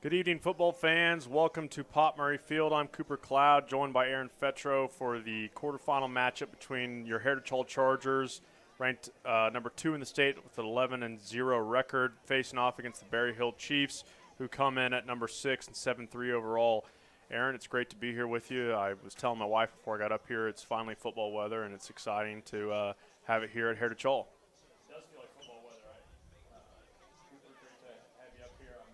Good evening, football fans. Welcome to Pop Murray Field. I'm Cooper Cloud, joined by Aaron Fetro for the quarterfinal matchup between your Heritage Hall Chargers, ranked number 2 in the state with an 11-0 record, facing off against the Berryhill Chiefs, who come in at number 6 and 7-3 overall. Aaron, it's great to be here with you. I was telling my wife before I got up here, it's finally football weather, and it's exciting to have it here at Heritage Hall. It does feel like football weather, right? Super great to have you up here. I'm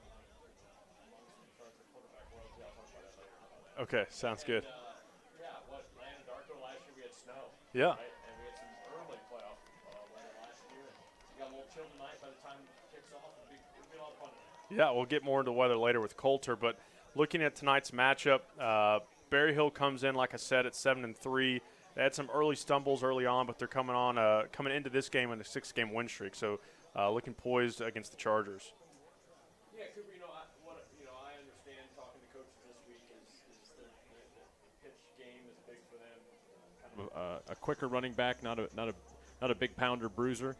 amongst the Charger quarterback royalty. I'll talk about that later. Okay, sounds good. Landon Darko last year we had snow. Yeah. Right? And we had some early playoff weather last year. We got a little chill tonight. By the time it kicks off, it'll be a lot of fun. Yeah, we'll get more into weather later with Coulter, but looking at tonight's matchup, Berryhill comes in, like I said, at 7-3. They had some early stumbles early on, but they're coming into this game in a 6-game win streak. So, looking poised against the Chargers. Yeah, Cooper. I understand talking to coaches this week is the pitch game is big for them. Kind of a quicker running back, not a big pounder bruiser,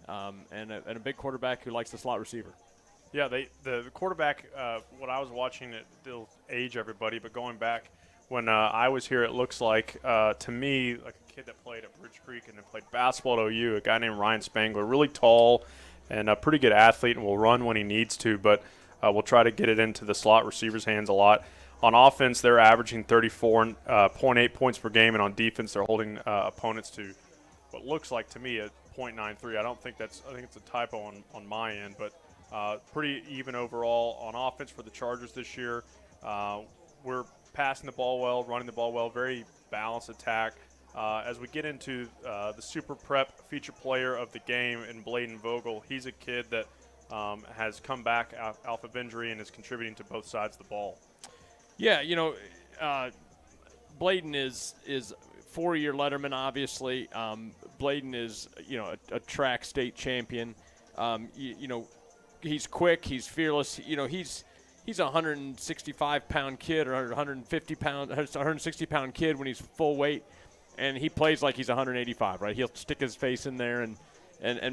and a big quarterback who likes the slot receiver. Yeah, the quarterback, what I was watching, it'll age everybody, but going back when I was here, it looks like, to me, like a kid that played at Bridge Creek and then played basketball at OU, a guy named Ryan Spangler, really tall and a pretty good athlete and will run when he needs to, but we'll try to get it into the slot receiver's hands a lot. On offense, they're averaging 34.8 points per game, and on defense, they're holding opponents to what looks like, to me, a .93. I think it's a typo on my end, but pretty even overall on offense for the Chargers this year. We're passing the ball well, running the ball well, very balanced attack. As we get into the super prep feature player of the game in Bladen Vogel, he's a kid that has come back off of injury and is contributing to both sides of the ball. Yeah, Bladen is 4-year letterman, obviously. Bladen is, a track state champion. He's quick. He's fearless. He's a 165-pound kid or 160-pound kid when he's full weight, and he plays like he's 185. Right? He'll stick his face in there and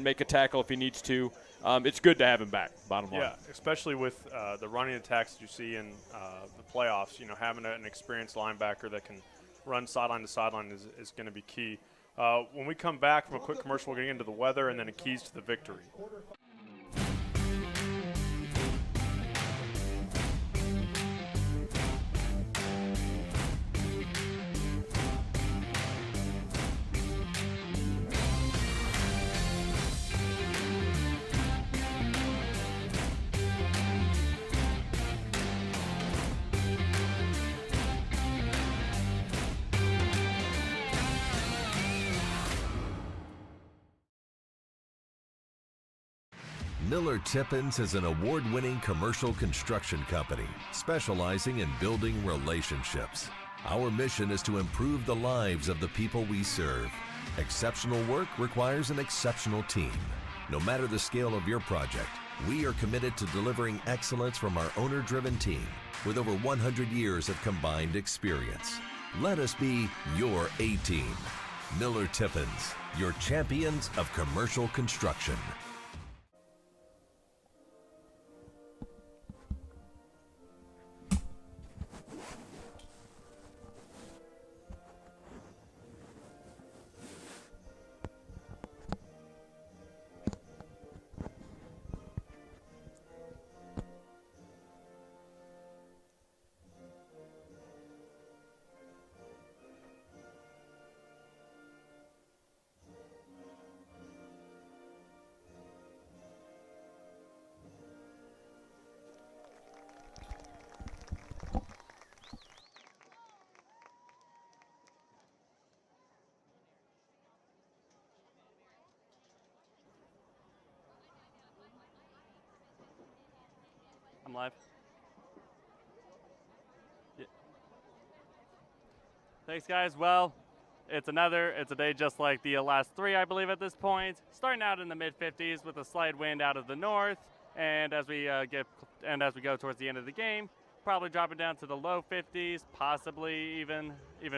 make a tackle if he needs to. It's good to have him back. Bottom line. Yeah, especially with the running attacks that you see in the playoffs. Having an experienced linebacker that can run sideline to sideline is going to be key. When we come back from a quick commercial, we're getting into the weather and then the keys to the victory. Miller Tippins is an award-winning commercial construction company specializing in building relationships. Our mission is to improve the lives of the people we serve. Exceptional work requires an exceptional team. No matter the scale of your project, we are committed to delivering excellence from our owner-driven team with over 100 years of combined experience. Let us be your A-team. Miller Tippins, your champions of commercial construction. I'm live. Yeah. Thanks, guys. Well, it's a day just like the last three, I believe, at this point. Starting out in the mid-50s with a slight wind out of the north, and as we go towards the end of the game, probably dropping down to the low 50s, possibly even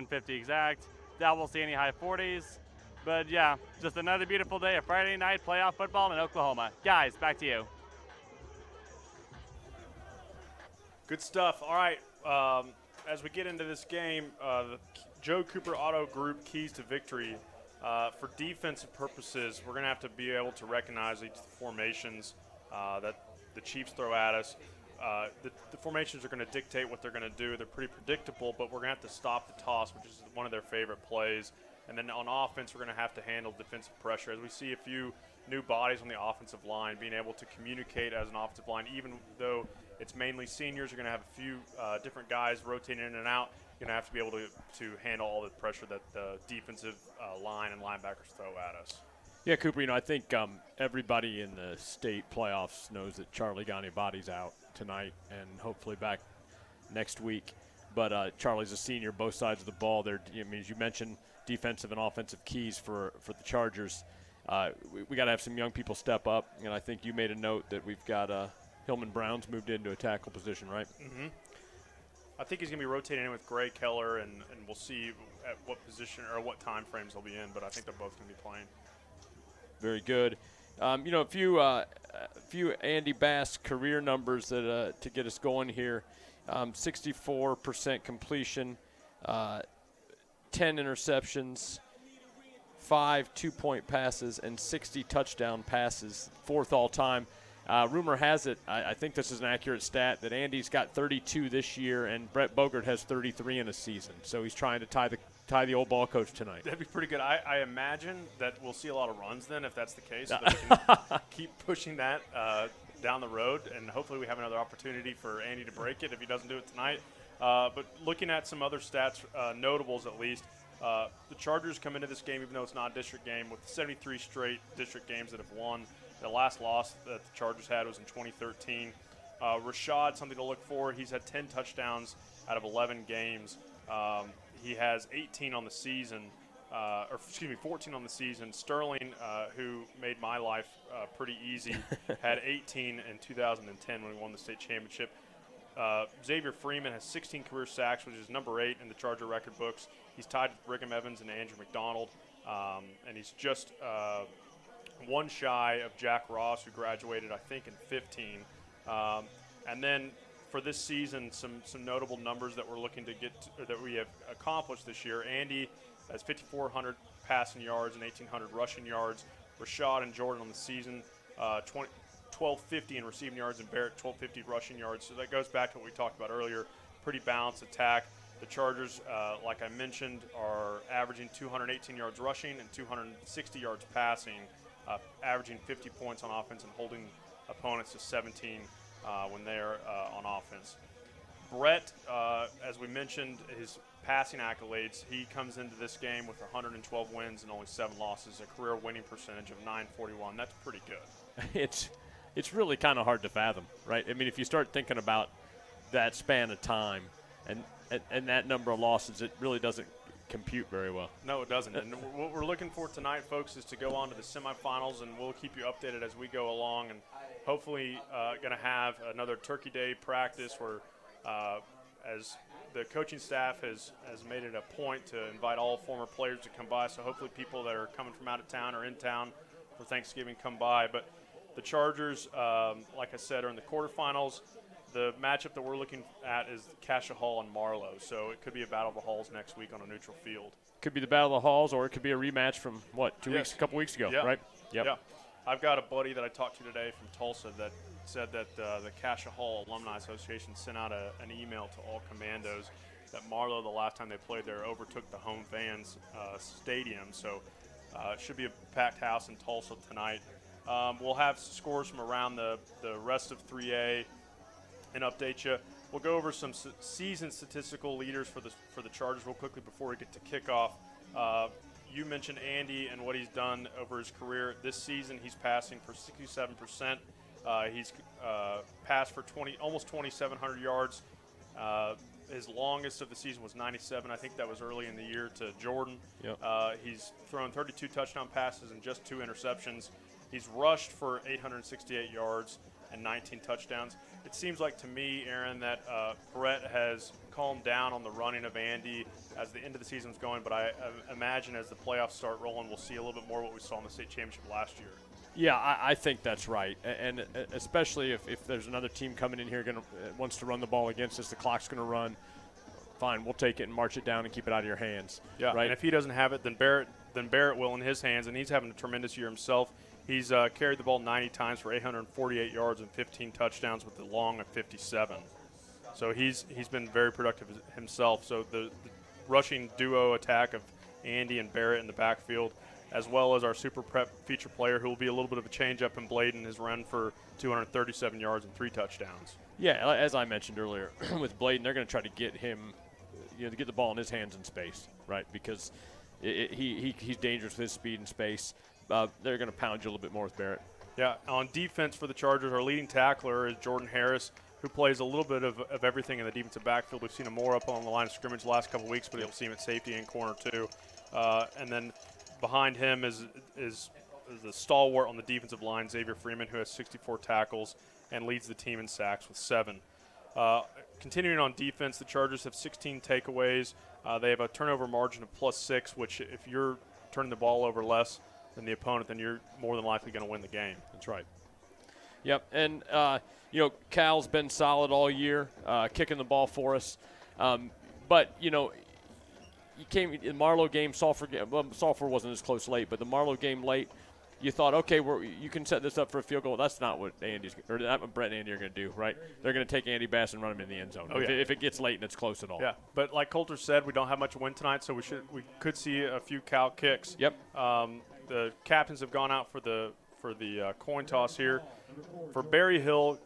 50 exact. Doubt we'll see any high 40s. But yeah, just another beautiful day of Friday night playoff football in Oklahoma. Guys, back to you. Good stuff. All right. As we get into this game, the Joe Cooper Auto Group keys to victory. For defensive purposes, we're going to have to be able to recognize each of the formations that the Chiefs throw at us. The formations are going to dictate what they're going to do. They're pretty predictable, but we're going to have to stop the toss, which is one of their favorite plays. And then on offense, we're going to have to handle defensive pressure. As we see a few new bodies on the offensive line, being able to communicate as an offensive line, even though it's mainly seniors, you're going to have a few different guys rotating in and out. You're going to have to be able to handle all the pressure that the defensive line and linebackers throw at us. Yeah, Cooper, I think everybody in the state playoffs knows that Charlie Ganibati's out tonight and hopefully back next week. But Charlie's a senior, both sides of the ball. As you mentioned, defensive and offensive keys for the Chargers. We got to have some young people step up, and I think you made a note that we've got Hillman Brown's moved into a tackle position, right? Mm-hmm. I think he's going to be rotating in with Gray Keller, and we'll see at what position or what time frames they'll be in, but I think they're both going to be playing. Very good. A few Andy Bass career numbers that to get us going here. 64% completion, 10 interceptions, 5 two-point passes, and 60 touchdown passes, fourth all-time. Rumor has it, I think this is an accurate stat, that Andy's got 32 this year and Brett Bogert has 33 in a season. So he's trying to tie the old ball coach tonight. That'd be pretty good. I imagine that we'll see a lot of runs then if that's the case, so that we can keep pushing that down the road, and hopefully we have another opportunity for Andy to break it if he doesn't do it tonight. But looking at some other stats, notables at least, the Chargers come into this game, even though it's not a district game, with 73 straight district games that have won. The last loss that the Chargers had was in 2013. Rashad, something to look for. He's had 10 touchdowns out of 11 games. He has 18 on the season, 14 on the season. Sterling, who made my life pretty easy, had 18 in 2010 when we won the state championship. Xavier Freeman has 16 career sacks, which is number 8 in the Charger record books. He's tied with Brigham Evans and Andrew McDonald, and he's just one shy of Jack Ross, who graduated, I think, in 15. And then for this season, some notable numbers that we're looking to get to, that we have accomplished this year. Andy has 5,400 passing yards and 1,800 rushing yards. Rashad and Jordan on the season, 1,250 in receiving yards, and Barrett 1,250 rushing yards. So that goes back to what we talked about earlier, pretty balanced attack. The Chargers, like I mentioned, are averaging 218 yards rushing and 260 yards passing, averaging 50 points on offense and holding opponents to 17 when they're on offense. Brett, as we mentioned, his passing accolades, he comes into this game with 112 wins and only 7 losses, a career winning percentage of .941. That's pretty good. It's really kind of hard to fathom, right? I mean, if you start thinking about that span of time and that number of losses, it really doesn't compute very well. No, it doesn't. And what we're looking for tonight, folks, is to go on to the semifinals, and we'll keep you updated as we go along, and hopefully going to have another Turkey Day practice where as the coaching staff has made it a point to invite all former players to come by, so hopefully people that are coming from out of town or in town for Thanksgiving come by. But the Chargers, like I said, are in the quarterfinals. The matchup that we're looking at is Cassia Hall and Marlowe, so it could be a battle of the halls next week on a neutral field. Could be the battle of the halls, or it could be a rematch from, a couple weeks ago, right? Yep. Yeah. I've got a buddy that I talked to today from Tulsa that said that the Cassia Hall Alumni Association sent out an email to all commandos that Marlowe, the last time they played there, overtook the home fans stadium. So it should be a packed house in Tulsa tonight. We'll have scores from around the rest of 3A and update you. We'll go over some season statistical leaders for the Chargers real quickly before we get to kickoff. You mentioned Andy and what he's done over his career. This season, he's passing for 67%. He's passed for almost 2,700 yards. His longest of the season was 97. I think that was early in the year to Jordan. Yep. He's thrown 32 touchdown passes and just 2 interceptions. He's rushed for 868 yards and 19 touchdowns. It seems like to me, Aaron, that Brett has calmed down on the running of Andy, as the end of the season's going, but I imagine as the playoffs start rolling, we'll see a little bit more what we saw in the state championship last year. Yeah, I think that's right, and especially if there's another team coming in here wants to run the ball against us, the clock's going to run. Fine, we'll take it and march it down and keep it out of your hands. Yeah, right. And if he doesn't have it, then Barrett will in his hands, and he's having a tremendous year himself. He's carried the ball 90 times for 848 yards and 15 touchdowns with the long of 57. So he's been very productive himself. So the rushing duo attack of Andy and Barrett in the backfield, as well as our super prep feature player who will be a little bit of a change-up in Bladen, has run for 237 yards and 3 touchdowns. Yeah, as I mentioned earlier, with Bladen, they're going to try to get him, to get the ball in his hands in space, right? Because he's dangerous with his speed and space. They're going to pound you a little bit more with Barrett. Yeah, on defense for the Chargers, our leading tackler is Jordan Harris, who plays a little bit of everything in the defensive backfield. We've seen him more up on the line of scrimmage the last couple of weeks, but you'll see him at safety and corner too. And then behind him is the stalwart on the defensive line, Xavier Freeman, who has 64 tackles and leads the team in sacks with 7. Continuing on defense, the Chargers have 16 takeaways. They have a turnover margin of +6, which if you're turning the ball over less than the opponent, then you're more than likely going to win the game. That's right. Yep, and Cal's been solid all year, kicking the ball for us. But you came in the Marlowe game. Sulphur wasn't as close late, but the Marlowe game late, you thought, okay, you can set this up for a field goal. That's not what Brett and Andy are going to do, right? They're going to take Andy Bass and run him in the end zone if it gets late and it's close at all. Yeah, but like Coulter said, we don't have much wind tonight, so we could see a few Cal kicks. Yep. The captains have gone out for the coin toss here. For Berryhill,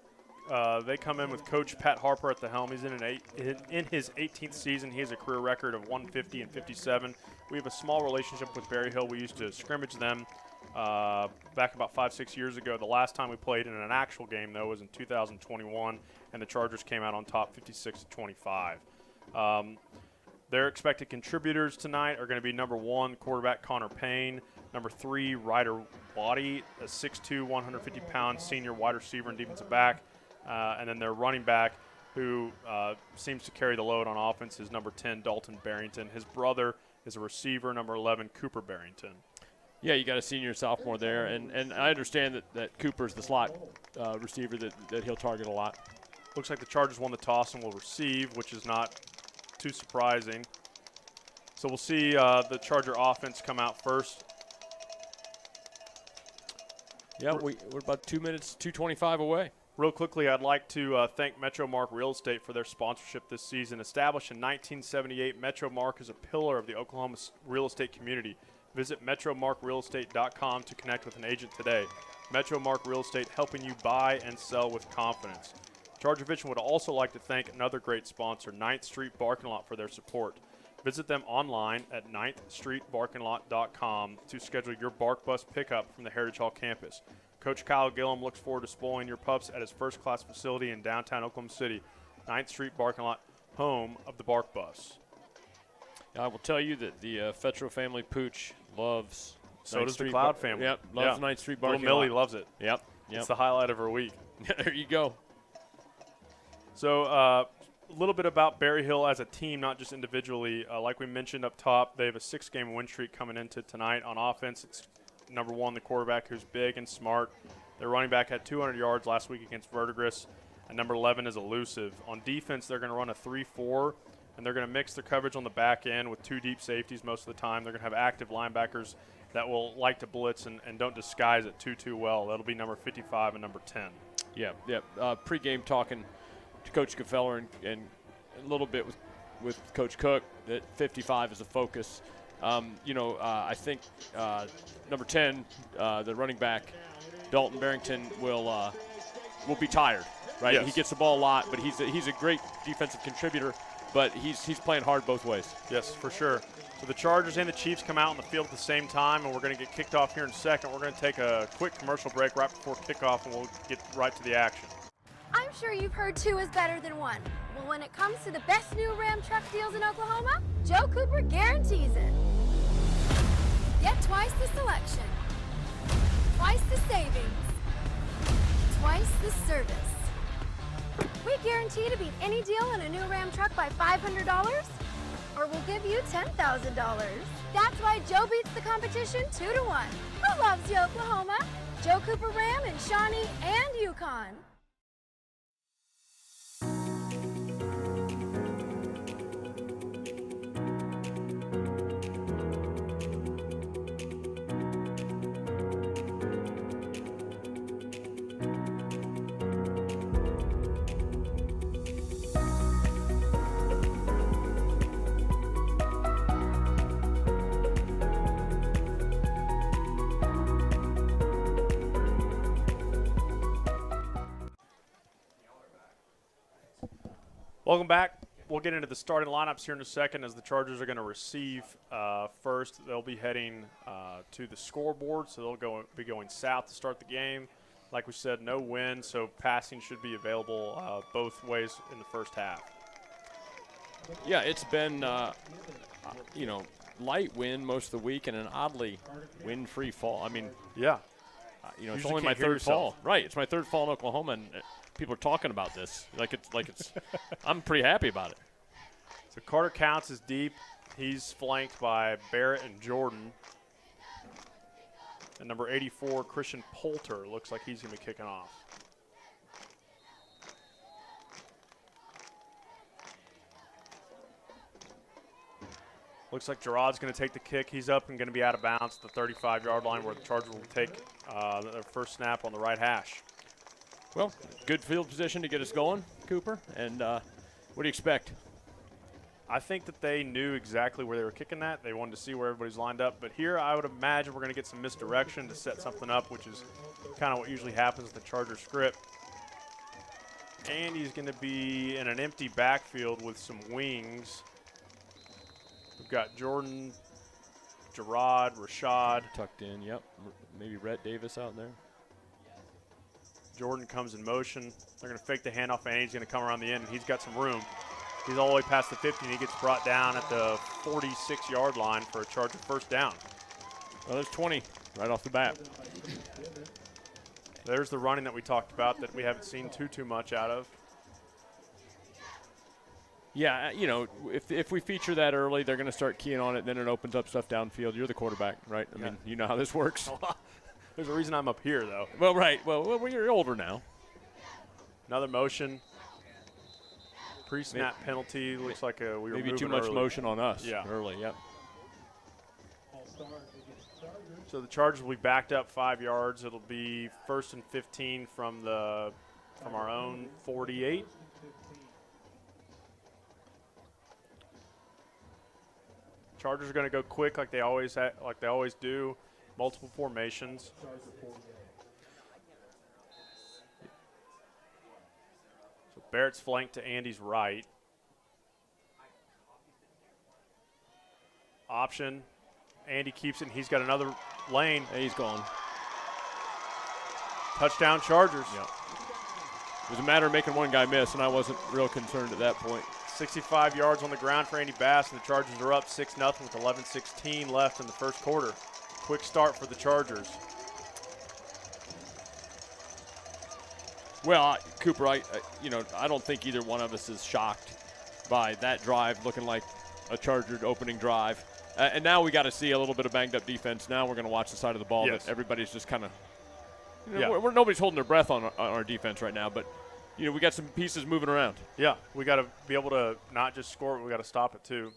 they come in with Coach Pat Harper at the helm. He's in his 18th season. He has a career record of 150 and 57. We have a small relationship with Berryhill. We used to scrimmage them back about 5-6 years ago. The last time we played in an actual game, though, was in 2021, and the Chargers came out on top 56-25. Their expected contributors tonight are going to be number 1, quarterback Connor Payne, number 3, Ryder Waddy, a 6'2", 150-pound senior wide receiver and defensive back, and then their running back, who seems to carry the load on offense, is number 10, Dalton Barrington. His brother is a receiver, number 11, Cooper Barrington. Yeah, you got a senior and sophomore there, and I understand that Cooper's the slot receiver that he'll target a lot. Looks like the Chargers won the toss and will receive, which is not too surprising. So we'll see the Charger offense come out first. Yeah, we're about 2 minutes, 2:25 away. Real quickly, I'd like to thank Metromark Real Estate for their sponsorship this season. Established in 1978, Metromark is a pillar of the Oklahoma real estate community. Visit metromarkrealestate.com to connect with an agent today. Metromark Real Estate, helping you buy and sell with confidence. ChargerVision would also like to thank another great sponsor, 9th Street Parking Lot, for their support. Visit them online at 9thstreetparkinglot.com to schedule your Bark Bus pickup from the Heritage Hall campus. Coach Kyle Gillum looks forward to spoiling your pups at his first-class facility in downtown Oklahoma City, 9th Street Parking Lot, home of the Bark Bus. I will tell you that the Fetro family pooch loves. So does the Cloud family. Yep, loves 9th Street Parking Little Millie Lot. loves it. Yep. It's the highlight of her week. There you go. So a little bit about Berryhill as a team, not just individually. Like we mentioned up top, they have a 6-game win streak coming into tonight. On offense, it's number 1, the quarterback, who's big and smart. Their running back had 200 yards last week against Verdigris, and number 11 is elusive. On defense, they're going to run a 3-4, and they're going to mix their coverage on the back end with 2 deep safeties most of the time. They're going to have active linebackers that will like to blitz and don't disguise it too well. That'll be number 55 and number 10. Yeah. Pre-game talking to Coach Gefeller and a little bit with Coach Cook that 55 is a focus. I think number 10, the running back, Dalton Barrington, will be tired, right? Yes. He gets the ball a lot, but he's a great defensive contributor, but he's playing hard both ways. Yes, for sure. So the Chargers and the Chiefs come out on the field at the same time, and we're going to get kicked off here in a second. We're going to take a quick commercial break right before kickoff, and we'll get right to the action. I'm sure you've heard 2 is better than 1. Well, when it comes to the best new Ram truck deals in Oklahoma, Joe Cooper guarantees it. Get twice the selection, twice the savings, twice the service. We guarantee to beat any deal in a new Ram truck by $500 or we'll give you $10,000. That's why Joe beats the competition 2-1. Who loves you, Oklahoma? Joe Cooper Ram and Shawnee and Yukon. Welcome back. We'll get into the starting lineups here in a second as the Chargers are going to receive first. They'll be heading to the scoreboard, so they'll be going south to start the game. Like we said, no wind, so passing should be available both ways in the first half. Yeah, it's been, light wind most of the week and an oddly wind-free fall. I mean, yeah, it's Usually only my can't hear third yourself. fall. Right, it's my third fall in Oklahoma, and people are talking about this like it's. I'm pretty happy about it. So Carter Counts is deep. He's flanked by Barrett and Jordan. And number 84, Christian Poulter, looks like he's going to be kicking off. Looks like Gerard's going to take the kick. He's up and going to be out of bounds at the 35-yard line where the Chargers will take their first snap on the right hash. Well, good field position to get us going, Cooper. And what do you expect? I think that they knew exactly where they were kicking that. They wanted to see where everybody's lined up. But here I would imagine we're going to get some misdirection to set something up, which is kind of what usually happens with the Charger script. And he's going to be in an empty backfield with some wings. We've got Jordan, Gerard, Rashad. Tucked in, yep. Maybe Rhett Davis out there. Jordan comes in motion. They're going to fake the handoff, and he's going to come around the end, and he's got some room. He's all the way past the 50, and he gets brought down at the 46-yard line for a Charger first down. Well, there's 20 right off the bat. There's the running that we talked about that we haven't seen too much out of. Yeah, if we feature that early, they're going to start keying on it, then it opens up stuff downfield. You're the quarterback, right? I mean, you know how this works. There's a reason I'm up here, though. Well, right. Well, you're older now. Another motion. Pre-snap penalty. Looks like we were maybe moving too much early. motion on us Yeah. early, yep. So the Chargers will be backed up 5 yards. It'll be 1st and 15 from our own 48. Chargers are going to go quick like they always do. Multiple formations. So Barrett's flanked to Andy's right. Option. Andy keeps it, and he's got another lane. Hey, he's gone. Touchdown Chargers. Yep. It was a matter of making one guy miss, and I wasn't real concerned at that point. 65 yards on the ground for Andy Bass, and the Chargers are up 6-0 with 11:16 left in the first quarter. Quick start for the Chargers. Well, Cooper, I don't think either one of us is shocked by that drive looking like a Charger opening drive. And now we got to see a little bit of banged up defense. Now we're going to watch the side of the ball Yes. that everybody's just kind of, Yeah. nobody's holding their breath on our defense right now, but we got some pieces moving around. Yeah, we got to be able to not just score it, we got to stop it too.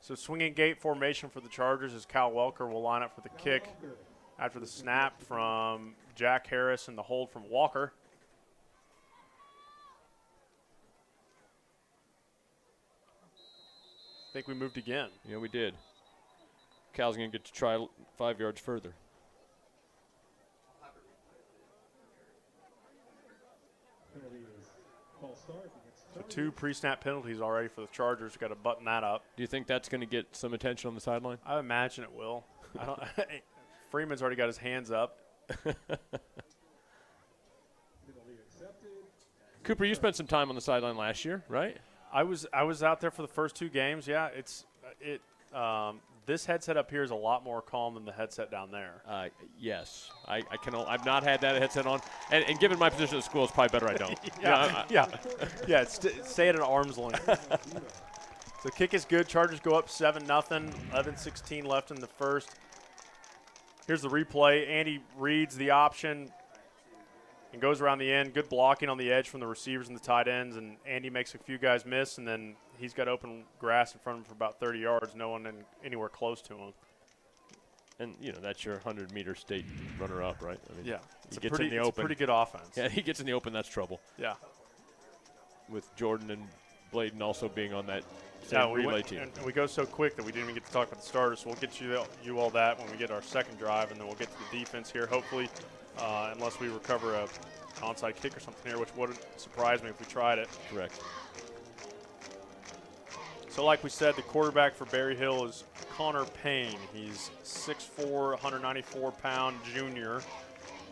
So swinging gate formation for the Chargers is Cal Welker will line up for the kick after the snap from Jack Harris and the hold from Walker. I think we moved again. Yeah, we did. Cal's going to get to try 5 yards further. So 2 pre-snap penalties already for the Chargers. Got to button that up. Do you think that's going to get some attention on the sideline? I imagine it will. I don't. Freeman's already got his hands up. Cooper, you spent some time on the sideline last year, right? I was out there for the first 2 games. Yeah, this headset up here is a lot more calm than the headset down there. Yes, I've not had that headset on, and given my position at school, it's probably better I don't. Yeah. Stay at an arm's length. So the kick is good. Chargers go up 7-0. 11:16 left in the first. Here's the replay. Andy reads the option and goes around the end. Good blocking on the edge from the receivers and the tight ends, and Andy makes a few guys miss, and then he's got open grass in front of him for about 30 yards, no one anywhere close to him. And, you know, that's your 100-meter state runner-up, right? I mean, Yeah, he gets in the open. It's a pretty good offense. Yeah, he gets in the open, that's trouble. Yeah. With Jordan and Bladen also being on that same relay team. And we go so quick that we didn't even get to talk about the starters, so we'll get you all that when we get our second drive, and then we'll get to the defense here, hopefully, unless we recover a onside kick or something here, which wouldn't surprise me if we tried it. Correct. So like we said, the quarterback for Berryhill is Connor Payne. He's 6'4", 194-pound junior.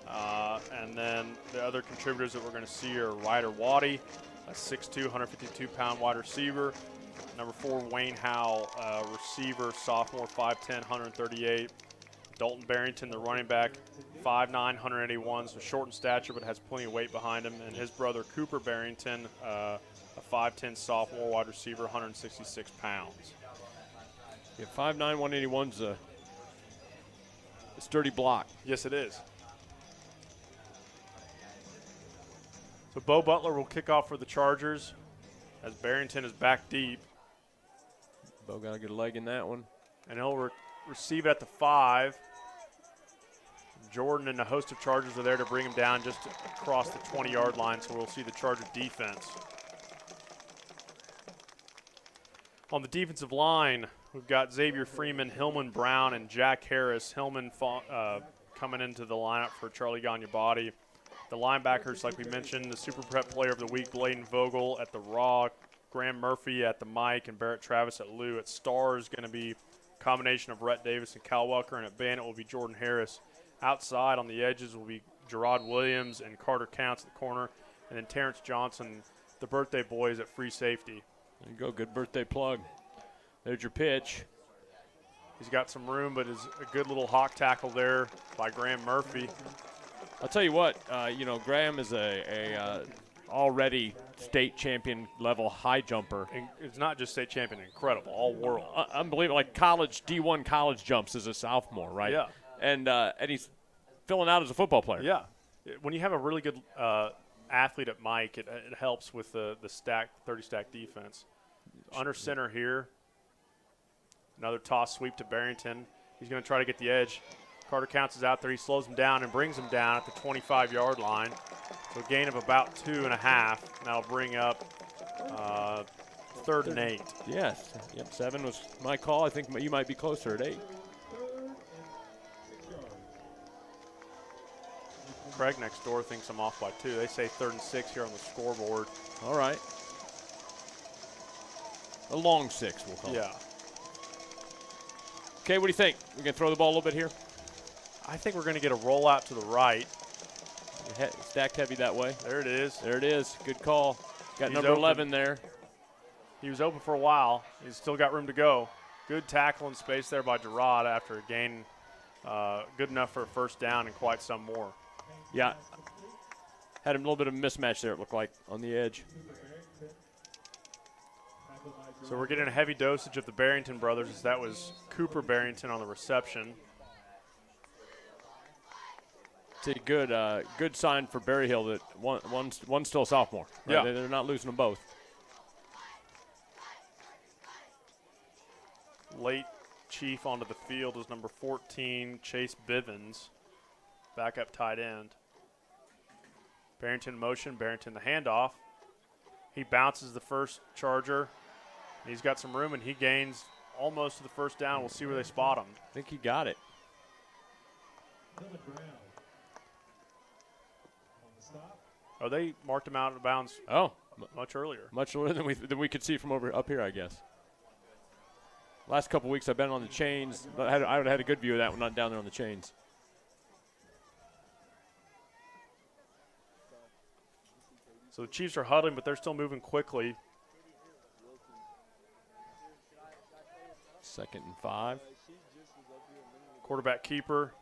And then the other contributors that we're going to see are Ryder Waddy, a 6'2", 152-pound wide receiver. Number 4, Wayne Howell, receiver, sophomore, 5'10", 138. Dalton Barrington, the running back, 5'9", 181, so short in stature but has plenty of weight behind him. And his brother, Cooper Barrington, a 5'10 sophomore wide receiver, 166 pounds. Yeah, 5'9", 181's a sturdy block. Yes, it is. So Bo Butler will kick off for the Chargers as Barrington is back deep. Bo got a good leg in that one. And he'll receive it at the 5. Jordan and a host of Chargers are there to bring him down just across the 20-yard line, so we'll see the Charger defense. On the defensive line, we've got Xavier Freeman, Hillman Brown, and Jack Harris. Hillman coming into the lineup for Charlie Gagnabati. The linebackers, like we mentioned, the Super Prep Player of the Week, Bladen Vogel at the Raw, Graham Murphy at the Mike, and Barrett Travis at Lou. At Star is going to be a combination of Rhett Davis and Cal Welker, and at Bandit will be Jordan Harris. Outside on the edges will be Gerard Williams and Carter Counts at the corner, and then Terrence Johnson, the birthday boys, at free safety. There you go, good birthday plug. There's your pitch. He's got some room, but is a good little hawk tackle there by Graham Murphy. I'll tell you what, you know, Graham is a already state champion level high jumper. And it's not just state champion, incredible, all world. Unbelievable, like college, D1 college jumps as a sophomore, right? Yeah. And he's filling out as a football player. Yeah. When you have a really good athlete at Mike, it helps with the 30-stack defense. Under center here. Another toss sweep to Barrington. He's going to try to get the edge. Carter Counts is out there. He slows him down and brings him down at the 25-yard line. So a gain of about 2.5. And that'll bring up 3rd and 8. Yes. Yep, 7 was my call. I think you might be closer at 8. Craig next door thinks I'm off by 2. They say 3rd and 6 here on the scoreboard. All right. A long 6, we'll call it. Yeah. Okay, what do you think? We can throw the ball a little bit here? I think we're going to get a rollout to the right. Stacked heavy that way. There it is. There it is. Good call. Got He's number open. 11 there. He was open for a while. He's still got room to go. Good tackle in space there by Gerard after a gain good enough for a first down and quite some more. Yeah. Had a little bit of a mismatch there, it looked like, on the edge. So we're getting a heavy dosage of the Barrington brothers, as that was Cooper Barrington on the reception. It's a good sign for Berryhill that one's still a sophomore. Right? Yeah. They're not losing them both. Late chief onto the field is number 14, Chase Bivens, backup tight end. Barrington motion, Barrington the handoff. He bounces the first Charger. He's got some room, and he gains almost to the first down. We'll see where they spot him. I think he got it. Oh, they marked him out of bounds much earlier. Much earlier than we could see from up here, I guess. Last couple weeks I've been on the chains. I would have had a good view of that one, not down there on the chains. So the Chiefs are huddling, but they're still moving quickly. 2nd and 5. Quarterback keeper.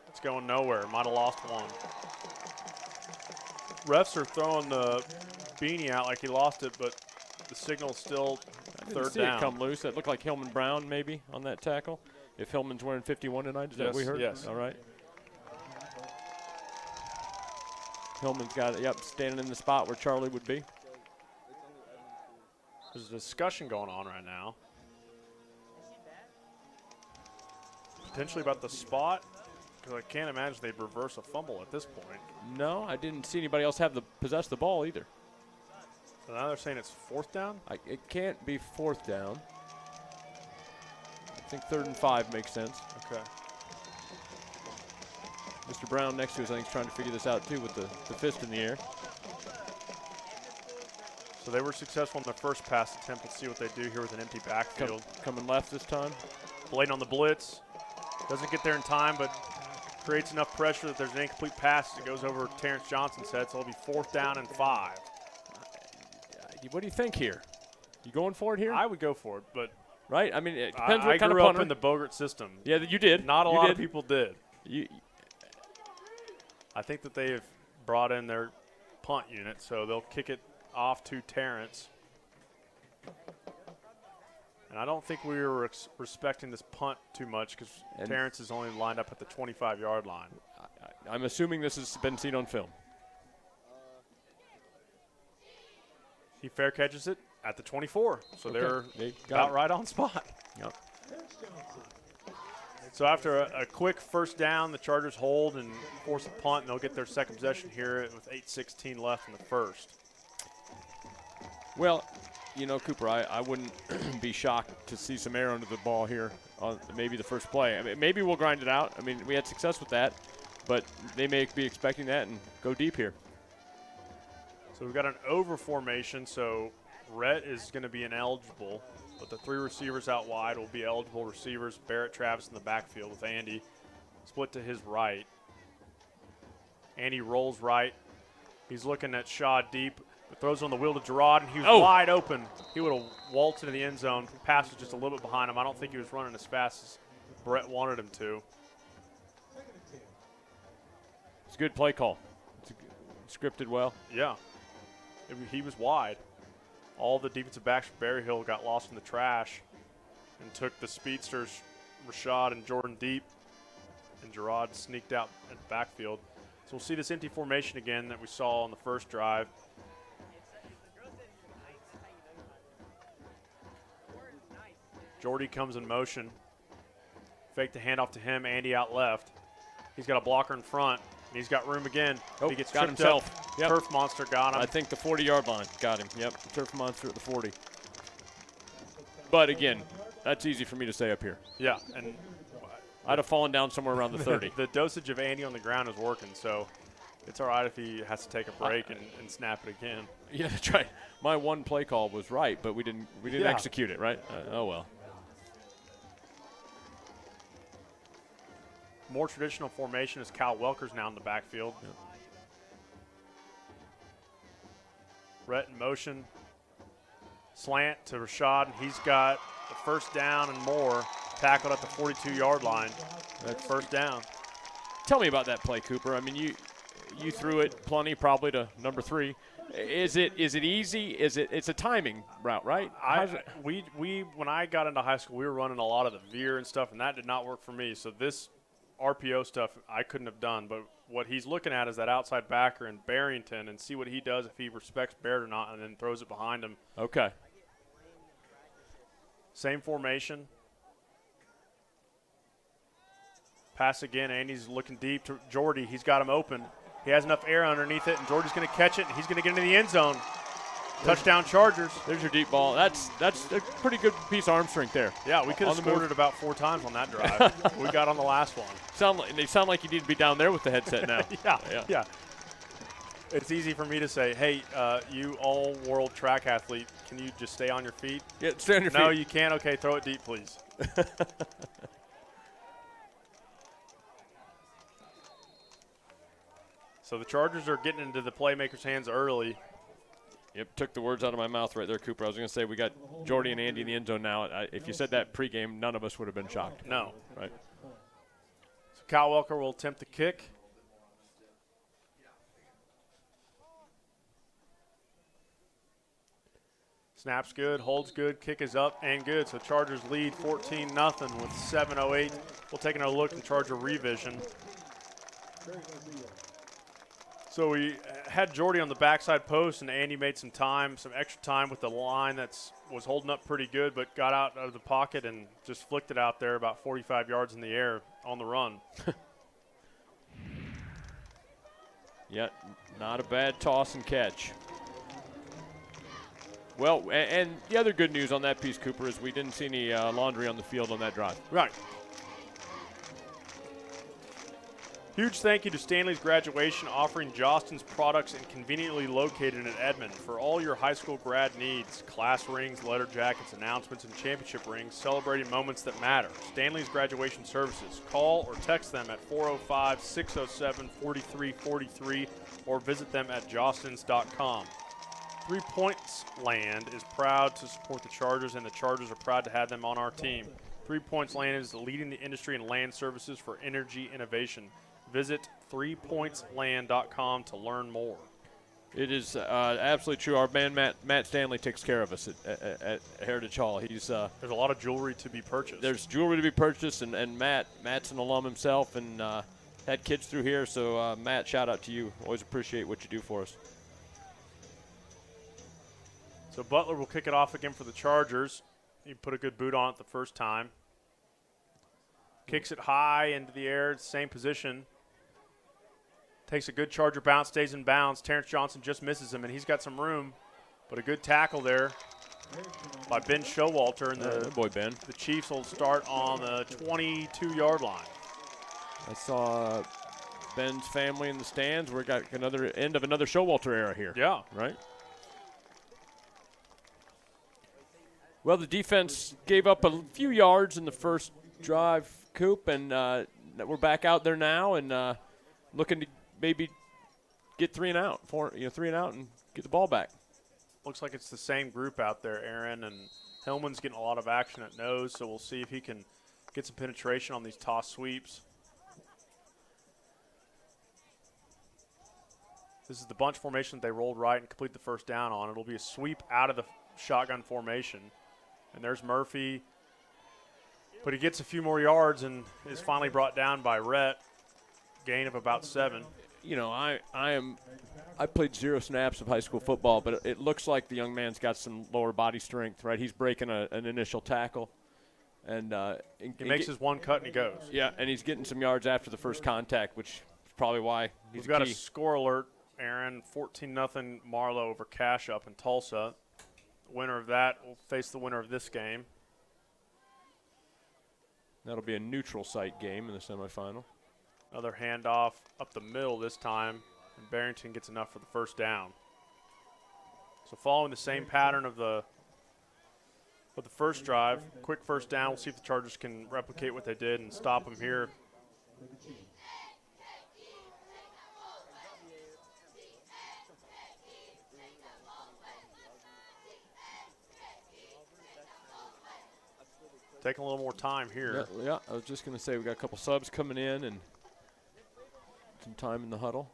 It's going nowhere. Might have lost one. Refs are throwing the beanie out like he lost it, but the signal's still I didn't Third see down. it come loose. That looked like Hillman Brown maybe on that tackle. If Hillman's wearing 51 tonight, is that what we heard? Yes. All right. Hillman's got it, standing in the spot where Charlie would be. There's a discussion going on right now. Potentially about the spot, because I can't imagine they'd reverse a fumble at this point. No, I didn't see anybody else possess the ball either. So now they're saying it's fourth down? It can't be fourth down. I think 3rd and 5 makes sense. Okay. Mr. Brown next to us, I think, is trying to figure this out too with the fist in the air. So they were successful in their first pass attempt. Let's see what they do here with an empty backfield. Coming left this time. Blaine on the blitz. Doesn't get there in time, but creates enough pressure that there's an incomplete pass that goes over Terrence Johnson's head, so it'll be 4th down and 5. What do you think here? You going for it here? I would go for it, but right? I mean, it depends I what kind of grew punter. up in the Bogert system. Yeah, you did. Not a lot of people did. You, I think that they've brought in their punt unit, so they'll kick it off to Terrence. And I don't think we were respecting this punt too much because Terrence is only lined up at the 25-yard line. I'm assuming this has been seen on film. He fair catches it at the 24, so they're They about right on spot. Yep. So after a quick first down, the Chargers hold and force a punt, and they'll get their second possession here with 8:16 left in the first. Well, you know, Cooper, I wouldn't be shocked to see some air under the ball here on maybe the first play. I mean, maybe we'll grind it out. I mean, we had success with that, but they may be expecting that and go deep here. So we've got an over formation, so Rhett is going to be ineligible, but the 3 receivers out wide will be eligible receivers. Barrett, Travis in the backfield with Andy split to his right. Andy rolls right. He's looking at Shaw deep. Throws on the wheel to Gerard, and he was wide open. He would have waltzed into the end zone. Pass was just a little bit behind him. I don't think he was running as fast as Brett wanted him to. It's a good play call. It's scripted well. Yeah. He was wide. All the defensive backs from Berryhill got lost in the trash and took the speedsters, Rashad and Jordan deep, and Gerard sneaked out in the backfield. So we'll see this empty formation again that we saw on the first drive. Jordy comes in motion. Fake the handoff to him. Andy out left. He's got a blocker in front, and he's got room again. He gets got tripped himself. up. Yep. Turf Monster got him. I think the 40-yard line got him. Yep, Turf Monster at the 40. But again, that's easy for me to say up here. Yeah, and I'd have fallen down somewhere around the 30. the dosage of Andy on the ground is working, so it's all right if he has to take a break and snap it again. Yeah, that's right. My one play call was right, but we didn't execute it, right? Oh well. More traditional formation is Kyle Welker's now in the backfield. Yep. Rhett in motion. Slant to Rashad, and he's got the first down and more. Tackled at the 42-yard line. That's first down. Tell me about that play, Cooper. I mean, you threw it plenty, probably to number 3. Is it easy? It's a timing route, right? When I got into high school, we were running a lot of the veer and stuff, and that did not work for me. So this RPO stuff I couldn't have done. But what he's looking at is that outside backer in Barrington and see what he does if he respects Barrett or not, and then throws it behind him. Okay. Same formation. Pass again. Andy's looking deep to Jordy. He's got him open. He has enough air underneath it, and Jordy's going to catch it, and he's going to get into the end zone. Touchdown Chargers. There's your deep ball. That's a pretty good piece of arm strength there. Yeah, we could have scored it about 4 times on that drive. We got on the last one. They sound like you need to be down there with the headset now. Yeah. It's easy for me to say, hey, you all-world track athlete, can you just stay on your feet? Yeah, stay on your feet. No, you can't. Okay, throw it deep, please. So the Chargers are getting into the playmakers' hands early. Yep, took the words out of my mouth right there, Cooper. I was going to say we got Jordy and Andy in the end zone now. If you said that pregame, none of us would have been shocked. No. Right. So Kyle Welker will attempt the kick. Snap's good, holds good, kick is up and good. So Chargers lead 14-0 with 7:08. We'll take another look at Charger revision. So we had Jordy on the backside post, and Andy made some extra time with the line was holding up pretty good, but got out of the pocket and just flicked it out there about 45 yards in the air on the run. Yeah, not a bad toss and catch. Well, and the other good news on that piece, Cooper, is we didn't see any laundry on the field on that drive. Right. Huge thank you to Stanley's Graduation, offering Jostens products and conveniently located in Edmond. For all your high school grad needs, class rings, letter jackets, announcements, and championship rings, celebrating moments that matter. Stanley's Graduation Services. Call or text them at 405-607-4343 or visit them at jostens.com. 3 Points Land is proud to support the Chargers, and the Chargers are proud to have them on our team. 3 Points Land is leading the industry in land services for energy innovation. Visit 3pointsland.com to learn more. It is absolutely true. Our man Matt Stanley takes care of us at Heritage Hall. There's a lot of jewelry to be purchased. There's jewelry to be purchased, and Matt's an alum himself and had kids through here. So Matt, shout out to you. Always appreciate what you do for us. So Butler will kick it off again for the Chargers. He put a good boot on it the first time. Kicks it high into the air, same position. Takes a good Charger bounce, stays in bounds. Terrence Johnson just misses him, and he's got some room. But a good tackle there by Ben Showalter. And Ben. The Chiefs will start on the 22-yard line. I saw Ben's family in the stands. We got another end of another Showalter era here. Yeah. Right? Well, the defense gave up a few yards in the first drive, Coop, and we're back out there now and looking to maybe get 3 and out, 3 and out, and get the ball back. Looks like it's the same group out there, Aaron, and Hillman's getting a lot of action at nose, so we'll see if he can get some penetration on these toss sweeps. This is the bunch formation that they rolled right and complete the first down on. It'll be a sweep out of the shotgun formation. And there's Murphy, but he gets a few more yards and is finally brought down by Rhett. Gain of about 7. You know, I played 0 snaps of high school football, but it looks like the young man's got some lower body strength, right? He's breaking an initial tackle. And he makes his one cut and he goes. Yeah, and he's getting some yards after the first contact, which is probably why he's We've got a score alert, Aaron. 14-0 Marlowe over Cash up in Tulsa. Winner of that will face the winner of this game. That'll be a neutral site game in the semifinal. Another handoff up the middle this time, and Barrington gets enough for the first down. So following the same pattern of the first drive, quick first down. We'll see if the Chargers can replicate what they did and stop them here. Taking a little more time here. Yeah, I was just going to say we got a couple subs coming in and some time in the huddle.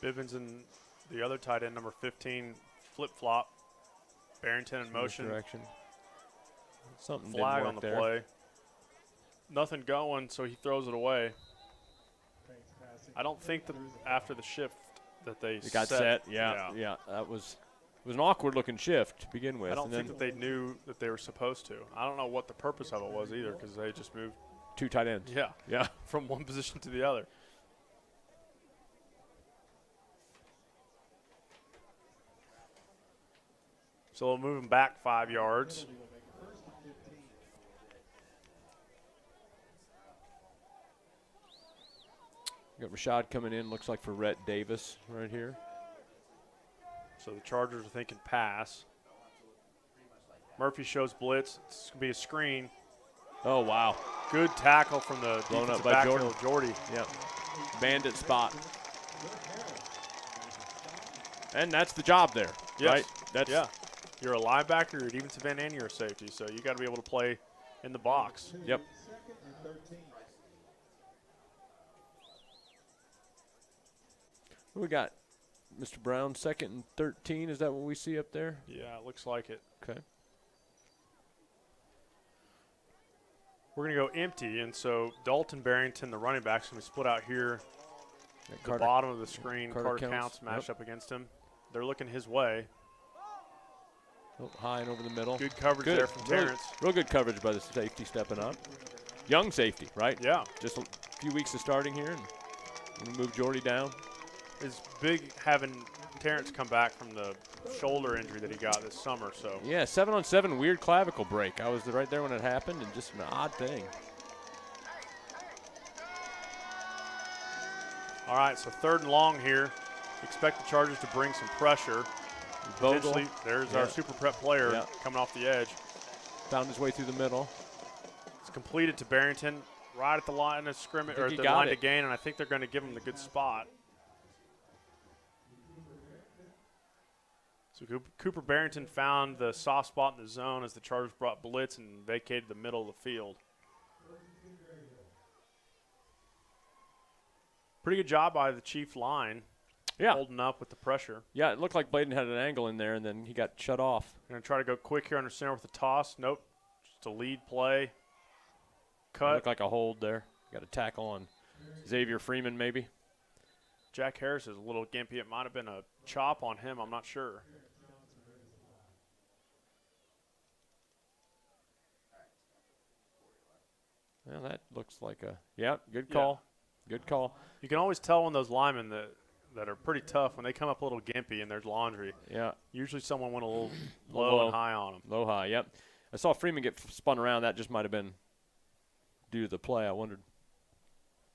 Bivens and the other tight end, number 15, flip-flop. Barrington in motion. Direction. Something flag didn't work on the there. play. Nothing going, so he throws it away. I don't think that after the shift that they got set. Yeah. That was an awkward looking shift to begin with. I don't think that they knew that they were supposed to. I don't know what the purpose of it was either, because they just moved 2 tight ends. Yeah, from one position to the other. So we'll move him back 5 yards. Got Rashad coming in, looks like for Rhett Davis right here. So the Chargers are thinking pass. Murphy shows blitz. It's going to be a screen. Oh, wow. Good tackle from the blown up defensive by backfield, Jordy. Yep. Bandit spot. And that's the job there, right? Yeah. You're a linebacker, you're a defensive end, and you're a safety, so you got to be able to play in the box. Yep. We got Mr. Brown, 2nd and 13. Is that what we see up there? Yeah, it looks like it. Okay. We're going to go empty, and so Dalton Barrington, the running back's going to be split out here. At the bottom of the screen, Carter Counts matched up against him. They're looking his way. High and over the middle. Good coverage there from Terrence. Real good coverage by the safety stepping up. Young safety, right? Yeah. Just a few weeks of starting here, and we move Jordy down. It's big having Terrence come back from the shoulder injury that he got this summer. So yeah, 7-on-7, weird clavicle break. I was right there when it happened, and just an odd thing. All right, so 3rd and long here. Expect the Chargers to bring some pressure. Potentially, there's our super prep player coming off the edge. Found his way through the middle. It's completed to Barrington right at the line of scrimmage, or the line to gain, and I think they're going to give him the good spot. So Cooper Barrington found the soft spot in the zone as the Chargers brought blitz and vacated the middle of the field. Pretty good job by the Chief line. Yeah. Holding up with the pressure. Yeah, it looked like Bladen had an angle in there, and then he got shut off. Going to try to go quick here under center with the toss. Nope. Just a lead play. Cut. Looked like a hold there. Got a tackle on Xavier Freeman, maybe. Jack Harris is a little gimpy. It might have been a chop on him. I'm not sure. Well, that looks like a good call. Yeah. Good call. You can always tell when those linemen that are pretty tough, when they come up a little gimpy and there's laundry. Yeah. Usually someone went a little low and high on them. Low, high, yep. I saw Freeman get spun around. That just might have been due to the play, I wondered.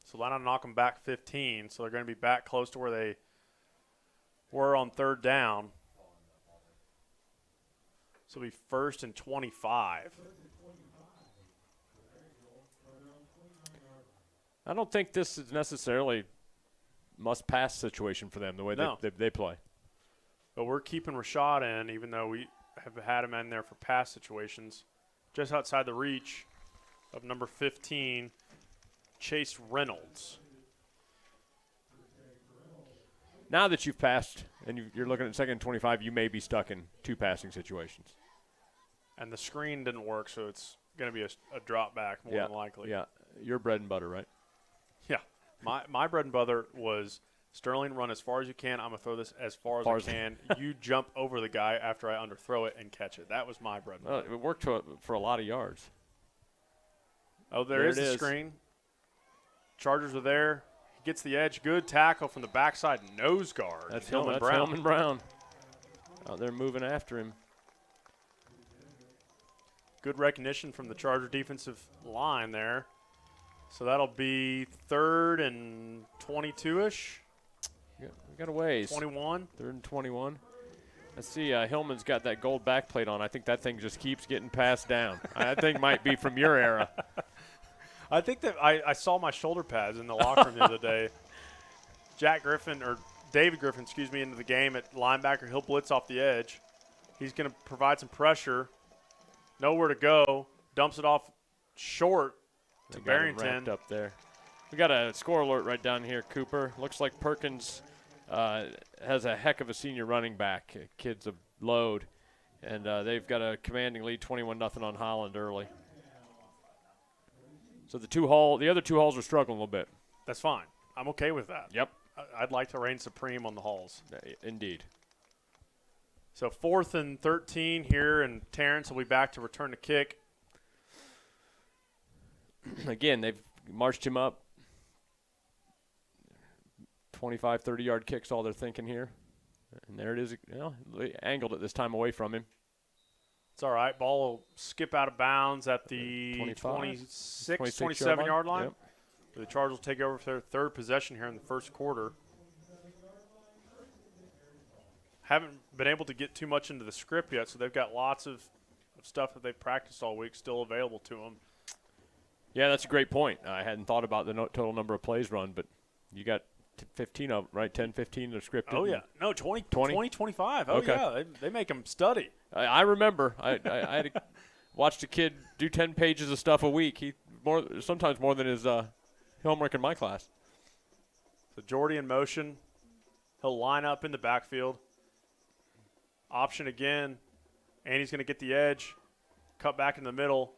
So that'll knock them back 15. So they're going to be back close to where they were on 3rd down. So it'll be 1st and 25. I don't think this is necessarily must-pass situation for them, the way they play. But we're keeping Rashad in, even though we have had him in there for pass situations. Just outside the reach of number 15, Chase Reynolds. Now that you've passed and you're looking at 2nd and 25, you may be stuck in 2 passing situations. And the screen didn't work, so it's going to be a drop back more than likely. Yeah, your bread and butter, right? Yeah. My bread and butter was Sterling, run as far as you can. I'm going to throw this as far as I can. You jump over the guy after I underthrow it and catch it. That was my bread and butter. It worked for a lot of yards. Oh, there is the screen. Chargers are there. He gets the edge. Good tackle from the backside nose guard. That's Hillman Brown. Hillman Brown. Out there moving after him. Good recognition from the Charger defensive line there. So that'll be 3rd and 22-ish. We got a ways. 21. 3rd and 21. Let's see. Hillman's got that gold backplate on. I think that thing just keeps getting passed down. I think might be from your era. I think that I saw my shoulder pads in the locker room the other day. David Griffin, into the game at linebacker. He'll blitz off the edge. He's going to provide some pressure. Nowhere to go. Dumps it off short to Barrington. Wrapped up there. We got a score alert right down here, Cooper. Looks like Perkins has a heck of a senior running back. Kid's a load. And they've got a commanding lead, 21-0 on Holland early. So the other 2 halls are struggling a little bit. That's fine. I'm okay with that. Yep. I'd like to reign supreme on the halls. Indeed. So 4th and 13 here, and Terrence will be back to return the kick. Again, they've marched him up. 25, 30-yard kicks, all they're thinking here. And there it is. They angled it this time away from him. It's all right. Ball will skip out of bounds at the 26, 27-yard line. Yep. The Chargers will take over for their 3rd possession here in the 1st quarter. Haven't been able to get too much into the script yet, so they've got lots of stuff that they've practiced all week still available to them. Yeah, that's a great point. I hadn't thought about the total number of plays run, but you got 15 of them, right? 10, 15 are scripted. Oh, yeah. No, 20, 25. Oh, okay. Yeah. They make them study. I remember. I had watched a kid do 10 pages of stuff a week. Sometimes more than his homework in my class. So Jordy in motion. He'll line up in the backfield. Option again. Andy's going to get the edge. Cut back in the middle.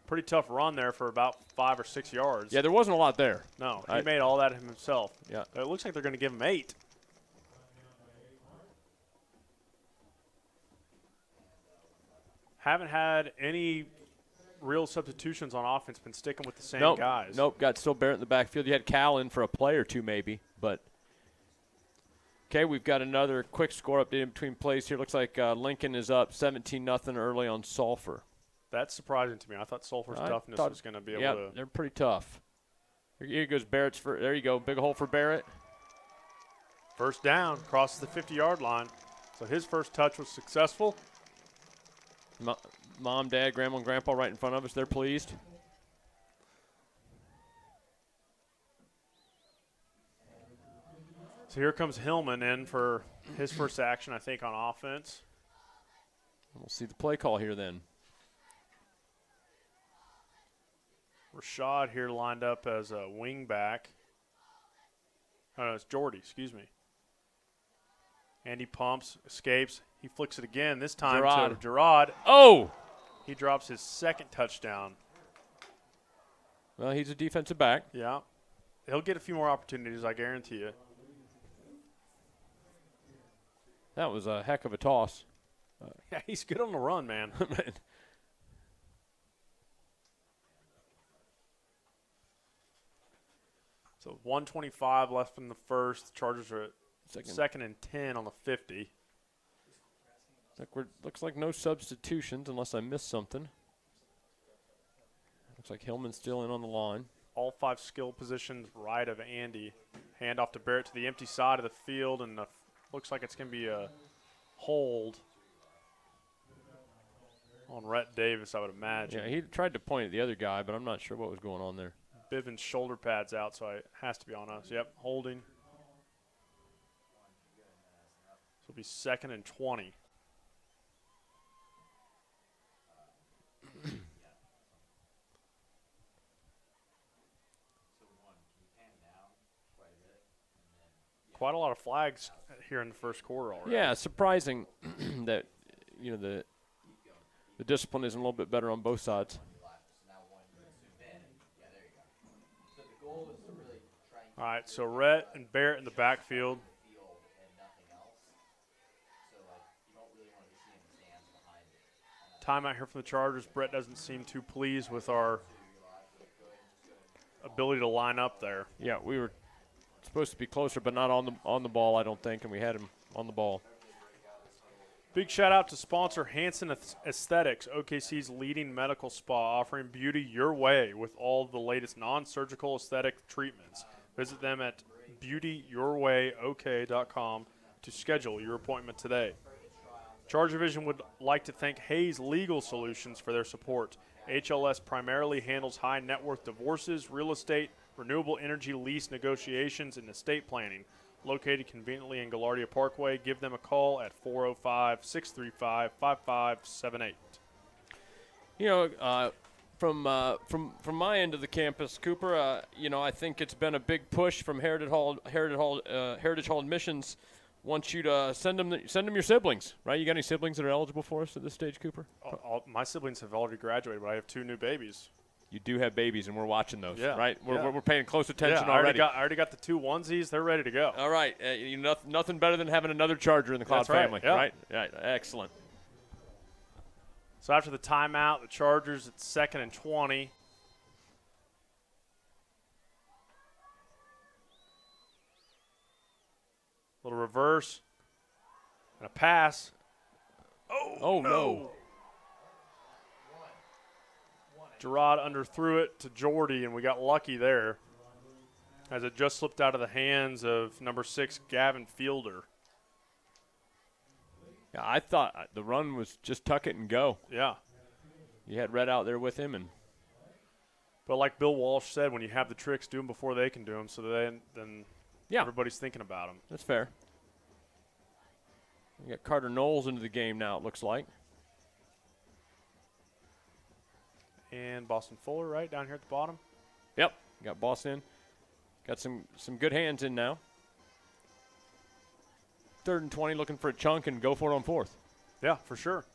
Pretty tough run there for about 5 or 6 yards. Yeah, there wasn't a lot there. No, he made all that himself. Yeah. It looks like they're going to give him 8. Haven't had any real substitutions on offense. Been sticking with the same guys. Nope, got still Barrett in the backfield. You had Cal in for a play or two maybe, but okay, we've got another quick score update in between plays here. Looks like Lincoln is up 17-0 early on Sulphur. That's surprising to me. I thought Sulphur's toughness was going to be able to. Yeah, they're pretty tough. Here goes Barrett's. There you go. Big hole for Barrett. First down, crosses the 50-yard line. So his first touch was successful. Mom, Dad, Grandma, and Grandpa right in front of us. They're pleased. So here comes Hillman in for his first action, I think, on offense. We'll see the play call here then. Rashad here lined up as a wing back. Oh, no, it's Jordy, excuse me. Andy pumps, escapes. He flicks it again, this time to Gerard. Oh! He drops his second touchdown. Well, he's a defensive back. Yeah. He'll get a few more opportunities, I guarantee you. That was a heck of a toss. Yeah, he's good on the run, man. So 1:25 left in the first. Chargers are at second and 10 on the 50. Looks like no substitutions unless I missed something. Looks like Hillman's still in on the line. All 5 skill positions right of Andy. Hand off to Barrett to the empty side of the field, and looks like it's going to be a hold on Rhett Davis, I would imagine. Yeah, he tried to point at the other guy, but I'm not sure what was going on there. Bivens' shoulder pads out, so it has to be on us. Yep, holding. So it'll be 2nd and 20. Quite a lot of flags here in the first quarter already. Yeah, surprising that the discipline is a little bit better on both sides. All right, so Rhett and Barrett in the backfield. Timeout here from the Chargers. Brett doesn't seem too pleased with our ability to line up there. Yeah, we were supposed to be closer, but not on the ball, I don't think, and we had him on the ball. Big shout out to sponsor Hanson Aesthetics, OKC's leading medical spa, offering beauty your way with all the latest non-surgical aesthetic treatments. Visit them at beautyyourwayok.com to schedule your appointment today. ChargerVision would like to thank Hayes Legal Solutions for their support. HLS primarily handles high net worth divorces, real estate, renewable energy lease negotiations, and estate planning. Located conveniently in Gaillardia Parkway, give them a call at 405-635-5578. From my end of the campus, Cooper, I think it's been a big push from Heritage Hall Admissions. Want you to send them your siblings, right? You got any siblings that are eligible for us at this stage, Cooper? My siblings have already graduated, but I have 2 new babies. You do have babies, and we're watching those, yeah, right? Yeah. We're paying close attention already. already. I already got the 2 onesies. They're ready to go. All right. Nothing better than having another Charger in the Cloud family, yeah. right? Right. Excellent. So after the timeout, the Chargers at 2nd and 20. Little reverse and a pass. Oh no. Gerard underthrew it to Jordy, and we got lucky there as it just slipped out of the hands of number 6, Gavin Fielder. Yeah, I thought the run was just tuck it and go. Yeah. You had Red out there with him, But like Bill Walsh said, when you have the tricks, do them before they can do them, so then everybody's thinking about them. That's fair. We got Carter Knowles into the game now, it looks like. And Boston Fuller right down here at the bottom. Yep, got Boss in. Got some good hands in now. 3rd and 20, looking for a chunk and go for it on 4th. Yeah, for sure.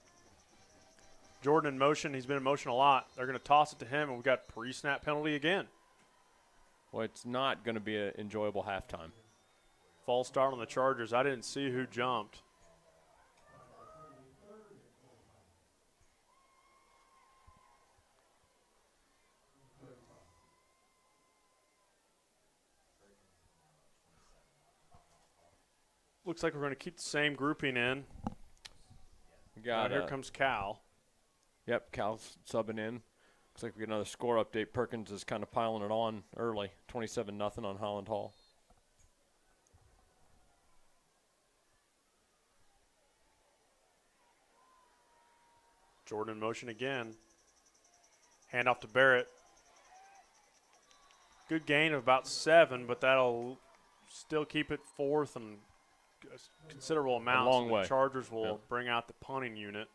Jordan in motion. He's been in motion a lot. They're going to toss it to him, and we've got pre-snap penalty again. Well, it's not going to be an enjoyable halftime. False start on the Chargers. I didn't see who jumped. Looks like we're going to keep the same grouping in. We got here comes Cal. Yep, Cal's subbing in. Looks like we get another score update. Perkins is kind of piling it on early, 27-0 on Holland Hall. Jordan in motion again. Hand off to Barrett. Good gain of about 7, but that'll still keep it 4th and a considerable amount. A long so way. The Chargers will Yep. bring out the punting unit.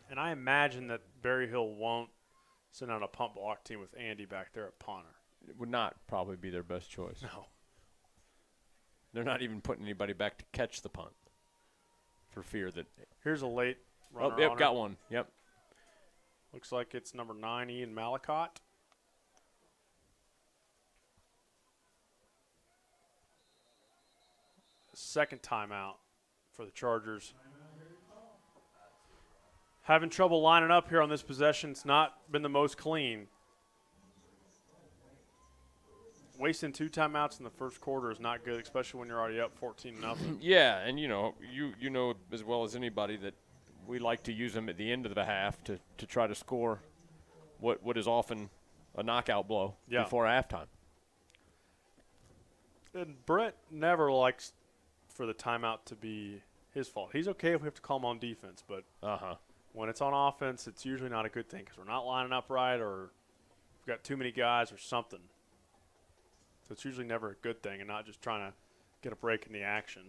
And I imagine that Berryhill won't send out a punt block team with Andy back there at punter. It would not probably be their best choice. No. They're not even putting anybody back to catch the punt for fear that. Here's a late runner. Oh, yep, on got it. one. Yep. Looks like it's number 9, Ian Malacott. Second timeout for the Chargers. Having trouble lining up here on this possession. It's not been the most clean. Wasting 2 timeouts in the first quarter is not good, especially when you're already up 14-0. Yeah, and you know as well as anybody that we like to use them at the end of the half to try to score what is often a knockout blow before halftime. And Brett never likes for the timeout to be his fault. He's okay if we have to call him on defense, but when it's on offense, it's usually not a good thing because we're not lining up right or we've got too many guys or something. So it's usually never a good thing and not just trying to get a break in the action.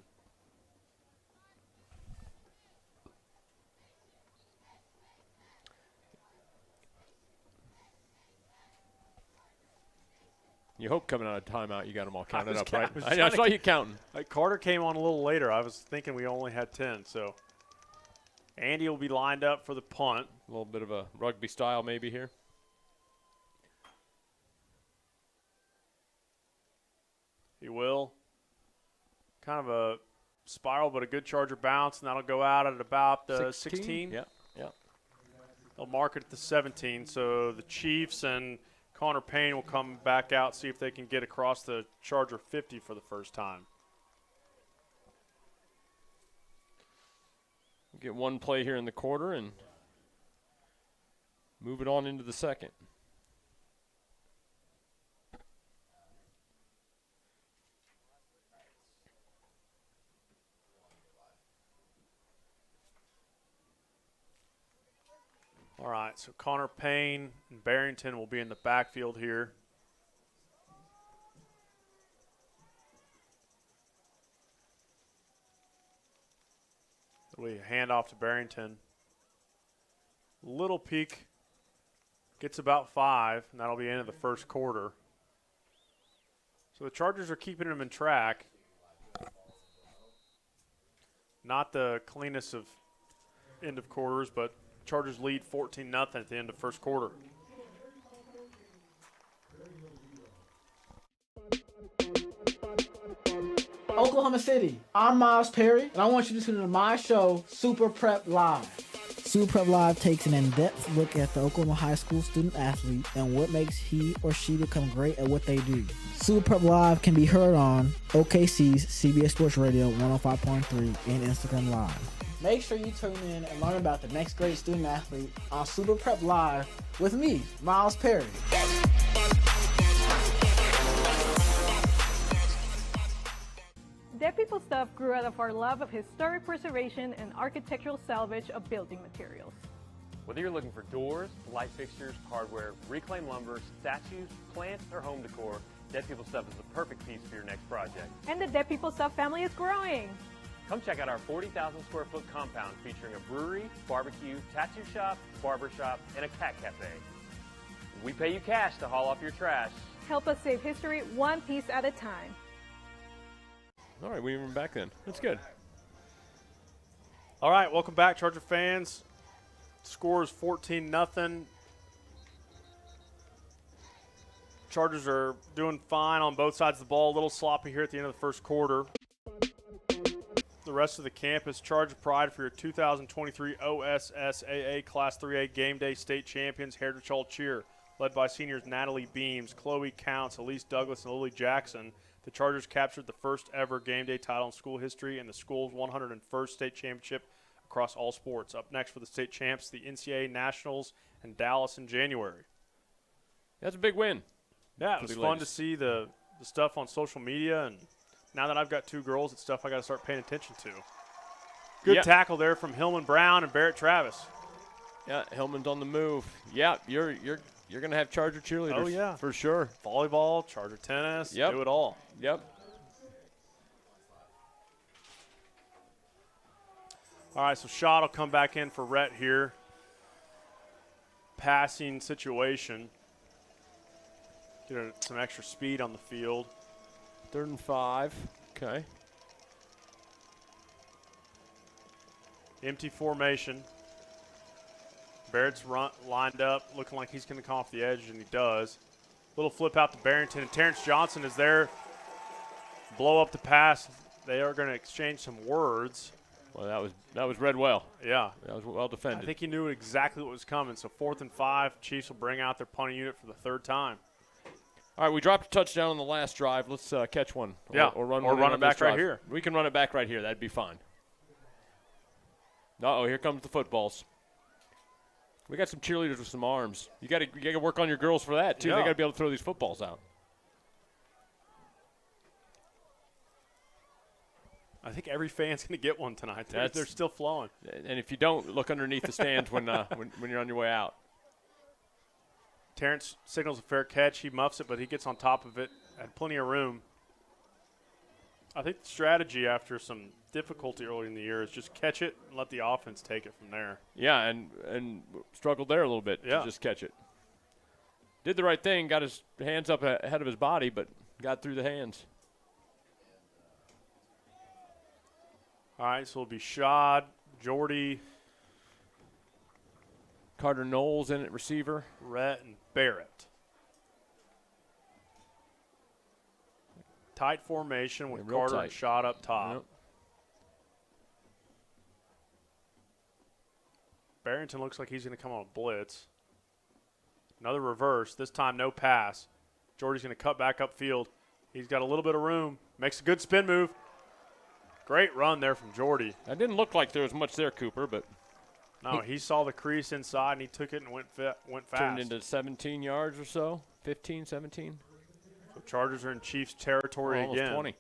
You hope coming out of timeout you got them all counted up, right? was I trying saw to you counting. Carter came on a little later. I was thinking we only had 10. So Andy will be lined up for the punt. A little bit of a rugby style maybe here. He will. Kind of a spiral, but a good Charger bounce, and that'll go out at about the 16. Yeah. They'll mark it at the 17. So the Chiefs and Connor Payne will come back out, see if they can get across the Charger 50 for the first time. Get one play here in the quarter and move it on into the second. All right, so Connor Payne and Barrington will be in the backfield here. We hand off to Barrington. Little peak gets about 5, and that'll be the end of the first quarter. So the Chargers are keeping them in track. Not the cleanest of end of quarters, but Chargers lead 14-0 at the end of first quarter. Oklahoma City, I'm Miles Perry, and I want you to tune into my show, Super Prep Live. Super Prep Live takes an in-depth look at the Oklahoma high school student athlete and what makes he or she become great at what they do. Super Prep Live can be heard on OKC's CBS Sports Radio 105.3 and Instagram Live. Make sure you tune in and learn about the next great student athlete on Super Prep Live with me, Miles Perry. Dead People Stuff grew out of our love of historic preservation and architectural salvage of building materials. Whether you're looking for doors, light fixtures, hardware, reclaimed lumber, statues, plants, or home decor, Dead People Stuff is the perfect piece for your next project. And the Dead People Stuff family is growing. Come check out our 40,000 square foot compound featuring a brewery, barbecue, tattoo shop, barber shop, and a cat cafe. We pay you cash to haul off your trash. Help us save history one piece at a time. All right, we were back then. That's good. All right, welcome back, Charger fans. Score is 14-0. Chargers are doing fine on both sides of the ball. A little sloppy here at the end of the first quarter. The rest of the campus, Charger Pride for your 2023 OSSAA Class 3A Game Day State Champions, Heritage Hall Cheer, led by seniors Natalie Beams, Chloe Counts, Elise Douglas, and Lily Jackson. The Chargers captured the first ever game day title in school history and the school's 101st state championship across all sports. Up next for the state champs, the NCAA Nationals in Dallas in January. That's a big win. Yeah, it was fun to see the stuff on social media, and now that I've got two girls, it's stuff I got to start paying attention to. Good tackle there from Hillman Brown and Barrett Travis. Yeah, Hillman's on the move. Yeah, you're going to have Charger cheerleaders. Oh, yeah. For sure. Volleyball, Charger tennis, Yep. do it all. Yep. All right, so shot will come back in for Rhett here. Passing situation. Get some extra speed on the field. 3rd and 5. Okay. Empty formation. Barrett's lined up, looking like he's going to come off the edge, and he does. Little flip out to Barrington, and Terrence Johnson is there. Blow up the pass. They are going to exchange some words. Well, that was read well. Yeah. That was well defended. I think he knew exactly what was coming. So 4th and 5, Chiefs will bring out their punting unit for the 3rd time. All right, we dropped a touchdown on the last drive. Let's catch one. Or run it back right here. We can run it back right here. That'd be fine. Uh-oh, here comes the footballs. We got some cheerleaders with some arms. You got to work on your girls for that, too. Yeah. They got to be able to throw these footballs out. I think every fan's going to get one tonight. They're still flowing. And if you don't, look underneath the stands when you're on your way out. Terrence signals a fair catch. He muffs it, but he gets on top of it. Had plenty of room. I think the strategy after some difficulty early in the year is just catch it and let the offense take it from there. Yeah, and struggled there a little bit to just catch it. Did the right thing, got his hands up ahead of his body, but got through the hands. All right, so it'll be Shad, Jordy, Carter Knowles in at receiver. Rhett, and Barrett. Tight formation with Carter and Shad up top. Yep. Barrington looks like he's going to come on a blitz. Another reverse. This time no pass. Jordy's going to cut back upfield. He's got a little bit of room. Makes a good spin move. Great run there from Jordy. That didn't look like there was much there, Cooper, but no, he saw the crease inside and he took it and went fast. Turned into 17 yards or so, 15, 17. So Chargers are in Chiefs territory almost again. 20. A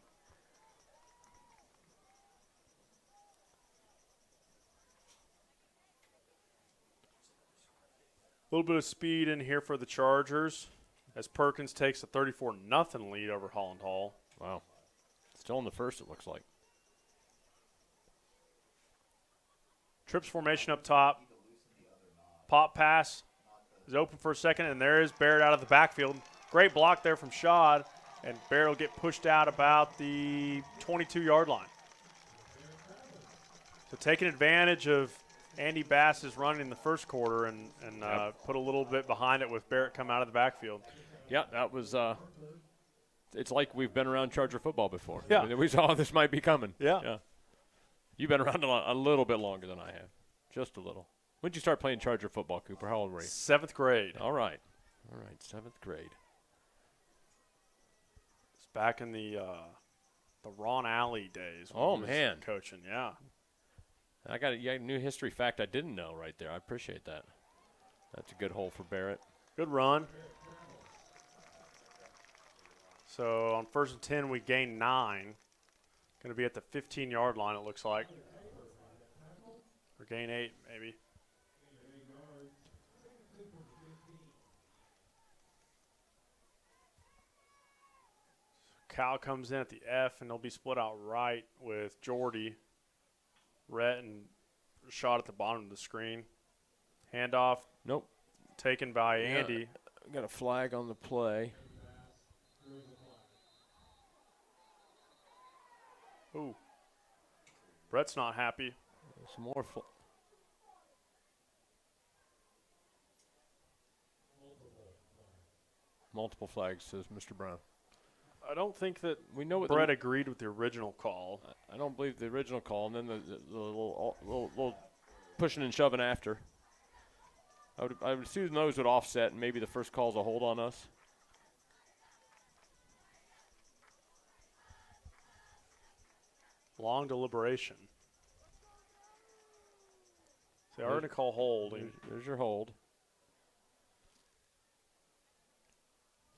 little bit of speed in here for the Chargers as Perkins takes a 34-0 lead over Holland Hall. Wow. Still in the first, it looks like. Trips formation up top. Pop pass is open for a second, and there is Barrett out of the backfield. Great block there from Shad, and Barrett will get pushed out about the 22-yard line. So taking advantage of Andy Bass's run in the first quarter and put a little bit behind it with Barrett come out of the backfield. Yeah, that was it's like we've been around Charger football before. Yeah. I mean, we saw this might be coming. Yeah. You've been around a little bit longer than I have. Just a little. When did you start playing Charger football, Cooper? How old were you? 7th grade. All right, 7th grade. It's back in the Ron Alley days. when Oh, he was man. coaching, yeah. I got a new history fact I didn't know right there. I appreciate that. That's a good hole for Barrett. Good run. So on 1st and 10, we gain 9. Going to be at the 15-yard line, it looks like. Or gain 8, maybe. Cal comes in at the F, and they'll be split out right with Jordy, Rhett, and Shot at the bottom of the screen. Handoff. Nope. Taken by Andy. got a flag on the play. Ooh. Brett's not happy. Some more. Multiple flags, says Mr. Brown. I don't think that We know what Brett agreed with the original call. I don't believe the original call, and then the little pushing and shoving after. I would assume those would offset, and maybe the first call's a hold on us. Long deliberation. They are going to call holding. There's your hold.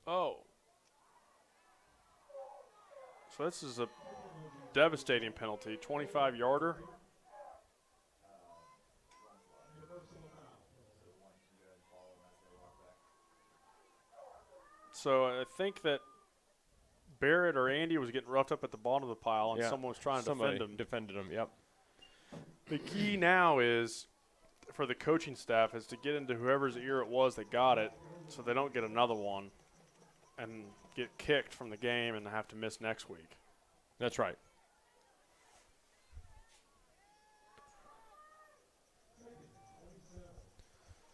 Oh. So this is a devastating penalty. 25-yarder. So I think that Barrett or Andy was getting roughed up at the bottom of the pile, and someone was trying to defend him. Defended him, yep. The key now is, for the coaching staff, is to get into whoever's ear it was that got it so they don't get another one and get kicked from the game and have to miss next week. That's right.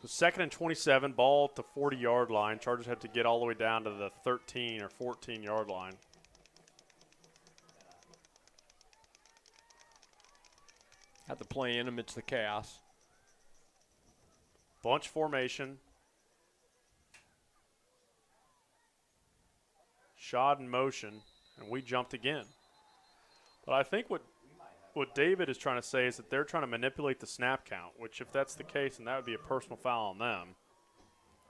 So 2nd and 27, ball at the 40-yard line. Chargers have to get all the way down to the 13 or 14-yard line. Had the play in amidst the chaos. Bunch formation. Shot in motion, and we jumped again. But I think what David is trying to say is that they're trying to manipulate the snap count, which if that's the case, then that would be a personal foul on them,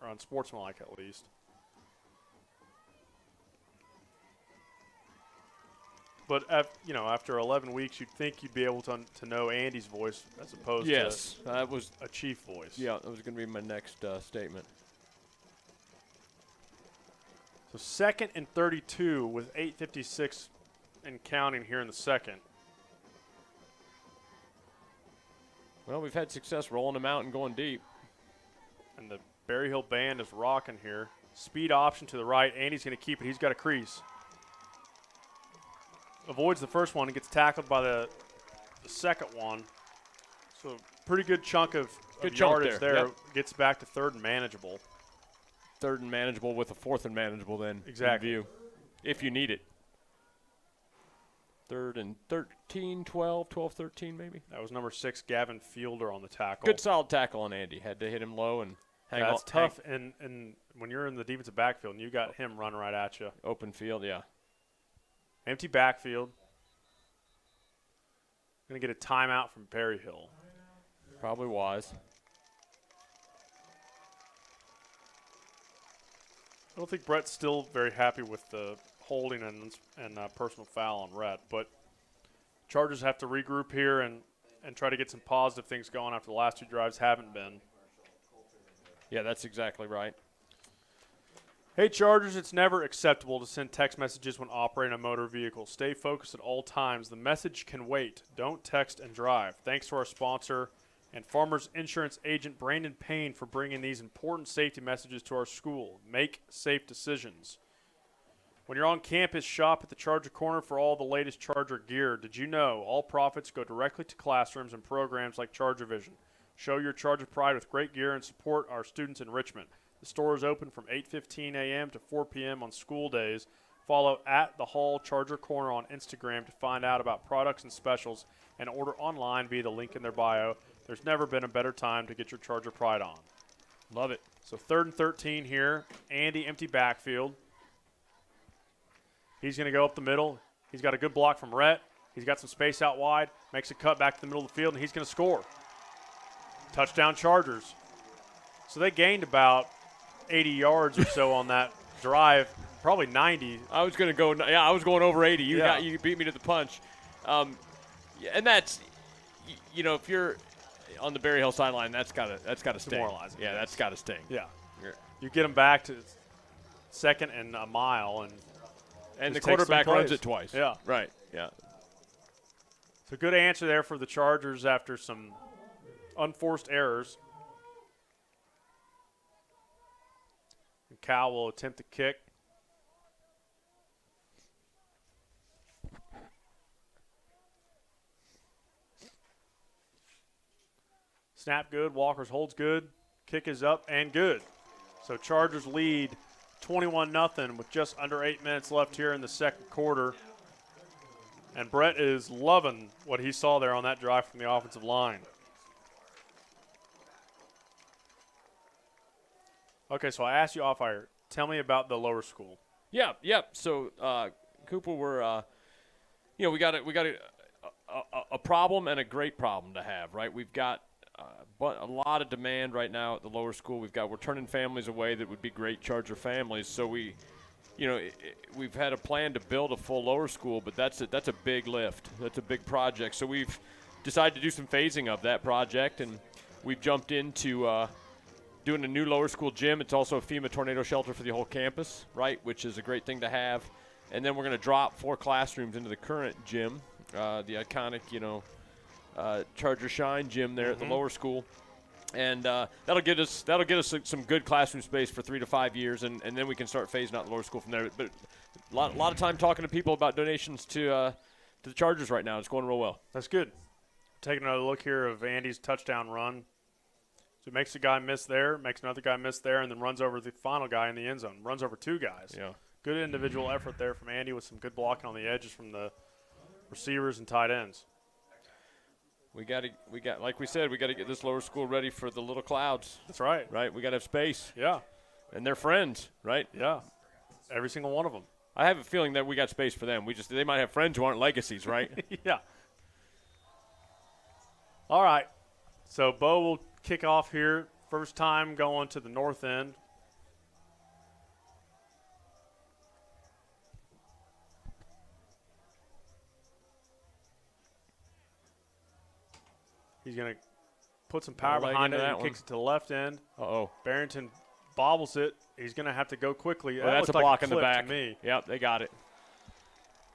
or unsportsmanlike at least. But after 11 weeks, you'd think you'd be able to know Andy's voice as opposed to that was a Chief voice. Yeah, that was going to be my next statement. So 2nd and 32 with 8:56 and counting here in the second. Well, we've had success rolling them out and going deep. And the Berryhill band is rocking here. Speed option to the right. Andy's going to keep it. He's got a crease. Avoids the first one and gets tackled by the second one. So pretty good chunk of yardage there. Yep. Gets back to 3rd and manageable. 3rd and manageable with a 4th and manageable then. Exactly. In view, if you need it. 3rd and 13, 12, 13 maybe. That was number 6, Gavin Fielder on the tackle. Good solid tackle on Andy. Had to hit him low and hang on. That's tough, and when you're in the defensive backfield and you got him running right at you. Open field, yeah. Empty backfield. Going to get a timeout from Berryhill. Probably wise. I don't think Brett's still very happy with the holding and personal foul on Rhett, but Chargers have to regroup here and try to get some positive things going after the last 2 drives haven't been. Yeah, that's exactly right. Hey, Chargers, it's never acceptable to send text messages when operating a motor vehicle. Stay focused at all times. The message can wait. Don't text and drive. Thanks to our sponsor and Farmers Insurance agent Brandon Payne for bringing these important safety messages to our school. Make safe decisions. When you're on campus, shop at the Charger Corner for all the latest Charger gear. Did you know all profits go directly to classrooms and programs like ChargerVision? Show your Charger pride with great gear and support our students in Richmond. The store is open from 8:15 a.m. to 4 p.m. on school days. Follow @TheHall Charger Corner on Instagram to find out about products and specials and order online via the link in their bio. There's never been a better time to get your Charger pride on. Love it. So 3rd and 13 here. Andy, empty backfield. He's going to go up the middle. He's got a good block from Rhett. He's got some space out wide. Makes a cut back to the middle of the field, and he's going to score. Touchdown Chargers. So they gained about 80 yards or so on that drive, probably 90. I was going to go. Yeah, I was going over 80. You beat me to the punch. And that's, if you're on the Berryhill sideline, that's got to sting. Demoralizing. Yeah, that's got to sting. Yeah. You get them back to 2nd and a mile, and the quarterback runs it twice. Yeah. Right. Yeah. So good answer there for the Chargers after some unforced errors. And Cal will attempt to kick. Snap good. Walker's holds good. Kick is up and good. So Chargers lead 21-0 with just under 8 minutes left here in the second quarter. And Brett is loving what he saw there on that drive from the offensive line. Okay, so I asked you off air. Tell me about the lower school. Yeah. So Cooper, we're we got a problem and a great problem to have, right? We've got but a lot of demand right now at the lower school. We're turning families away that would be great Charger families. So we've had a plan to build a full lower school, but that's a big lift. That's a big project. So we've decided to do some phasing of that project, and we've jumped into doing a new lower school gym. It's also a FEMA tornado shelter for the whole campus, right, which is a great thing to have. And then we're going to drop 4 classrooms into the current gym, the iconic, Charger Shine gym there at the lower school. And that'll get us some good classroom space for 3 to 5 years, and then we can start phasing out the lower school from there. But a lot of time talking to people about donations to the Chargers right now. It's going real well. That's good. Taking another look here of Andy's touchdown run. So it makes a guy miss there, makes another guy miss there, and then runs over the final guy in the end zone. Runs over 2 guys. Yeah. Good individual effort there from Andy with some good blocking on the edges from the receivers and tight ends. We got like we said, we got to get this lower school ready for the little clouds. That's right. Right? We got to have space. Yeah. And they're friends, right? Yeah. Every single one of them. I have a feeling that we got space for them. They might have friends who aren't legacies, right? Yeah. All right. So Bo will kick off here. First time going to the north end. He's going to put some power behind it and kicks it to the left end. Uh-oh. Barrington bobbles it. He's going to have to go quickly. Well, that's a block in the back. To me. Yep, they got it.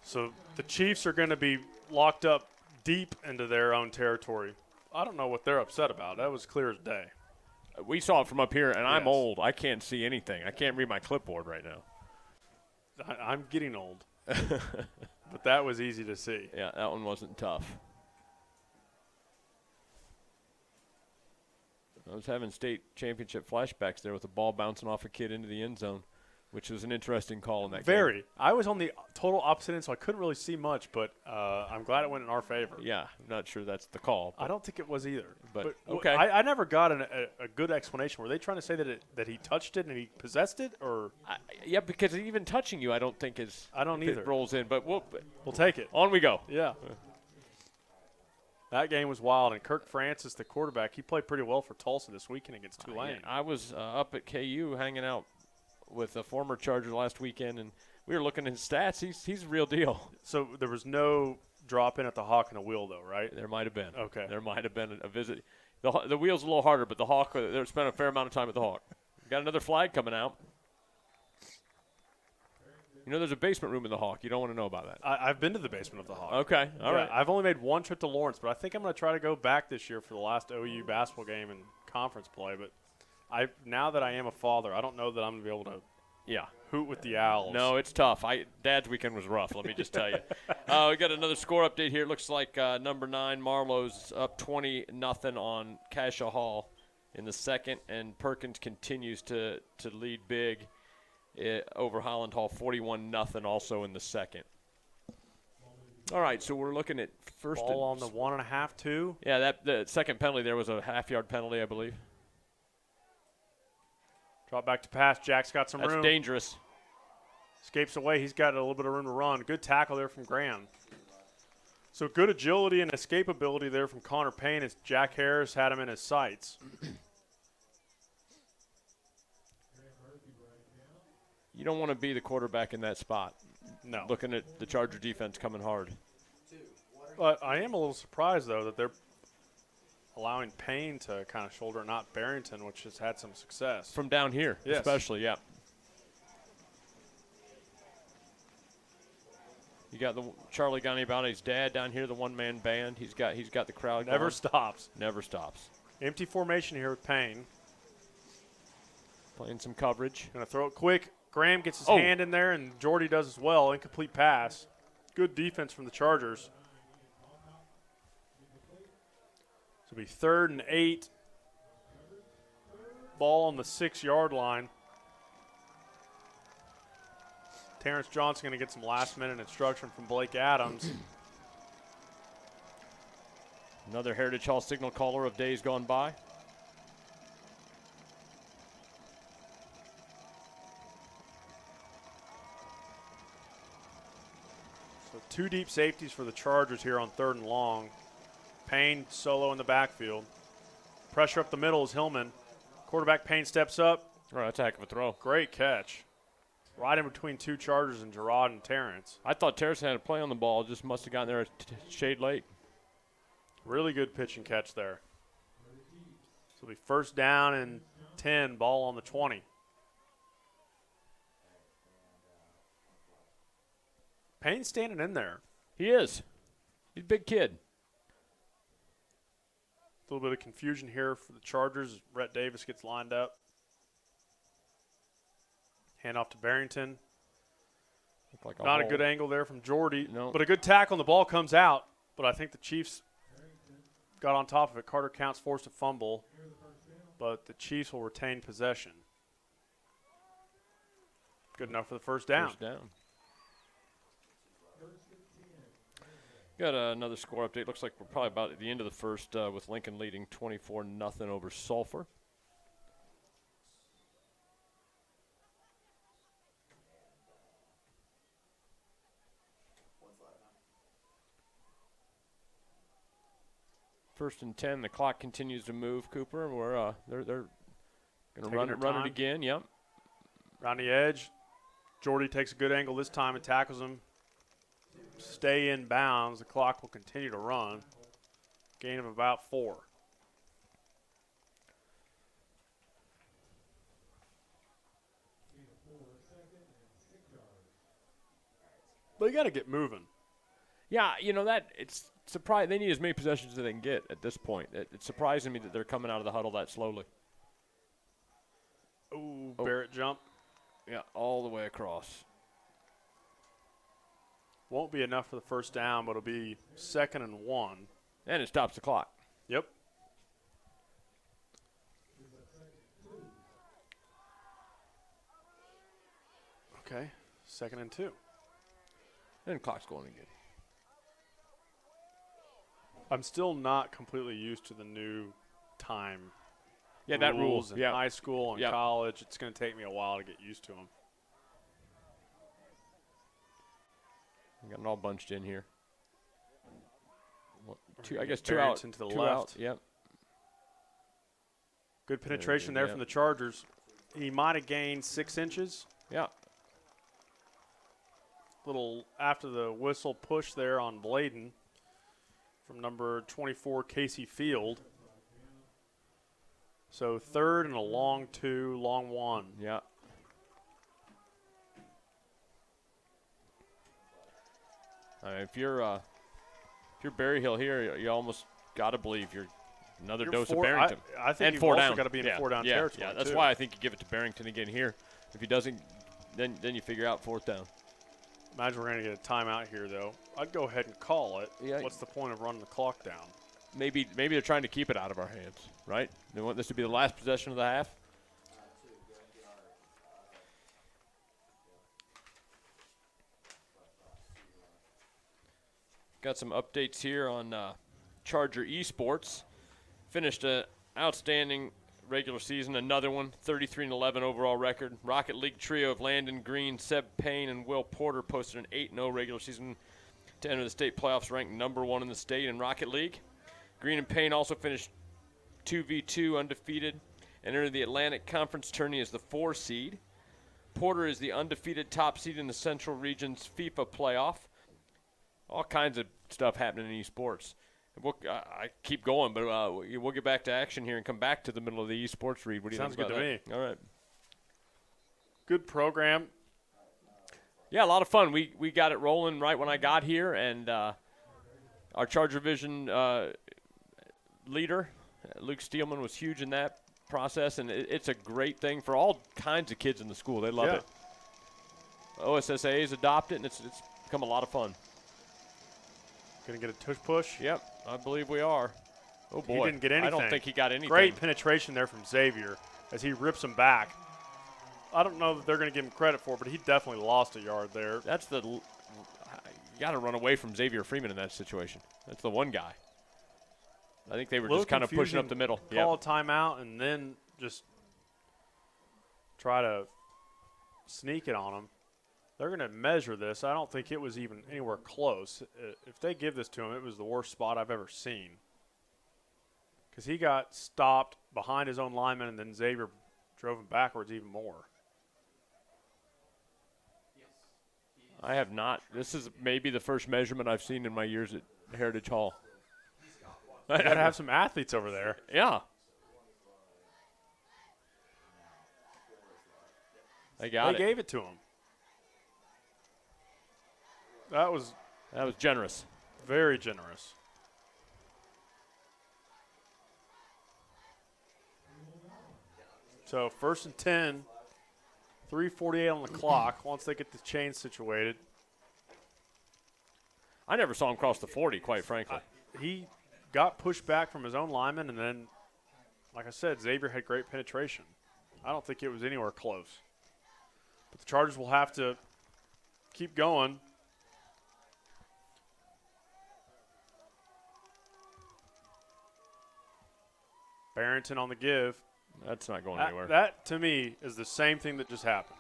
So the Chiefs are going to be locked up deep into their own territory. I don't know what they're upset about. That was clear as day. We saw it from up here, and I'm old. I can't see anything. I can't read my clipboard right now. I'm getting old. But that was easy to see. Yeah, that one wasn't tough. I was having state championship flashbacks there with the ball bouncing off a kid into the end zone, which was an interesting call in that game. Very. I was on the total opposite end, so I couldn't really see much, but I'm glad it went in our favor. Yeah, I'm not sure that's the call. I don't think it was either. But okay. I never got a good explanation. Were they trying to say that he touched it and he possessed it? Or yeah, because even touching you I don't think is – I don't either. It rolls in, but we'll take it. On we go. Yeah. That game was wild, and Kirk Francis, the quarterback, he played pretty well for Tulsa this weekend against Tulane. I was up at KU hanging out with a former Charger last weekend, and we were looking at his stats. He's a real deal. So there was no drop in at the Hawk and a wheel, though, right? There might have been. Okay. There might have been a visit. The wheel's a little harder, but the Hawk, they spent a fair amount of time at the Hawk. Got another flag coming out. There's a basement room in the Hawk. You don't want to know about that. I've been to the basement of the Hawk. Okay, all right. I've only made one trip to Lawrence, but I think I'm going to try to go back this year for the last OU basketball game and conference play. But now that I am a father, I don't know that I'm going to be able to hoot with the Owls. No, it's tough. Dad's weekend was rough, let me just tell you. We got another score update here. Looks like number 9, Marlowe's up 20-0 on Cassia Hall in the second, and Perkins continues to lead big. Over Holland Hall, 41-0 also in the second. All right, so we're looking at first. Ball on the 1.5, 2. Yeah, the second penalty there was a half-yard penalty, I believe. Drop back to pass. Jack's got some room. That's dangerous. Escapes away. He's got a little bit of room to run. Good tackle there from Graham. So good agility and escapability there from Connor Payne as Jack Harris had him in his sights. You don't want to be the quarterback in that spot. No. Looking at the Charger defense coming hard. But I am a little surprised, though, that they're allowing Payne to kind of shoulder, not Barrington, which has had some success. From down here, especially, yeah. You got the Charlie Ganibaldi's dad down here, the one-man band. He's got the crowd Never going. stops. Never stops. Empty formation here with Payne. Playing some coverage. Going to throw it quick. Graham gets his hand in there, and Jordy does as well. Incomplete pass. Good defense from the Chargers. So it'll be 3rd and 8. Ball on the 6-yard line. Terrence Johnson going to get some last-minute instruction from Blake Adams. Another Heritage Hall signal caller of days gone by. So 2 deep safeties for the Chargers here on 3rd and long. Payne solo in the backfield. Pressure up the middle is Hillman. Quarterback Payne steps up. Oh, that's a heck of a throw. Great catch. Right in between 2 Chargers and Gerard and Terrence. I thought Terrence had a play on the ball. Just must have gotten there a shade late. Really good pitch and catch there. So it'll be 1st down and 10, ball on the 20. Payne's standing in there. He is. He's a big kid. A little bit of confusion here for the Chargers as Rhett Davis gets lined up. Hand off to Barrington. Like Not a good angle there from Jordy, No. but a good tackle and the ball comes out. But I think the Chiefs got on top of it. Carter Counts forced a fumble, but the Chiefs will retain possession. Good enough for the 1st down. First down. Got another score update. Looks like we're probably about at the end of the first with Lincoln leading 24-0 over Sulphur. First and 10. The clock continues to move, Cooper. We're they're going to run it again. Yep. Around the edge. Jordy takes a good angle this time and tackles him. Stay in bounds. The clock will continue to run. Gain of about 4. They got to get moving. Yeah, it's surprising. They need as many possessions as they can get at this point. It's surprising me that they're coming out of the huddle that slowly. Ooh, Barrett jump. Yeah, all the way across. Won't be enough for the 1st down, but it'll be 2nd and 1. And it stops the clock. Yep. Okay, 2nd and 2. And the clock's going again. I'm still not completely used to the new time. Yeah, that rules rule. in Yeah. high school and Yep. college. It's going to take me a while to get used to them. Got it all bunched in here. Two out. Barrington to the two left. Out. Yep. Good penetration there from the Chargers. He might have gained 6 inches. Yeah. Little after the whistle push there on Bladen from number 24, Casey Field. So 3rd and a long 2, long 1. Yeah. If you're Berryhill here, you almost got to believe you're another dose of Barrington. I think and you've 4 also down. got to be in a 4-down territory. Yeah, that's too. why I think you give it to Barrington again here. If he doesn't, then you figure out 4th down. Imagine we're going to get a timeout here, though. I'd go ahead and call it. Yeah. What's the point of running the clock down? Maybe they're trying to keep it out of our hands, right? They want this to be the last possession of the half. Got some updates here on Charger Esports. Finished an outstanding regular season, another one, 33-11 overall record. Rocket League trio of Landon Green, Seb Payne, and Will Porter posted an 8-0 regular season to enter the state playoffs, ranked number 1 in the state in Rocket League. Green and Payne also finished 2v2 undefeated and entered the Atlantic Conference tourney as the 4 seed. Porter is the undefeated top seed in the Central Region's FIFA playoff. All kinds of stuff happening in esports. I keep going, but we'll get back to action here and come back to the middle of the esports read. What do you Sounds think about good to that? All right. Good program. Yeah, a lot of fun. We got it rolling right when I got here, and our ChargerVision leader, Luke Steelman, was huge in that. process, and it's a great thing for all kinds of kids in the school. They love it. OSSA has adopted it, and it's become a lot of fun. Going to get a tush push. Yep, I believe we are. Oh, boy. He didn't get anything. I don't think he got anything. Great penetration there from Xavier as he rips him back. I don't know that they're going to give him credit for it, but he definitely lost a yard there. That's you got to run away from Xavier Freeman in that situation. That's the one guy. I think they were just kind of pushing up the middle. Call a timeout and then just try to sneak it on him. They're going to measure this. I don't think it was even anywhere close. If they give this to him, it was the worst spot I've ever seen. Because he got stopped behind his own lineman, and then Xavier drove him backwards even more. I have not. This is maybe the first measurement I've seen in my years at Heritage Hall. You got to have some athletes over there. Yeah. They gave it to him. That was generous. Very generous. So 1st and 10, 3:48 on the clock once they get the chain situated. I never saw him cross the 40, quite frankly. He got pushed back from his own lineman, and then, like I said, Xavier had great penetration. I don't think it was anywhere close. But the Chargers will have to keep going. Barrington on the give. That's not going anywhere. That, to me, is the same thing that just happened.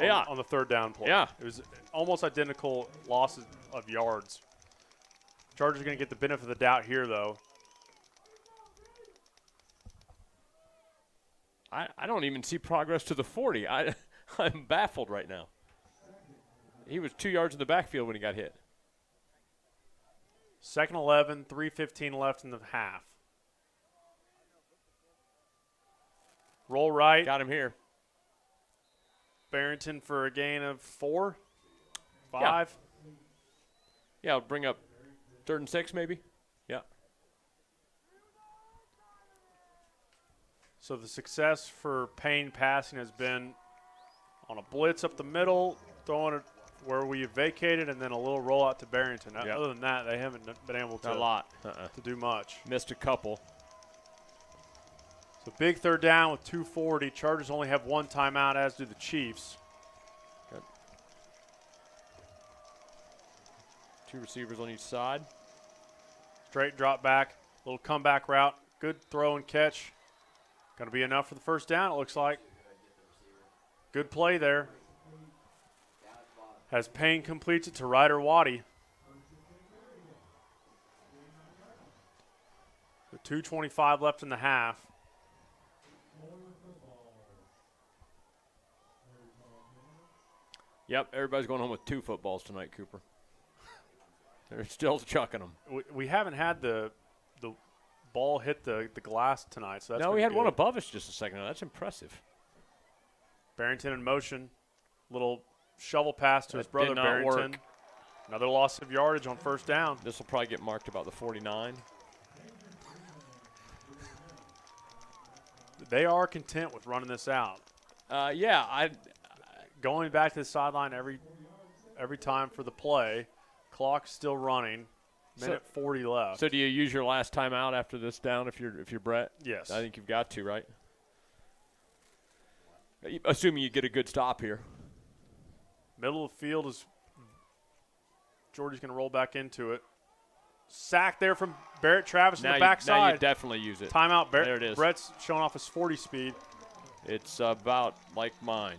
On the 3rd down play. Yeah. It was almost identical losses of yards. Chargers are going to get the benefit of the doubt here, though. I don't even see progress to the 40. I'm baffled right now. He was 2 yards in the backfield when he got hit. 2nd 11, 3:15 left in the half. Roll right. Got him here. Barrington for a gain of 4, 5. Yeah, I'll bring up 3rd and 6 maybe. Yeah. So the success for Payne passing has been on a blitz up the middle, throwing it where we vacated, and then a little rollout to Barrington. Other than that, they haven't been able to do much. Missed a couple. So big 3rd down with 2:40. Chargers only have 1 timeout, as do the Chiefs. Got 2 receivers on each side. Straight drop back, little comeback route. Good throw and catch. Going to be enough for the 1st down, it looks like. Good play there. As Payne completes it to Ryder Waddy. With 2:25 left in the half. Yep, everybody's going home with 2 footballs tonight, Cooper. They're still chucking them. We haven't had the ball hit the glass tonight, so that's no, we had good. one above us just a second ago. That's impressive. Barrington in motion. Little shovel pass to his brother Barrington. Work. Another loss of yardage on 1st down. This will probably get marked about the 49. They are content with running this out. Going back to the sideline every time for the play. Clock's still running. Minute 40 left. So do you use your last timeout after this down if you're Brett? Yes. I think you've got to, right? Assuming you get a good stop here. Middle of the field is Georgie's going to roll back into it. Sack there from Barrett Travis on the backside. Now you definitely use it. Timeout. There it is. Brett's showing off his 40 speed. It's about like mine.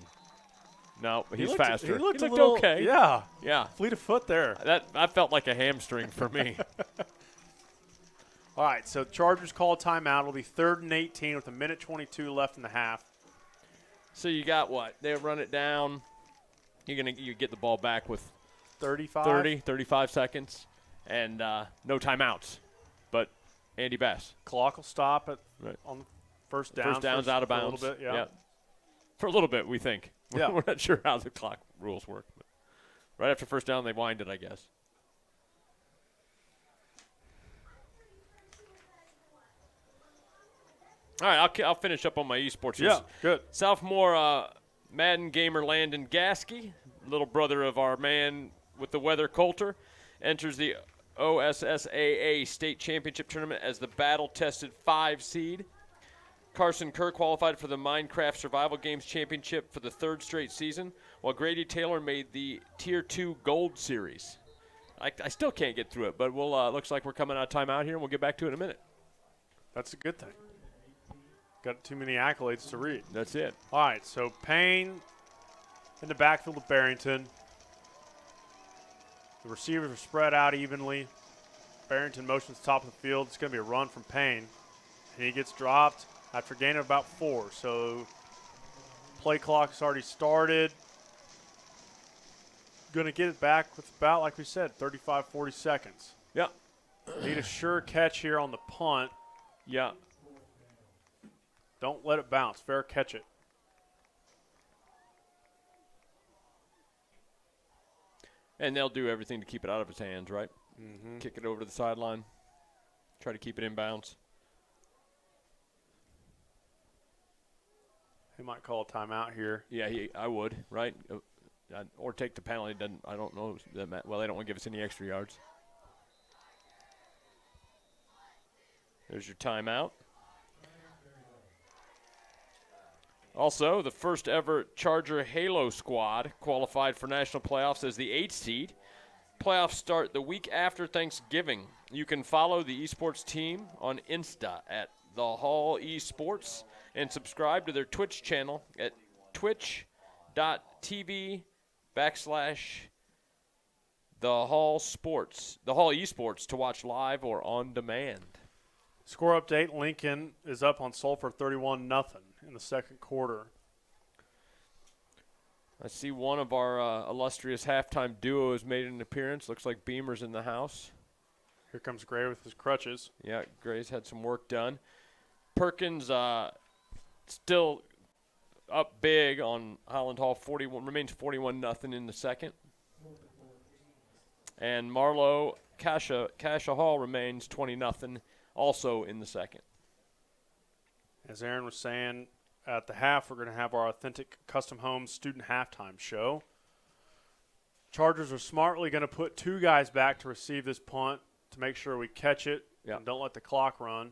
No, he's faster. He looked a little, okay. Yeah. Fleet of foot there. That felt like a hamstring for me. All right, so Chargers call a timeout. It'll be 3rd and 18 with 1:22 left in the half. So you got what? They run it down. You get the ball back with 35 seconds, and no timeouts. But Andy Bass. Clock will stop on the 1st down. 1st down's out of bounds. For a little bit, yeah. For a little bit, we think. Yeah. We're not sure how the clock rules work. But right after 1st down, they wind it, I guess. All right, I'll finish up on my esports. Yeah, good. Sophomore Madden gamer Landon Gasky, little brother of our man with the weather Coulter, enters the OSSAA State Championship Tournament as the battle-tested 5 seed. Carson Kerr qualified for the Minecraft Survival Games Championship for the 3rd straight season, while Grady Taylor made the Tier 2 Gold Series. I still can't get through it, but we'll looks like we're coming out of timeout here, and we'll get back to it in a minute. That's a good thing. Got too many accolades to read. That's it. All right, so Payne in the backfield of Barrington. The receivers are spread out evenly. Barrington motions top of the field. It's going to be a run from Payne. And he gets dropped after a gain of about 4. So play clock's already started. Going to get it back with about, like we said, 35, 40 seconds. Yeah. Need a sure catch here on the punt. Yeah. Don't let it bounce. Fair catch it. And they'll do everything to keep it out of his hands, right? Mm-hmm. Kick it over to the sideline. Try to keep it in bounds. He might call a timeout here. Yeah, I would, right? Or take the penalty. I don't know. Well, they don't want to give us any extra yards. There's your timeout. Also, the first ever Charger Halo squad qualified for national playoffs as the 8th seed. Playoffs start the week after Thanksgiving. You can follow the esports team on Insta at The Hall Esports and subscribe to their Twitch channel at twitch.tv/The Hall Esports to watch live or on demand. Score update, Lincoln is up on Sulphur 31-0 in the second quarter. I see one of our illustrious halftime duo has made an appearance. Looks like Beamer's in the house. Here comes Gray with his crutches. Yeah, Gray's had some work done. Perkins still up big on Highland Hall. Remains 41-0 in the second. And Marlowe Cascia Hall remains 20-0 also in the second. As Aaron was saying, at the half, we're going to have our authentic custom home student halftime show. Chargers are smartly going to put 2 guys back to receive this punt to make sure we catch it and don't let the clock run.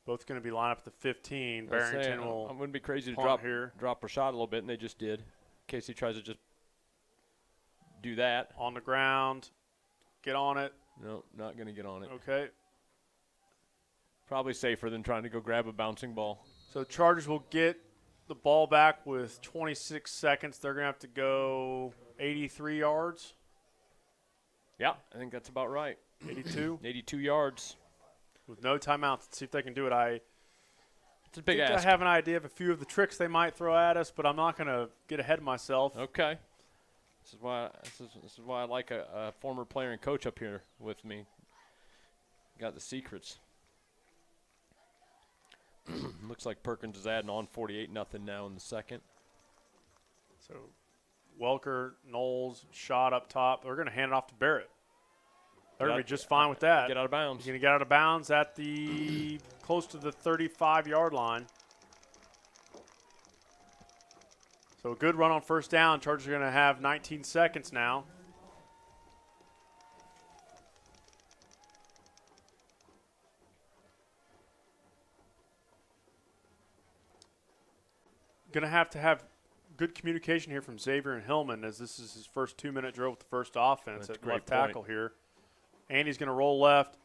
Both going to be lined up at the 15. Barrington will. I wouldn't be crazy to drop Rashad a little bit, and they just did. In case he tries to just do that. On the ground. Get on it. No, not going to get on it. Okay. Probably safer than trying to go grab a bouncing ball. So Chargers will get the ball back with 26 seconds. They're going to have to go 83 yards. Yeah, I think that's about right. 82? 82 yards. With no timeouts. Let's see if they can do it. It's a big I ask. have an idea of a few of the tricks they might throw at us, but I'm not going to get ahead of myself. Okay. This is why I like a former player and coach up here with me. Got the secrets. Looks like Perkins is adding on 48-0 now in the second. So Welker, Knowles, shot up top. They're going to hand it off to Barrett. They're going to be just fine with that. Get out of bounds. He's going to get out of bounds at the close to the 35-yard line. So a good run on first down. Chargers are going to have 19 seconds now. Going to have good communication here from Xavier and Hillman, as this is his first 2-minute drill with the first offense at left tackle here. Andy's going to roll left.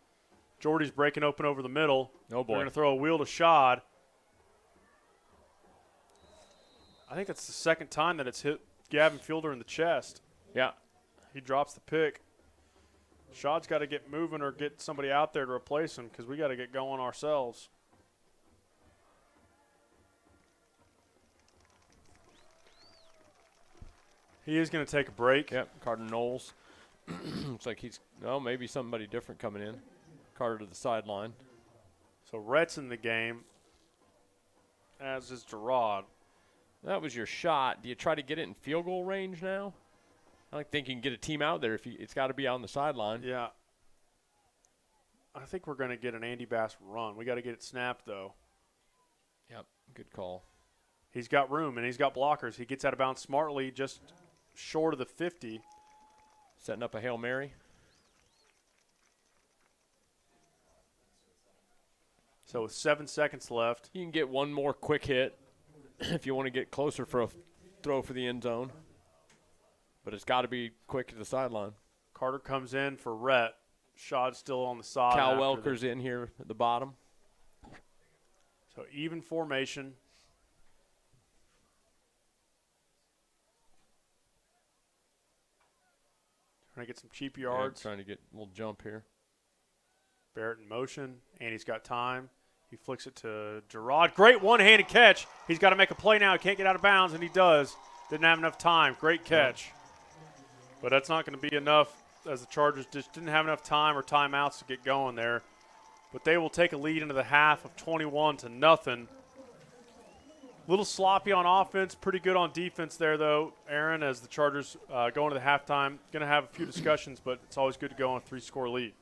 Jordy's breaking open over the middle. Oh, boy. They're going to throw a wheel to Shad. I think that's the second time that it's hit Gavin Fielder in the chest. Yeah. He drops the pick. Shad's got to get moving or get somebody out there to replace him because we got to get going ourselves. He is going to take a break. Yep, Carter Knowles. Looks like maybe somebody different coming in. Carter to the sideline. So Rhett's in the game, as is Gerard. That was your shot. Do you try to get it in field goal range now? I don't think you can get a team out there if it's got to be on the sideline. Yeah. I think we're going to get an Andy Bass run. We got to get it snapped, though. Yep, good call. He's got room, and he's got blockers. He gets out of bounds smartly, just short of the 50. Setting up a Hail Mary. So with 7 seconds left. You can get one more quick hit if you want to get closer for a throw for the end zone. But it's got to be quick to the sideline. Carter comes in for Rhett. Shot's still on the side. Cal Welker's in here at the bottom. So even formation. Trying to get some cheap yards. Yeah, trying to get a little jump here. Barrett in motion, and he's got time. He flicks it to Gerard. Great one-handed catch. He's got to make a play now. He can't get out of bounds, and he does. Didn't have enough time. Great catch. But that's not going to be enough, as the Chargers just didn't have enough time or timeouts to get going there. But they will take a lead into the half of 21-0. Little sloppy on offense, pretty good on defense there, though, Aaron, as the Chargers go into the halftime. Going to have a few discussions, but it's always good to go on a 3-score lead.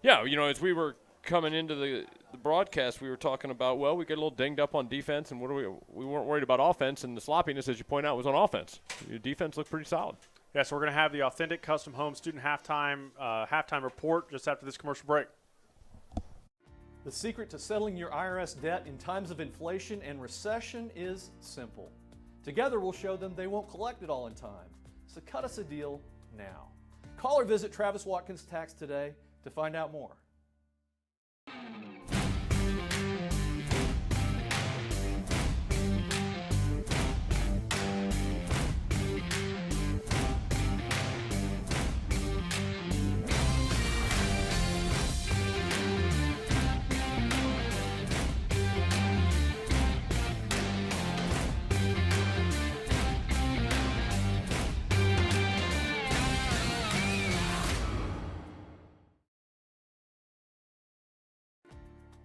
Yeah, you know, as we were coming into the broadcast, we were talking about, well, we get a little dinged up on defense, and we weren't worried about offense, and the sloppiness, as you point out, was on offense. Your defense looked pretty solid. Yeah, so we're going to have the Authentic Custom Home Student halftime report just after this commercial break. The secret to settling your IRS debt in times of inflation and recession is simple. Together we'll show them they won't collect it all in time. So cut us a deal now. Call or visit Travis Watkins Tax today to find out more.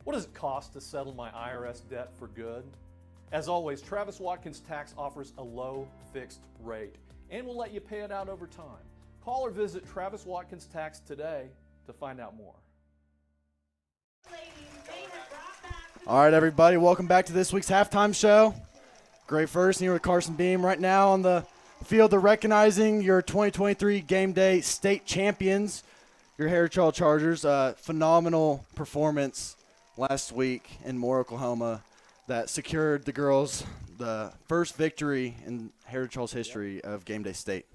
What does it cost to settle my IRS debt for good? As always, Travis Watkins Tax offers a low fixed rate and will let you pay it out over time. Call or visit Travis Watkins Tax today to find out more. All right, everybody, welcome back to this week's halftime show. Great first here with Carson Beam. Right now on the field, they're recognizing your 2023 Game Day state champions, your Heritage Chargers. Phenomenal performance last week in Moore, Oklahoma, that secured the girls the first victory in Heritage Hall's history of Game Day State.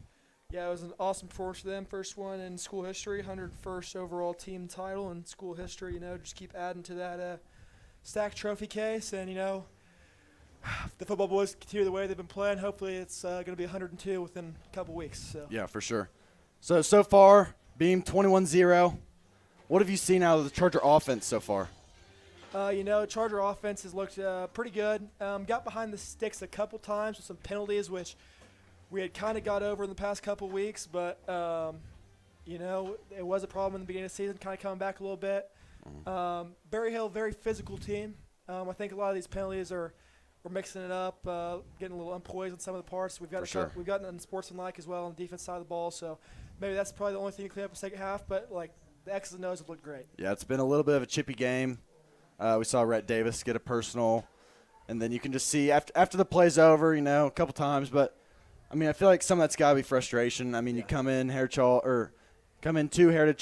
Yeah, it was an awesome performance for them. First one in school history, 101st overall team title in school history. You know, just keep adding to that stacked trophy case. And, you know, the football boys continue the way they've been playing. Hopefully it's going to be 102 within a couple weeks. So. Yeah, for sure. So far, Beam 21-0. What have you seen out of the Charger offense so far? You know, Charger offense has looked pretty good. Got behind the sticks a couple times with some penalties, which we had kind of got over in the past couple weeks. But, you know, it was a problem in the beginning of the season, kind of coming back a little bit. Berryhill, very physical team. I think a lot of these penalties we're mixing it up, getting a little unpoised on some of the parts. We've got we've gotten unsportsmanlike as well on the defense side of the ball. So maybe that's probably the only thing to clean up in the second half. But, like, the X's and O's have looked great. Yeah, it's been a little bit of a chippy game. We saw Rhett Davis get a personal, and then you can just see after the play's over, you know, a couple times. But I mean, I feel like some of that's got to be frustration. I mean, you come in to Heritage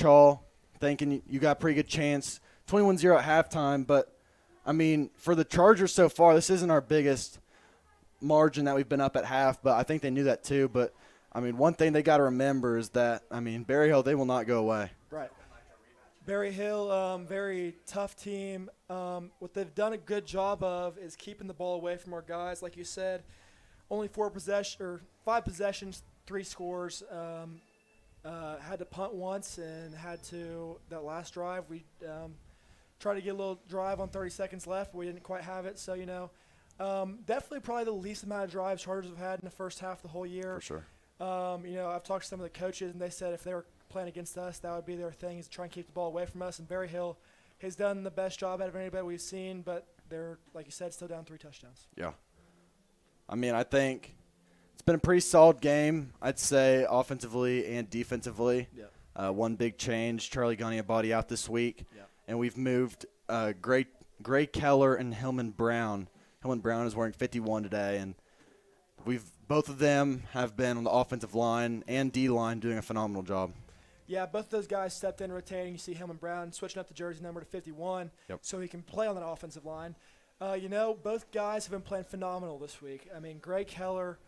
Hall thinking you got a pretty good chance, 21-0 at halftime. But I mean, for the Chargers so far, this isn't our biggest margin that we've been up at half. But I think they knew that too. But I mean, one thing they got to remember is that Berryhill, they will not go away. Right. Berryhill, very tough team. What they've done a good job of is keeping the ball away from our guys. Like you said, only 5 possessions, 3 scores. Had to punt once and that last drive, we tried to get a little drive on 30 seconds left, but we didn't quite have it. So, you know, definitely probably the least amount of drives Chargers have had in the first half of the whole year. For sure. You know, I've talked to some of the coaches, and they said if they were playing against us, that would be their thing, is to try and keep the ball away from us. And Berryhill has done the best job out of anybody we've seen, but they're, like you said, still down 3 touchdowns. Yeah. I mean, I think it's been a pretty solid game, I'd say, offensively and defensively. Yeah. One big change, Charlie Gunny a body out this week. Yeah. and we've moved Gray Keller and Hillman Brown. Hillman Brown is wearing 51 today, and both of them have been on the offensive line and D-line doing a phenomenal job. Yeah, both those guys stepped in rotating. You see Hillman Brown switching up the jersey number to 51 so he can play on that offensive line. Both guys have been playing phenomenal this week. I mean, Gray Keller,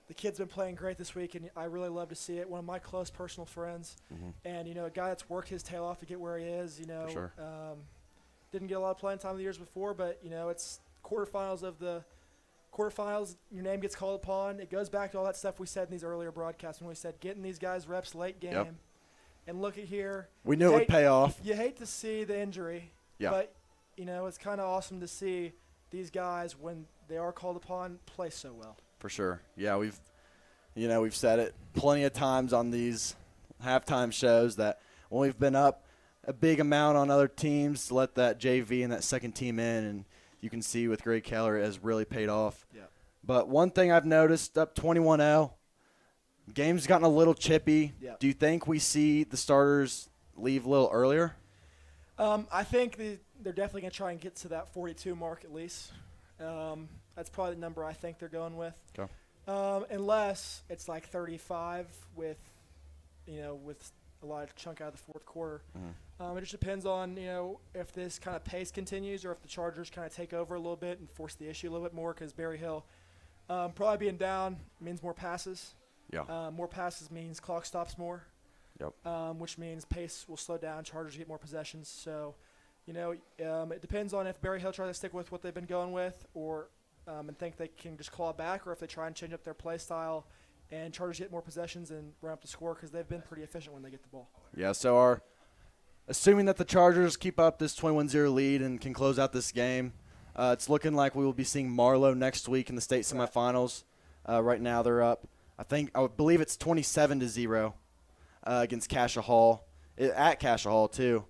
the kid's been playing great this week, and I really love to see it. One of my close personal friends, and, a guy that's worked his tail off to get where he is. For sure. Didn't get a lot of playing time the years before, but, it's quarterfinals. Your name gets called upon. It goes back to all that stuff we said in these earlier broadcasts when we said getting these guys reps late game. Yep. And look at here. We knew it would pay off. You hate to see the injury, but, it's kind of awesome to see these guys, when they are called upon, play so well. For sure. Yeah, we've said it plenty of times on these halftime shows that when we've been up a big amount on other teams, let that JV and that second team in, and you can see with Gray Keller it has really paid off. Yeah. But one thing I've noticed, up 21-0, game's gotten a little chippy. Yeah. Do you think we see the starters leave a little earlier? I think they're definitely going to try and get to that 42 mark at least. That's probably the number I think they're going with. Okay. Unless it's like 35 with a lot of chunk out of the fourth quarter. It just depends on, if this kind of pace continues or if the Chargers kind of take over a little bit and force the issue a little bit more, because Berryhill probably being down means more passes. Yeah. More passes means clock stops more. Yep. Which means pace will slow down. Chargers get more possessions. So, it depends on if Berryhill tries to stick with what they've been going with, or and think they can just claw back, or if they try and change up their play style and Chargers get more possessions and ramp up the score, because they've been pretty efficient when they get the ball. Yeah, so assuming that the Chargers keep up this 21-0 lead and can close out this game, it's looking like we will be seeing Marlowe next week in the state semifinals. Right now they're up, I believe it's 27-0 against Cassia Hall, at Cassia Hall too.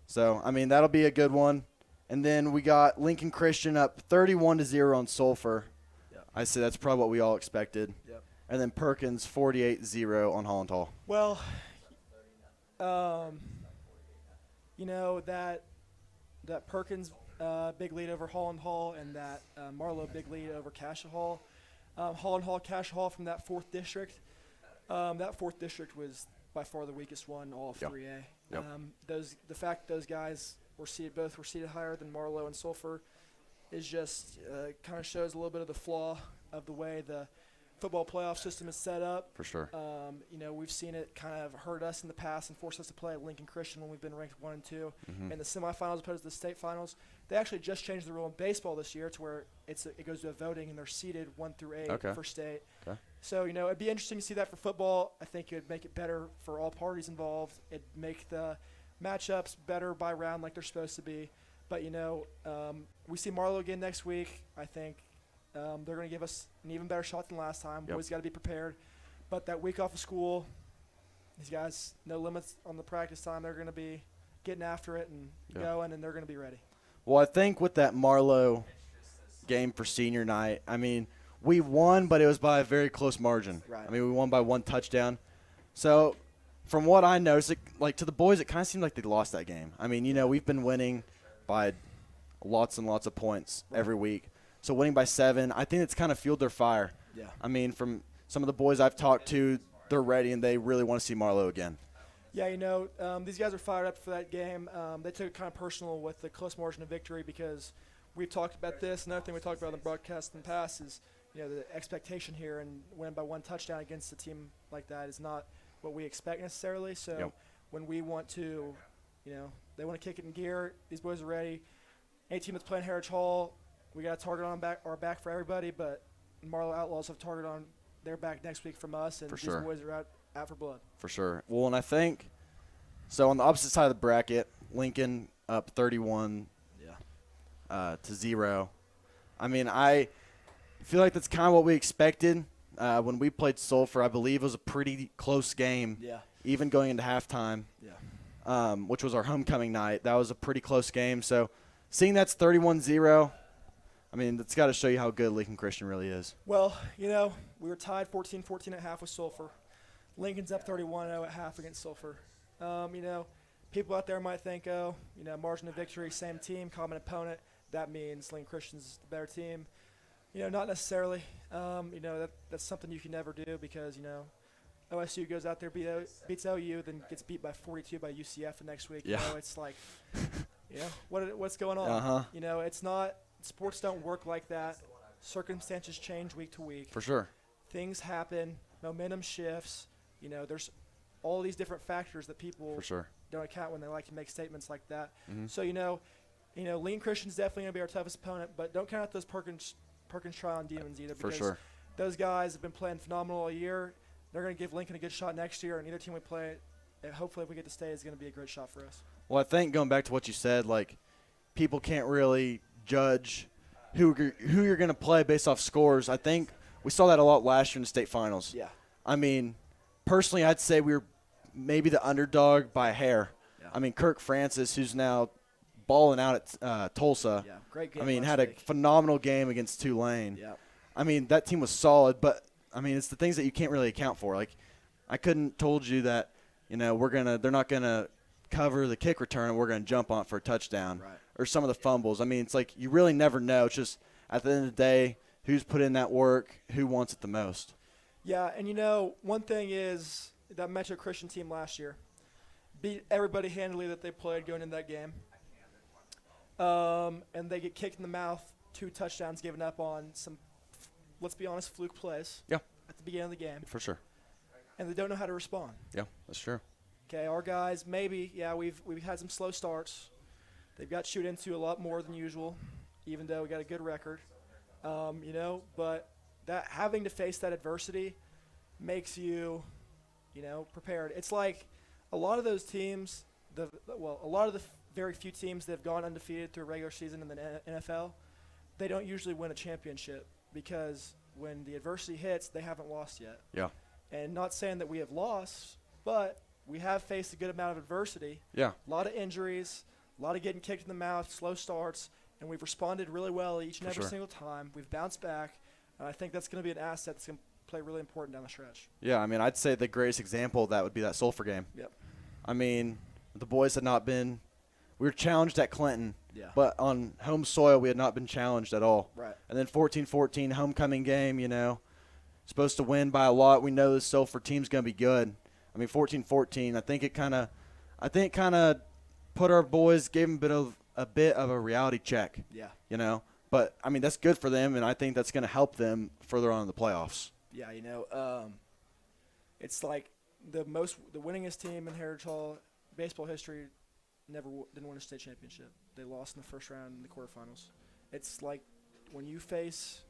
So, that'll be a good one. And then we got Lincoln Christian up 31-0 on Sulphur. I say that's probably what we all expected. Yep. And then Perkins 48-0 on Holland Hall. Well, that Perkins big lead over Holland Hall and that Marlowe big lead over Cassia Hall. Holland Hall, Cassia Hall from that 4th district. That 4th district was by far the weakest one, all of 3A. Yep. The fact those guys both were seated higher than Marlowe and Sulphur is just kind of shows a little bit of the flaw of the way the football playoff system is set up. For sure. We've seen it kind of hurt us in the past and force us to play at Lincoln Christian when we've been ranked 1 and 2 in the semifinals opposed to the state finals. They actually just changed the rule in baseball this year to where it goes to a voting and they're seeded 1 through 8 for state. Okay. So, it'd be interesting to see that for football. I think it would make it better for all parties involved. It'd make the matchups better by round like they're supposed to be. But, we see Marlowe again next week. I think they're going to give us an even better shot than last time. Yep. Boys got to be prepared. But that week off of school, these guys, no limits on the practice time. They're going to be getting after it and going, and they're going to be ready. Well, I think with that Marlowe game for senior night, we won, but it was by a very close margin. Right. We won by 1 touchdown. So from what I noticed, to the boys, it kind of seemed like they lost that game. We've been winning by lots and lots of points every week. So winning by 7, I think it's kind of fueled their fire. Yeah. From some of the boys I've talked to, they're ready, and they really want to see Marlowe again. Yeah, these guys are fired up for that game. They took it kind of personal with the close margin of victory because we've talked about this. Another thing we talked about on the broadcast in the past is, the expectation here, and win by 1 touchdown against a team like that is not what we expect necessarily. So when we want to, they want to kick it in gear, these boys are ready. Any team that's playing Heritage Hall, we got a target on our back for everybody, but Marlowe Outlaws have a target on their back next week from us, and these boys are out for blood. For sure. Well, and I think so on the opposite side of the bracket, Lincoln up 31 to 0. I feel like that's kind of what we expected. When we played Sulphur, I believe it was a pretty close game. Yeah. Even going into halftime. Yeah. Which was our homecoming night. That was a pretty close game. So seeing that's 31-0, that's got to show you how good Lincoln Christian really is. Well, we were tied 14-14 at half with Sulphur. Lincoln's up 31-0 at half against Sulphur. people out there might think, oh, margin of victory, same team, common opponent. That means Lincoln Christian's the better team. Not necessarily. That's something you can never do because, OSU goes out there, beats OU, then gets beat by 42 by UCF the next week. Yeah. It's like, what's going on? Uh-huh. It's not – sports don't work like that. Circumstances change week to week. For sure. Things happen. Momentum shifts. There's all these different factors that people For sure. don't account when they like to make statements like that. Mm-hmm. So, Lincoln Christian's definitely going to be our toughest opponent, but don't count out those Perkins Trion Demons either For because sure. those guys have been playing phenomenal all year. They're going to give Lincoln a good shot next year, and either team we play, hopefully if we get to stay, is going to be a great shot for us. Well, I think going back to what you said, like people can't really judge who you're going to play based off scores. I think we saw that a lot last year in the state finals. Yeah. I mean, personally, I'd say we were maybe the underdog by a hair. Yeah. I mean, Kirk Francis, who's now balling out at Tulsa. Yeah, great game. I mean, last had week. a phenomenal game against Tulane. Yeah. I mean, that team was solid, but I mean, it's the things that you can't really account for. Like, I couldn't told you that, they're not gonna cover the kick return and we're gonna jump on it for a touchdown. Right. Or some of the fumbles. I mean, it's like you really never know. It's just at the end of the day, who's put in that work, who wants it the most. Yeah, and one thing is that Metro Christian team last year beat everybody handily that they played going into that game. And they get kicked in the mouth, 2 touchdowns given up on some, let's be honest, fluke plays. Yeah. At the beginning of the game. For sure. And they don't know how to respond. Yeah, that's true. Okay, our guys, maybe, we've had some slow starts. They've got shoot into a lot more than usual, even though we got a good record. But that having to face that adversity makes you, prepared. It's like a lot of those teams, a lot of the very few teams that have gone undefeated through a regular season in the NFL, they don't usually win a championship because when the adversity hits, they haven't lost yet. Yeah. And not saying that we have lost, but we have faced a good amount of adversity. Yeah. A lot of injuries, a lot of getting kicked in the mouth, slow starts, and we've responded really well each and every single time. We've bounced back, and I think that's going to be an asset that's going to play really important down the stretch. Yeah, I mean, I'd say the greatest example of that would be that Sulphur game. Yep. I mean, the boys had not been – we were challenged at Clinton, Yeah. but on home soil we had not been challenged at all. Right. And then 14-14, homecoming game, supposed to win by a lot. We know this Sulphur team's going to be good. I mean, 14-14, I think it kind of put our boys, gave them a bit of a reality check. Yeah. But, I mean, that's good for them, and I think that's going to help them further on in the playoffs. Yeah, it's like the winningest team in Heritage Hall baseball history didn't win a state championship. They lost in the first round in the quarterfinals. It's like when you face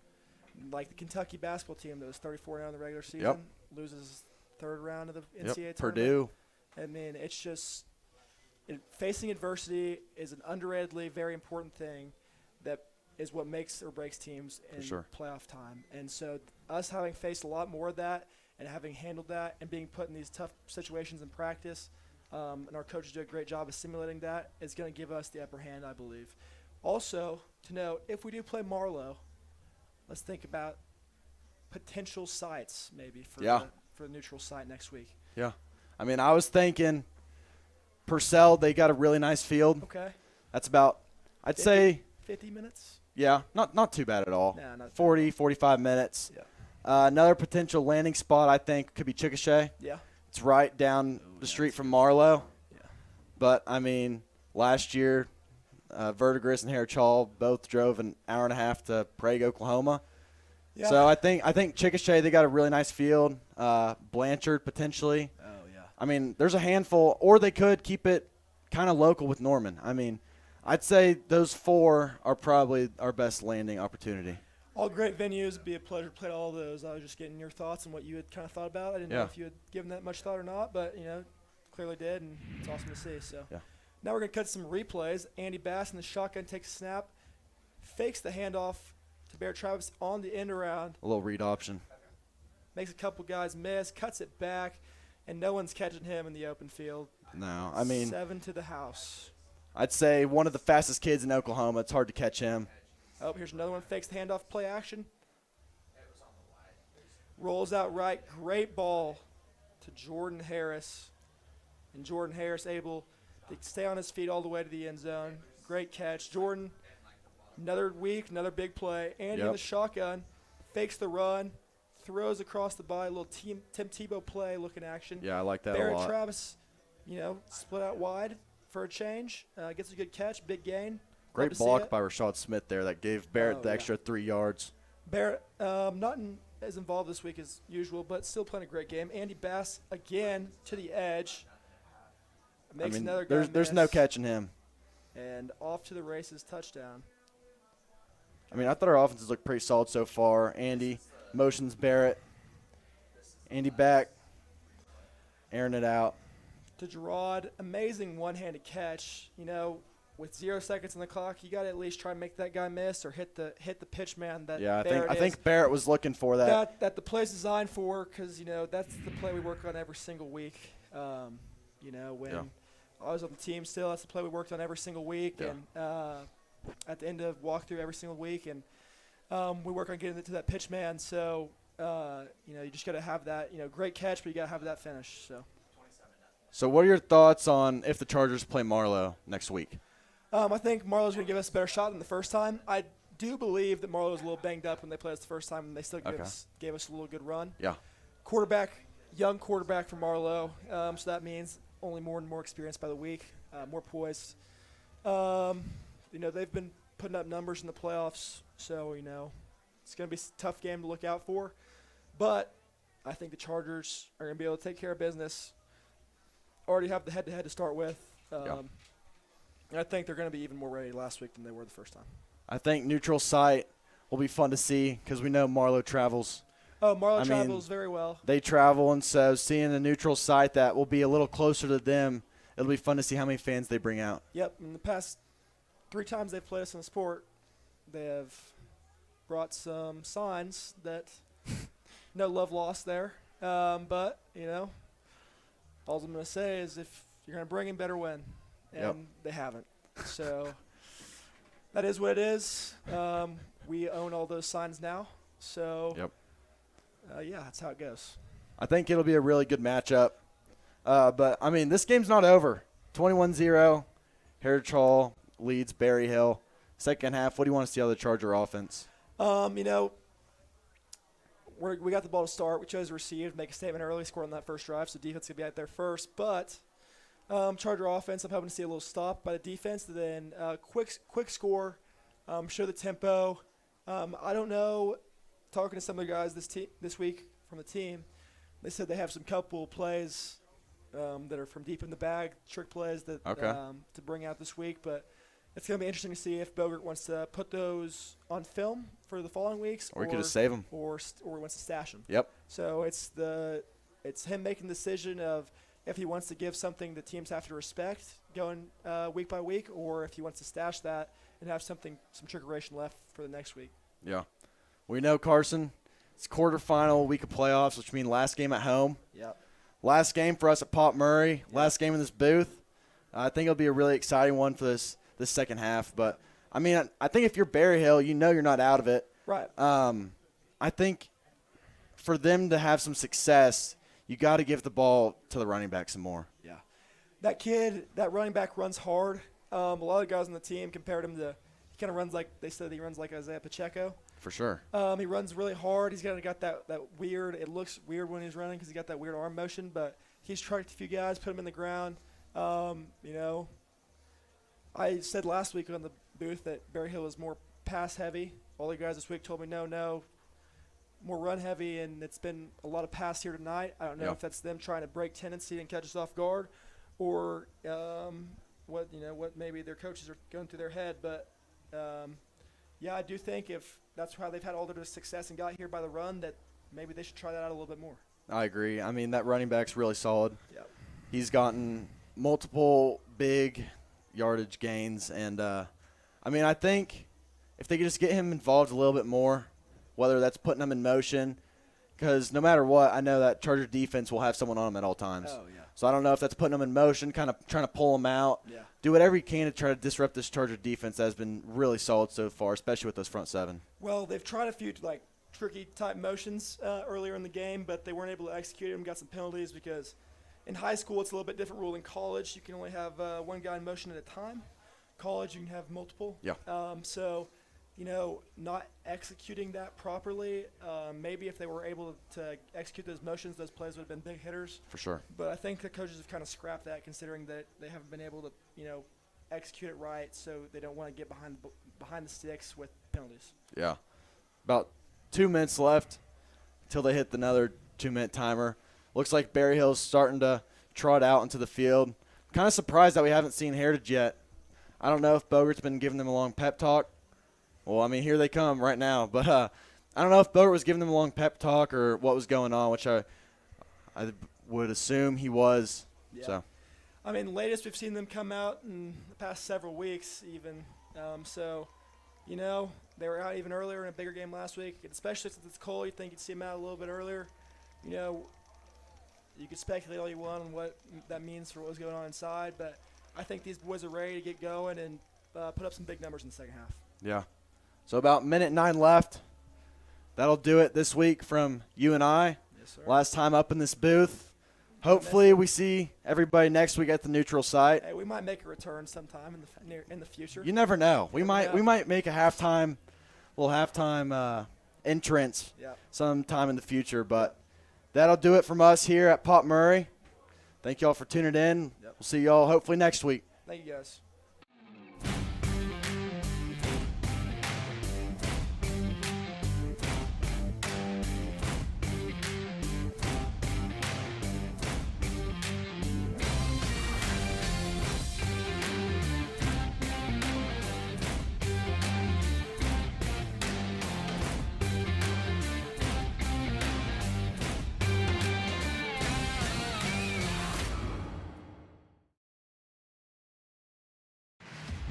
like the Kentucky basketball team that was 34-0 in the regular season, loses third round of the NCAA tournament. Purdue. I mean, it's just facing adversity is an underratedly very important thing that is what makes or breaks teams in playoff time. And so us having faced a lot more of that and having handled that and being put in these tough situations in practice, and our coaches do a great job of simulating that, is going to give us the upper hand, I believe. Also, to note, if we do play Marlowe, let's think about potential sites maybe for the neutral site next week. Yeah. I mean, I was thinking Purcell, they got a really nice field. Okay. That's about, I'd say 50 minutes? Yeah, not too bad at all. Nah, not 40, 45 minutes. Yeah. Another potential landing spot, I think, could be Chickasha. Yeah. It's right down the street from Marlowe. Yeah. But, I mean, last year, Verdigris and Heritage Hall both drove an hour and a half to Prague, Oklahoma. Yeah. So I think Chickasha, they got a really nice field. Blanchard, potentially. Oh, yeah. I mean, there's a handful. Or they could keep it kind of local with Norman. I mean, I'd say those 4 are probably our best landing opportunity. All great venues. It'd be a pleasure to play all of those. I was just getting your thoughts on what you had kind of thought about. I didn't know if you had given that much thought or not, but, clearly did, and it's awesome to see. So now we're going to cut some replays. Andy Bass in the shotgun takes a snap, fakes the handoff to Bear Travis on the end around. A little read option. Makes a couple guys miss, cuts it back, and no one's catching him in the open field. No, I mean. 7 to the house. I'd say one of the fastest kids in Oklahoma. It's hard to catch him. Oh, here's another one. Fakes the handoff, play action. Rolls out right. Great ball to Jordan Harris. And Jordan Harris able They stay on his feet all the way to the end zone. Great catch. Jordan, another week, another big play. Andy in the shotgun, fakes the run, throws across the body, a little Tim Tebow play looking action. Yeah, I like that Barrett a lot. Travis, split out wide for a change. Gets a good catch, big gain. Great block by Rashad Smith there that gave Barrett the extra 3 yards. Barrett, not as involved this week as usual, but still playing a great game. Andy Bass, again, to the edge. Makes another guy there's no catching him. And off to the races, touchdown. I mean, I thought our offenses looked pretty solid so far. Andy motions Barrett. Andy back. Airing it out. To Gerard, amazing one-handed catch. With 0 seconds on the clock, you got to at least try and make that guy miss or hit the pitch man. I think Barrett was looking for that. That the play's designed for, because that's the play we work on every single week. When I was on the team still, that's the play we worked on every single week, and at the end of walkthrough every single week, and we work on getting it to that pitch man. So you just got to have that. Great catch, but you got to have that finish. So what are your thoughts on if the Chargers play Marlowe next week? I think Marlowe's going to give us a better shot than the first time. I do believe that Marlowe was a little banged up when they played us the first time, and they still gave us a little good run. Yeah. Young quarterback for Marlowe, so that means only more and more experience by the week, more poise. They've been putting up numbers in the playoffs, so, it's going to be a tough game to look out for. But I think the Chargers are going to be able to take care of business. Already have the head-to-head to start with. And I think they're going to be even more ready last week than they were the first time. I think neutral site will be fun to see because we know Marlowe travels. Oh, Marlowe travels very well. They travel, and so seeing a neutral site that will be a little closer to them, it'll be fun to see how many fans they bring out. Yep. In the past 3 times they've played us in the sport, they have brought some signs that no love lost there. But, all I'm going to say is if you're going to bring him, better win. And they haven't. So that is what it is. We own all those signs now. So, that's how it goes. I think it'll be a really good matchup. But, this game's not over. 21-0. Heritage Hall leads Berryhill. Second half, what do you want to see out of the Charger offense? We got the ball to start. We chose to receive, make a statement early, score on that first drive. So defense could be out there first. But Charger offense, I'm hoping to see a little stop by the defense, then quick score, show the tempo. I don't know. Talking to some of the guys this week from the team, they said they have some couple plays that are from deep in the bag, trick plays that to bring out this week. But it's going to be interesting to see if Bogert wants to put those on film for the following weeks, or he could just save them, or wants to stash them. Yep. So it's him making the decision of if he wants to give something that teams have to respect going week by week, or if he wants to stash that and have some trickeration left for the next week. Yeah. We know, Carson, it's quarterfinal week of playoffs, which means last game at home. Yep. Last game for us at Pop Murray. Yep. Last game in this booth. I think it'll be a really exciting one for this second half. But, I think if you're Berryhill, you're not out of it. Right. I think for them to have some success, you got to give the ball to the running back some more. Yeah. That running back runs hard. A lot of guys on the team compared him to he kind of runs like they said he runs like Isaiah Pacheco. For sure. He runs really hard. He's got that weird – it looks weird when he's running because he's got that weird arm motion, but he's tracked a few guys, put him in the ground. I said last week on the booth that Berryhill was more pass-heavy. All the guys this week told me no, more run-heavy, and it's been a lot of pass here tonight. I don't know if that's them trying to break tendency and catch us off guard or what maybe their coaches are going through their head. But, I do think if that's how they've had all their success and got here by the run, that maybe they should try that out a little bit more. I agree. That running back's really solid. Yep. He's gotten multiple big yardage gains, and I think if they could just get him involved a little bit more, whether that's putting him in motion, because no matter what, I know that Charger defense will have someone on him at all times. Oh, yeah. So I don't know if that's putting him in motion, kind of trying to pull him out. Yeah. Do whatever you can to try to disrupt this Charger defense that has been really solid so far, especially with those front seven. Well, they've tried a few tricky type motions earlier in the game, but they weren't able to execute them. Got some penalties because in high school, it's a little bit different rule. In college, you can only have one guy in motion at a time. College, you can have multiple. Yeah. So, not executing that properly, maybe if they were able to execute those motions, those plays would have been big hitters. For sure. But I think the coaches have kind of scrapped that, considering that they haven't been able to, execute it right, so they don't want to get behind the sticks with penalties. Yeah. About 2 minutes left until they hit another 2-minute timer. Looks like Berryhill's starting to trot out into the field. Kind of surprised that we haven't seen Heritage yet. I don't know if Bogart's been giving them a long pep talk. Well, I mean, here they come right now. But I don't know if Bogart was giving them a long pep talk or what was going on, which I would assume he was. Yeah. So. I mean, latest we've seen them come out in the past several weeks even. They were out even earlier in a bigger game last week, especially since it's cold. You'd think you'd see them out a little bit earlier. You could speculate all you want on what that means for what was going on inside, but I think these boys are ready to get going and put up some big numbers in the second half. Yeah. So about minute 9 left. That'll do it this week from you and I. Yes, sir. Last time up in this booth. Hopefully we see everybody next week at the neutral site. Hey, we might make a return sometime in the future. You never know. We never might make a halftime entrance sometime in the future, but that'll do it from us here at Pop Murray. Thank y'all for tuning in. We'll see y'all hopefully next week. Thank you, guys.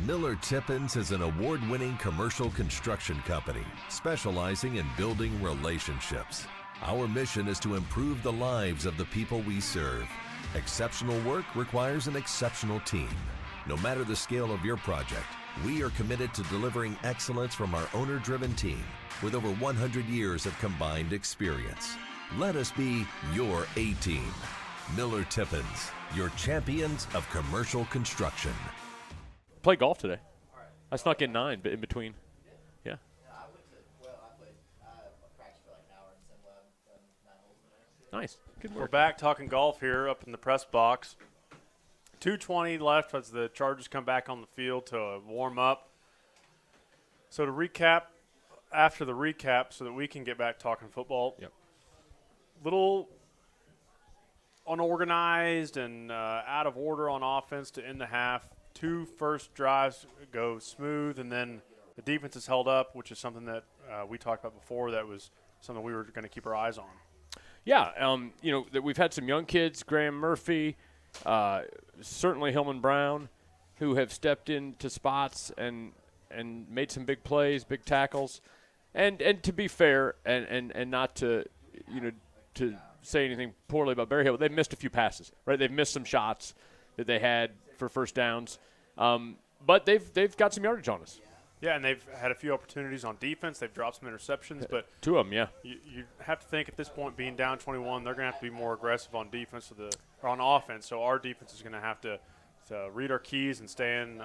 Miller Tippins is an award-winning commercial construction company specializing in building relationships. Our mission is to improve the lives of the people we serve. Exceptional work requires an exceptional team. No matter the scale of your project, we are committed to delivering excellence from our owner-driven team with over 100 years of combined experience. Let us be your A-team. Miller Tippins, your champions of commercial construction. Play golf today. I snuck in 9, but in between. Yeah. Nice. Good work. We're back talking golf here up in the press box. 2:20 left as the Chargers come back on the field to warm up. So to recap, after the recap, so that we can get back talking football. Yep. Little unorganized and out of order on offense to end the half. 2 first drives go smooth, and then the defense is held up, which is something that we talked about before. That was something we were going to keep our eyes on. Yeah, that we've had some young kids, Graham Murphy, certainly Hillman Brown, who have stepped into spots and made some big plays, big tackles. And to be fair, and not to to say anything poorly about Berryhill, they've missed a few passes, right? They've missed some shots that they had for first downs, but they've got some yardage on us. Yeah, and they've had a few opportunities on defense. They've dropped some interceptions, but 2 of them, yeah. You have to think at this point, being down 21, they're going to have to be more aggressive on defense or on offense. So our defense is going to have to read our keys and stay in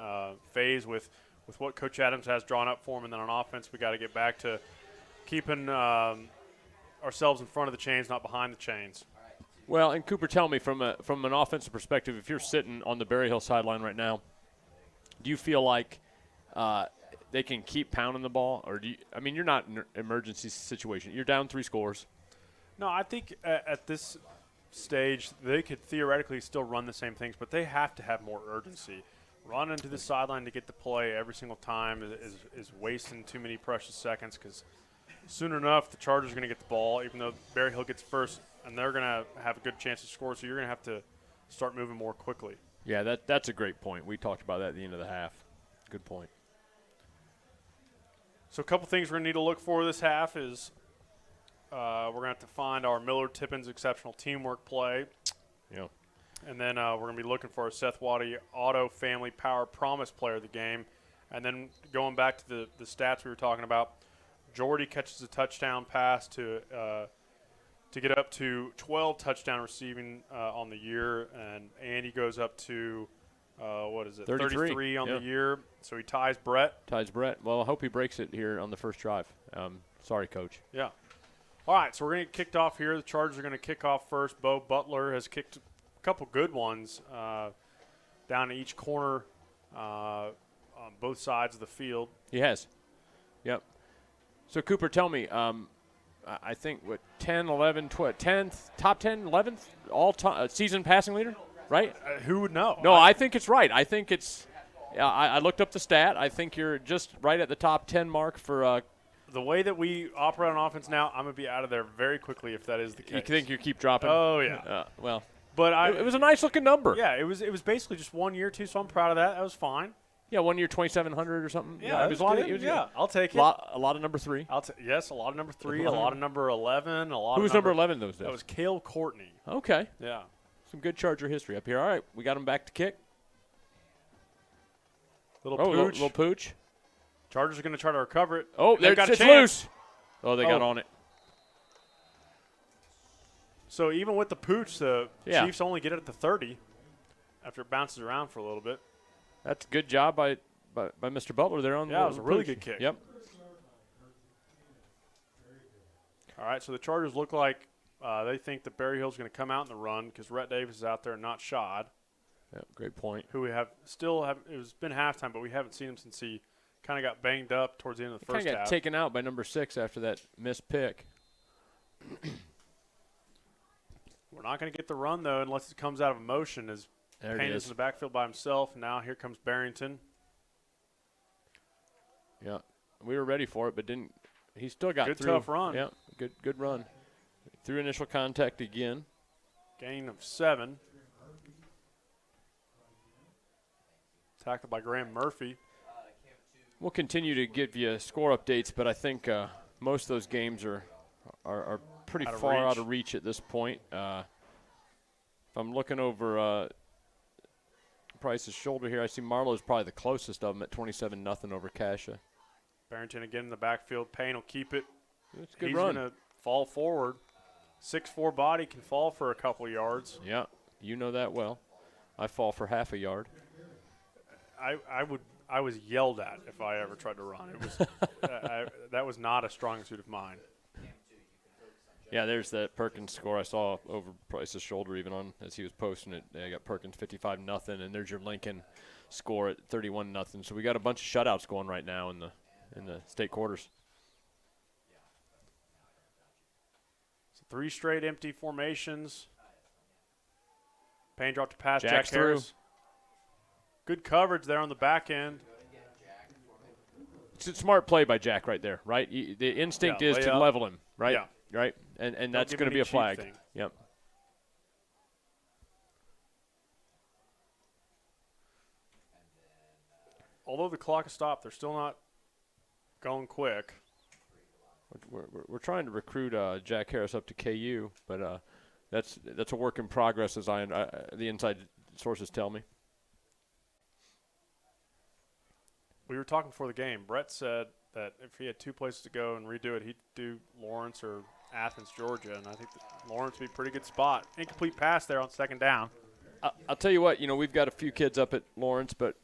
phase with what Coach Adams has drawn up for them. And then on offense, we got to get back to keeping ourselves in front of the chains, not behind the chains. Well, and Cooper, tell me from an offensive perspective, if you're sitting on the Berryhill sideline right now, do you feel like they can keep pounding the ball, or you're not in an emergency situation. You're down 3 scores. No, I think at this stage they could theoretically still run the same things, but they have to have more urgency. Run into the sideline to get the play every single time is wasting too many precious seconds, because soon enough the Chargers are going to get the ball, even though Berryhill gets first, and they're going to have a good chance to score, so you're going to have to start moving more quickly. Yeah, that's a great point. We talked about that at the end of the half. Good point. So a couple things we're going to need to look for this half is we're going to have to find our Miller Tippins exceptional teamwork play. Yeah. And then we're going to be looking for a Seth Waddy Auto Family Power Promise player of the game. And then going back to the stats we were talking about, Jordy catches a touchdown pass to to get up to 12 touchdown receiving on the year, and Andy goes up to 33 on the year. So he ties Brett. Well, I hope he breaks it here on the first drive. Sorry, Coach. Yeah. All right, so we're going to get kicked off here. The Chargers are going to kick off first. Bo Butler has kicked a couple good ones down to each corner on both sides of the field. He has. Yep. So, Cooper, tell me, I think, 10, 11, 12, 10th, top 10, 11th, season passing leader, right? Who would know? No, I think it's right. I think it's I looked up the stat. I think you're just right at the top 10 mark for the way that we operate on offense now, I'm going to be out of there very quickly if that is the case. You think you keep dropping? Oh, yeah. But it was a nice-looking number. Yeah, it was basically just 1 year, too, so I'm proud of that. That was fine. Yeah, 1 year, 2,700 or something. Yeah, it was a lot. I'll take it. A lot of number 3. Yes, a lot of number 3, a lot of number 11, Who was number 11 those days? That was Cale Courtney. Okay. Yeah. Some good Charger history up here. All right, we got him back to kick. Little pooch. Chargers are going to try to recover it. Oh, it's loose. Oh, they got on it. So even with the pooch, the Chiefs only get it at the 30 after it bounces around for a little bit. That's a good job by Mr. Butler there on the it was a really good kick. Yep. All right, so the Chargers look like they think that Berryhill's going to come out in the run because Rhett Davis is out there and not Shad. Yeah, great point. Who we still have. It's been halftime, but we haven't seen him since he kind of got banged up towards the end of the first half. Got taken out by number 6 after that missed pick. We're not going to get the run, though, unless it comes out of emotion. As Payne is in the backfield by himself. Now here comes Barrington. Yeah, we were ready for it, but didn't. He still got good through. Tough run. Yeah, good run. Through initial contact again. Gain of 7. Tackled by Graham Murphy. We'll continue to give you score updates, but I think most of those games are pretty far out of reach at this point. If I'm looking over Price's shoulder here, I see Marlowe's probably the closest of them at 27-0 over Cassia. Barrington again in the backfield. Payne will keep it. It's a good He's run. He's going to fall forward. 6'4" body can fall for a couple yards. Yeah, you know that well. I fall for half a yard. I was yelled at if I ever tried to run. It was that was not a strong suit of mine. Yeah, there's that Perkins score I saw over Price's shoulder even on as he was posting it. They got Perkins 55-0, and there's your Lincoln score at 31-0. So we got a bunch of shutouts going right now in the state quarters. So 3 straight empty formations. Payne dropped a pass. Jack's Jack Harris. Good coverage there on the back end. It's a smart play by Jack right there, right? The instinct is to level him, right? Yeah. Right? And that's going to be a flag. Thing. Yep. Although the clock is stopped, they're still not going quick. We're trying to recruit Jack Harris up to KU, but that's a work in progress as the inside sources tell me. We were talking before the game. Brett said that if he had 2 places to go and redo it, he'd do Lawrence or Athens, Georgia, and I think that Lawrence would be a pretty good spot. Incomplete pass there on 2nd down. I'll tell you what, we've got a few kids up at Lawrence, but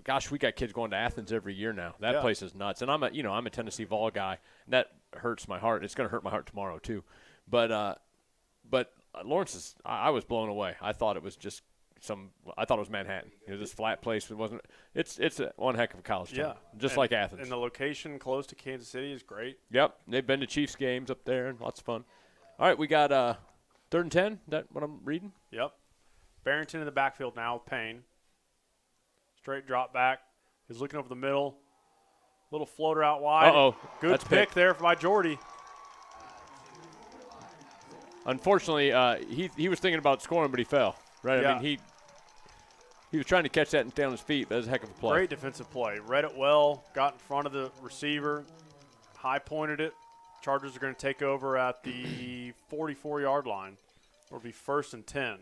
gosh, we got kids going to Athens every year now. That place is nuts. And I'm a Tennessee Vol guy, and that hurts my heart. It's going to hurt my heart tomorrow too. But Lawrence is I was blown away. I thought it was just I thought it was Manhattan. This flat place. It wasn't. It's one heck of a college town. Just like Athens. And the location close to Kansas City is great. Yep, they've been to Chiefs games up there and lots of fun. All right, we got 3rd and 10. Is that what I'm reading? Yep. Barrington in the backfield now with Payne. Straight drop back. He's looking over the middle. Little floater out wide. Uh-oh. Good That's pick there by Jordy. Unfortunately, he was thinking about scoring, but he fell. Right? Yeah. I mean, he was trying to catch that and stay on his feet. That was a heck of a play. Great defensive play. Read it well. Got in front of the receiver. High pointed it. Chargers are going to take over at the 44-yard line. It'll be 1st and 10.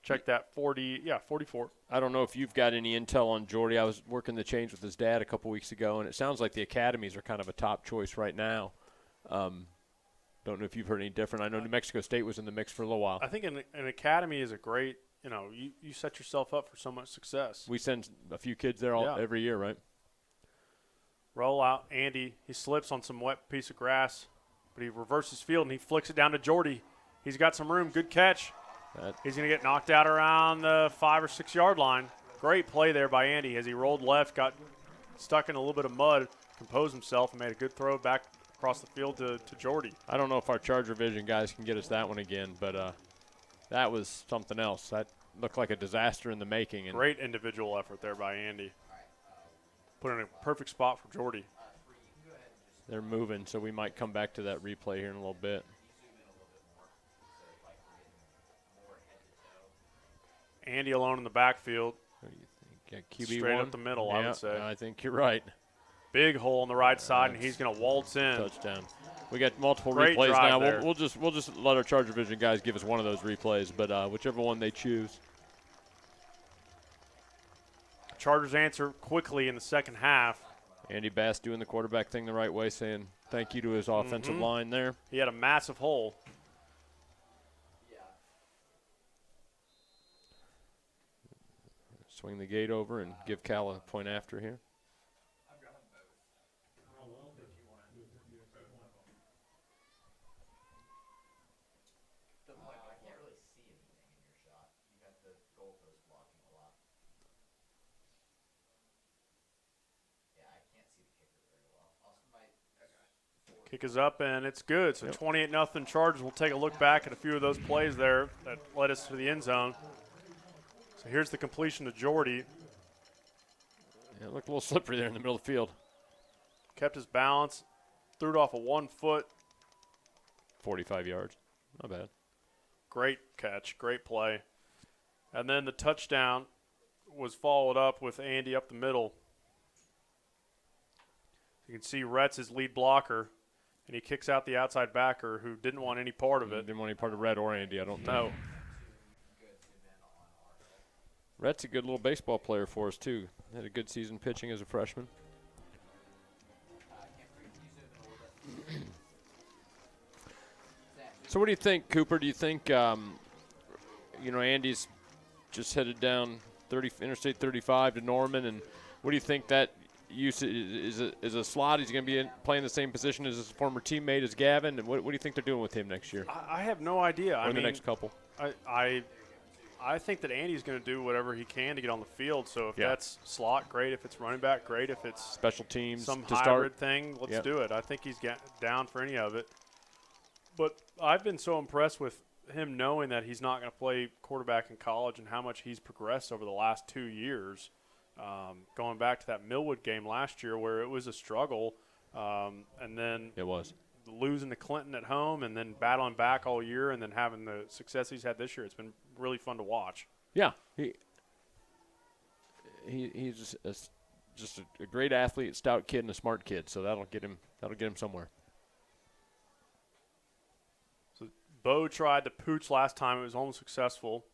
Check that 44. I don't know if you've got any intel on Jordy. I was working the change with his dad a couple weeks ago, and it sounds like the academies are kind of a top choice right now. Don't know if you've heard any different. I know New Mexico State was in the mix for a little while. I think an academy is a great, you set yourself up for so much success. We send a few kids there every year, right? Roll out. Andy, he slips on some wet piece of grass, but he reverses field and he flicks it down to Jordy. He's got some room. Good catch. He's going to get knocked out around the 5 or 6 yard line. Great play there by Andy as he rolled left, got stuck in a little bit of mud, composed himself, and made a good throw back across the field to Jordy. I don't know if our ChargerVision guys can get us that one again, but that was something else. That looked like a disaster in the making. And great individual effort there by Andy. Put in a perfect spot for Jordy. They're moving, so we might come back to that replay here in a little bit. Andy alone in the backfield. What do you think? Yeah, QB straight one? up the middle, I would say. I think you're right. Big hole on the right side, and he's going to waltz in. Touchdown. We got multiple Great replays drive now. there. We'll just let our ChargerVision guys give us one of those replays, but whichever one they choose. Chargers answer quickly in the second half. Andy Bass doing the quarterback thing the right way, saying thank you to his offensive line there. He had a massive hole. Swing the gate over and give Cal a point after here. Kick is up, and it's good. So 28-0 Chargers. We'll take a look back at a few of those plays there that led us to the end zone. So here's the completion to Jordy. Yeah, it looked a little slippery there in the middle of the field. Kept his balance, threw it off of 1 foot. 45 yards. Not bad. Great catch, great play. And then the touchdown was followed up with Andy up the middle. You can see Rhett's his lead blocker, and he kicks out the outside backer who didn't want any part of it. Didn't want any part of Rhett or Andy, I don't think. No. Rhett's a good little baseball player for us, too. Had a good season pitching as a freshman. So what do you think, Cooper? Do you think, Andy's just headed down Interstate 35 to Norman, and what do you think that use is a slot? He's going to be playing the same position as his former teammate as Gavin, and what do you think they're doing with him next year? I have no idea. Or the next couple. I think that Andy's going to do whatever he can to get on the field. So if that's slot, great. If it's running back, great. If it's special teams, some to hybrid start. thing, let's do it. I think he's down for any of it. But I've been so impressed with him knowing that he's not going to play quarterback in college and how much he's progressed over the last 2 years. Going back to that Millwood game last year where it was a struggle, and then it was losing to Clinton at home and then battling back all year and then having the success he's had this year. It's been really fun to watch. Yeah, he's just a great athlete, stout kid, and a smart kid. So that'll get him somewhere. So Bo tried to pooch last time. It was almost successful.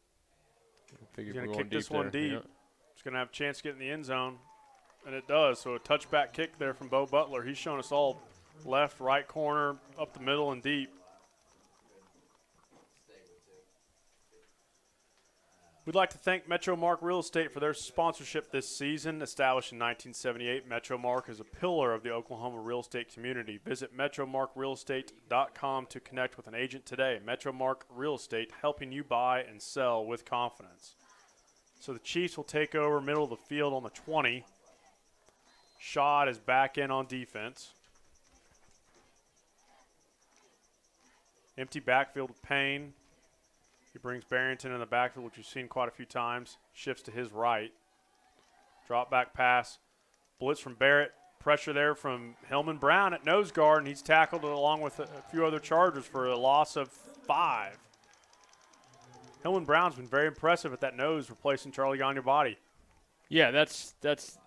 He's going to kick this one deep. Yeah. He's going to have a chance to get in the end zone, and it does. So a touchback kick there from Bo Butler. He's shown us all left, right corner, up the middle, and deep. We'd like to thank Metromark Real Estate for their sponsorship this season. Established in 1978, Metromark is a pillar of the Oklahoma real estate community. Visit metromarkrealestate.com to connect with an agent today. Metromark Real Estate, helping you buy and sell with confidence. So the Chiefs will take over middle of the field on the 20. Shad is back in on defense. Empty backfield with Payne. He brings Barrington in the backfield, which you've seen quite a few times. Shifts to his right. Drop back pass. Blitz from Barrett. Pressure there from Hillman Brown at nose guard, and he's tackled along with a few other Chargers for a loss of 5. Hillman Brown's been very impressive at that nose, replacing Charlie Gagne-Body. Yeah, that's I've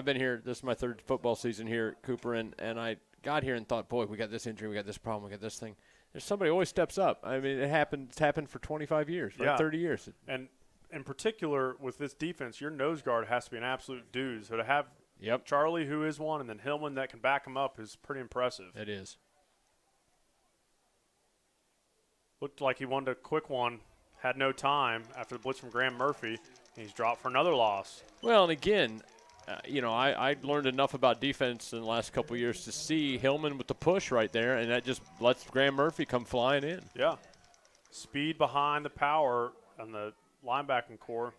been here. This is my third football season here, Cooper, and I got here and thought, boy, we got this injury, we got this problem, we got this thing. There's somebody always steps up. I mean, it's happened for 25 years, right? 30 years. And in particular with this defense, your nose guard has to be an absolute dude. So to have Yep. Charlie, who is one, and then Hillman that can back him up is pretty impressive. It is. Looked like he wanted a quick one, had no time after the blitz from Graham Murphy, and he's dropped for another loss. Well, and again, I learned enough about defense in the last couple of years to see Hillman with the push right there, and that just lets Graham Murphy come flying in. Yeah. Speed behind the power on the linebacking core.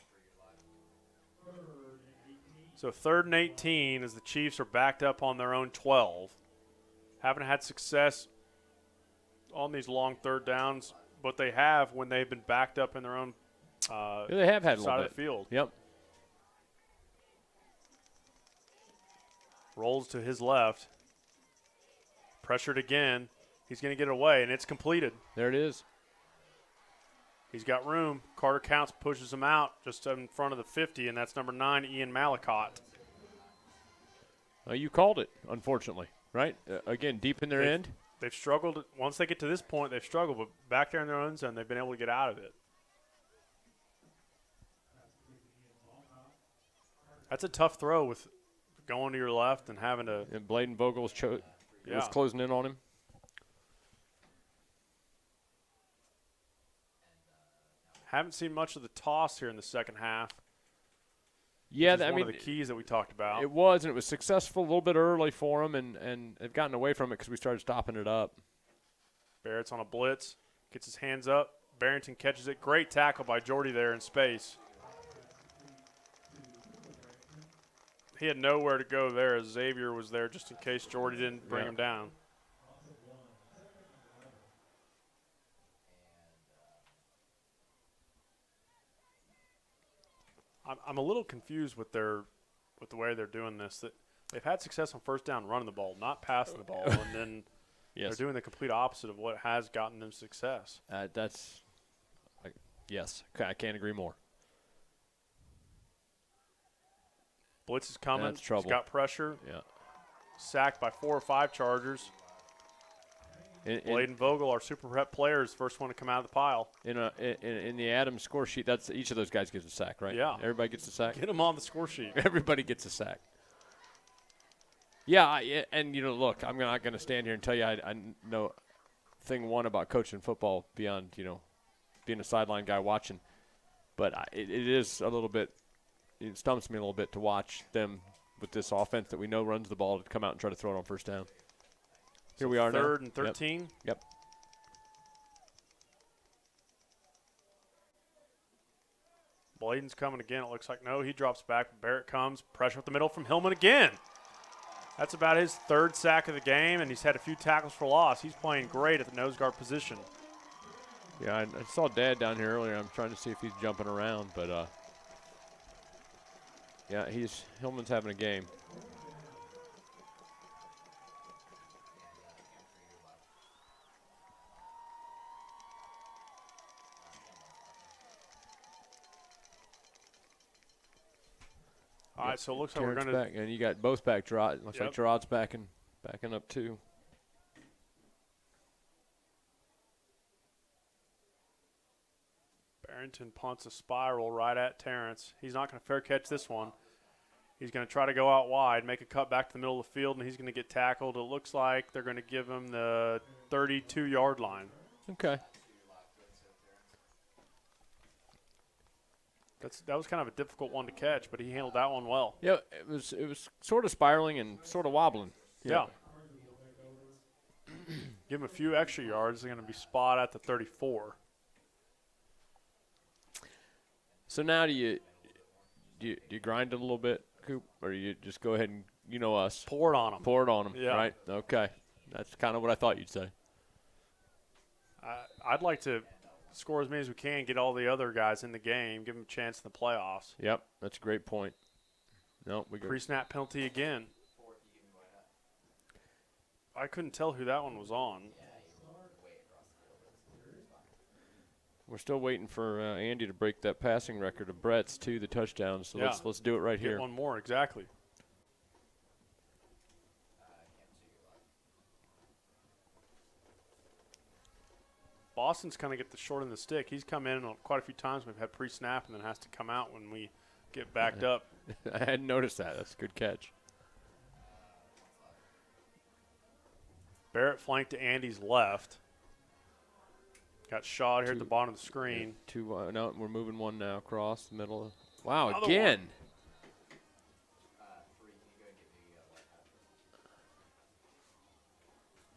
So 3rd and 18 as the Chiefs are backed up on their own 12. Haven't had success on these long 3rd downs, but they have when they've been backed up in their own They have had a side little of the bit. field. Yep. Rolls to his left. Pressured again. He's going to get away, and it's completed. There it is. He's got room. Carter Counts pushes him out just in front of the 50, and that's number 9, Ian Malicott. You called it, unfortunately, right? Again, deep in their end. They've struggled. Once they get to this point, they've struggled, but back there in their own zone, they've been able to get out of it. That's a tough throw with going to your left and having to. And Bladen Vogel was closing in on him. Haven't seen much of the toss here in the second half. Yeah, one of the keys that we talked about. It was, and it was successful a little bit early for them, and they've gotten away from it because we started stopping it up. Barrett's on a blitz, gets his hands up. Barrington catches it. Great tackle by Jordy there in space. He had nowhere to go there as Xavier was there just in case Jordy didn't bring him down. I'm a little confused with the way they're doing this. That they've had success on first down running the ball, not passing the ball, and then they're doing the complete opposite of what has gotten them success. Yes, I can't agree more. Blitz is coming. That's trouble. He's got pressure. Yeah. Sacked by 4 or 5 Chargers. Bladen Vogel, our super prep player, is the first one to come out of the pile. In the Adams score sheet, that's each of those guys gets a sack, right? Yeah. Everybody gets a sack. Get them on the score sheet. Everybody gets a sack. Yeah, and look, I'm not going to stand here and tell you I know thing one about coaching football beyond being a sideline guy watching, but it is a little bit. It stumps me a little bit to watch them with this offense that we know runs the ball to come out and try to throw it on first down. Here we are now. 3rd and 13. Yep. Bladen's coming again. It looks like no. He drops back. Barrett comes. Pressure up the middle from Hillman again. That's about his 3rd sack of the game, and he's had a few tackles for loss. He's playing great at the nose guard position. Yeah, I saw Dad down here earlier. I'm trying to see if he's jumping around, but yeah, Hillman's having a game. All right, so it looks like we're going to – and you got both back. Looks like Gerard's backing up too. Barrington punts a spiral right at Terrence. He's not going to fair catch this one. He's going to try to go out wide, make a cut back to the middle of the field, and he's going to get tackled. It looks like they're going to give him the 32-yard line. Okay. That was kind of a difficult one to catch, but he handled that one well. Yeah, it was sort of spiraling and sort of wobbling. Yeah. Give him a few extra yards. They're going to be spot at the 34. So now do you grind it a little bit, Coop, or you just go ahead and us pour it on them? Pour it on them. Yeah. Right. Okay. That's kind of what I thought you'd say. I'd like to score as many as we can, get all the other guys in the game, give them a chance in the playoffs. Yep, that's a great point. No, we go. Pre-snap penalty again. I couldn't tell who that one was on. We're still waiting for Andy to break that passing record of Brett's to the touchdown. So let's do it right here. Get one more, exactly. Boston's kind of get the short end of the stick. He's come in quite a few times. We've had pre-snap and then has to come out when we get backed up. I hadn't noticed that. That's a good catch. Barrett flanked to Andy's left. Got shot here at the bottom of the screen. No, we're moving one now across the middle. Wow, Another again. one.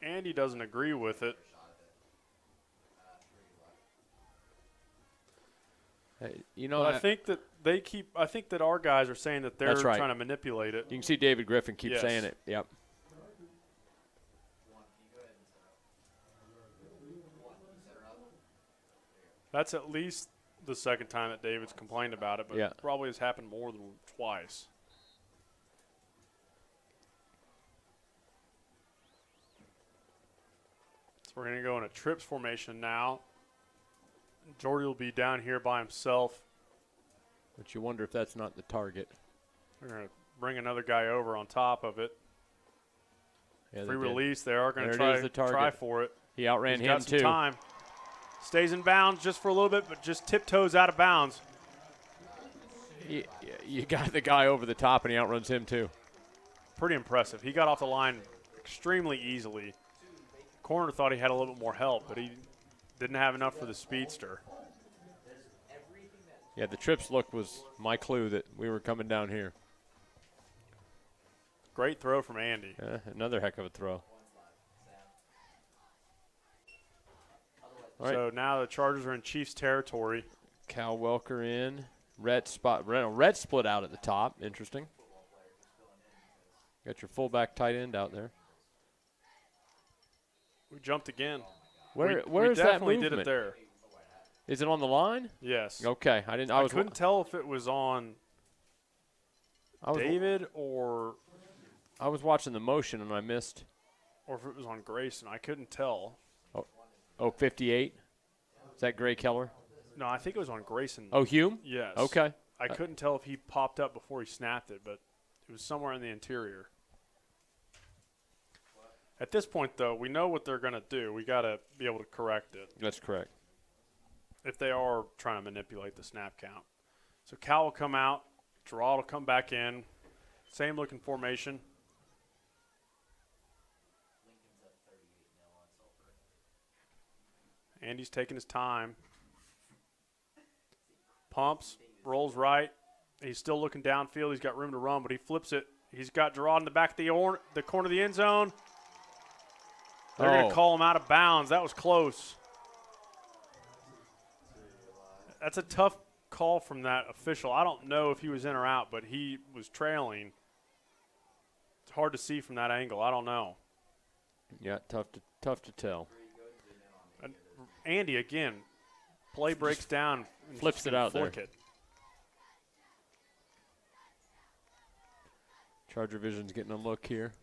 Andy doesn't agree with it. Hey, you know, But I think that I think that our guys are saying that they're That's right. trying to manipulate it. You can see David Griffin keep Yes. saying it. Yep. That's at least the second time that David's complained about it, but Yeah. it probably has happened more than twice. So we're going to go in a trips formation now. Jordy will be down here by himself. But you wonder if that's not the target. We're going to bring another guy over on top of it. Yeah, Free they did. release. They are going to There it is, the target. try for it. He outran He's him got some too. time. Stays in bounds just for a little bit, but just tiptoes out of bounds. You got the guy over the top, and he outruns him too. Pretty impressive. He got off the line extremely easily. Corner thought he had a little bit more help, but he didn't have enough for the speedster. Yeah, the trips look was my clue that we were coming down here. Great throw from Andy. Another heck of a throw. All right. So now the Chargers are in Chiefs territory. Cal Welker in. Rhett split out at the top. Interesting. Got your fullback tight end out there. We jumped again. Where we is that definitely movement? did it there. Is it on the line? Yes. Okay. I couldn't tell if it was on David or I was watching the motion and I missed. Or if it was on Grayson. I couldn't tell. Oh, 58? Is that Gray Keller? No, I think it was on Grayson. Oh, Hume? Yes. Okay. I couldn't tell if he popped up before he snapped it, but it was somewhere in the interior. At this point, though, we know what they're going to do. We got to be able to correct it. That's correct. If they are trying to manipulate the snap count. So Cal will come out. Gerard will come back in. Same looking formation. Andy's taking his time. Pumps, rolls right. He's still looking downfield. He's got room to run, but he flips it. He's got Gerard in the back of the corner of the end zone. They're going to call him out of bounds. That was close. That's a tough call from that official. I don't know if he was in or out, but he was trailing. It's hard to see from that angle. I don't know. Yeah, tough to tell. And Andy, again, play breaks down. And Flips it out there. It. ChargerVision's getting a look here.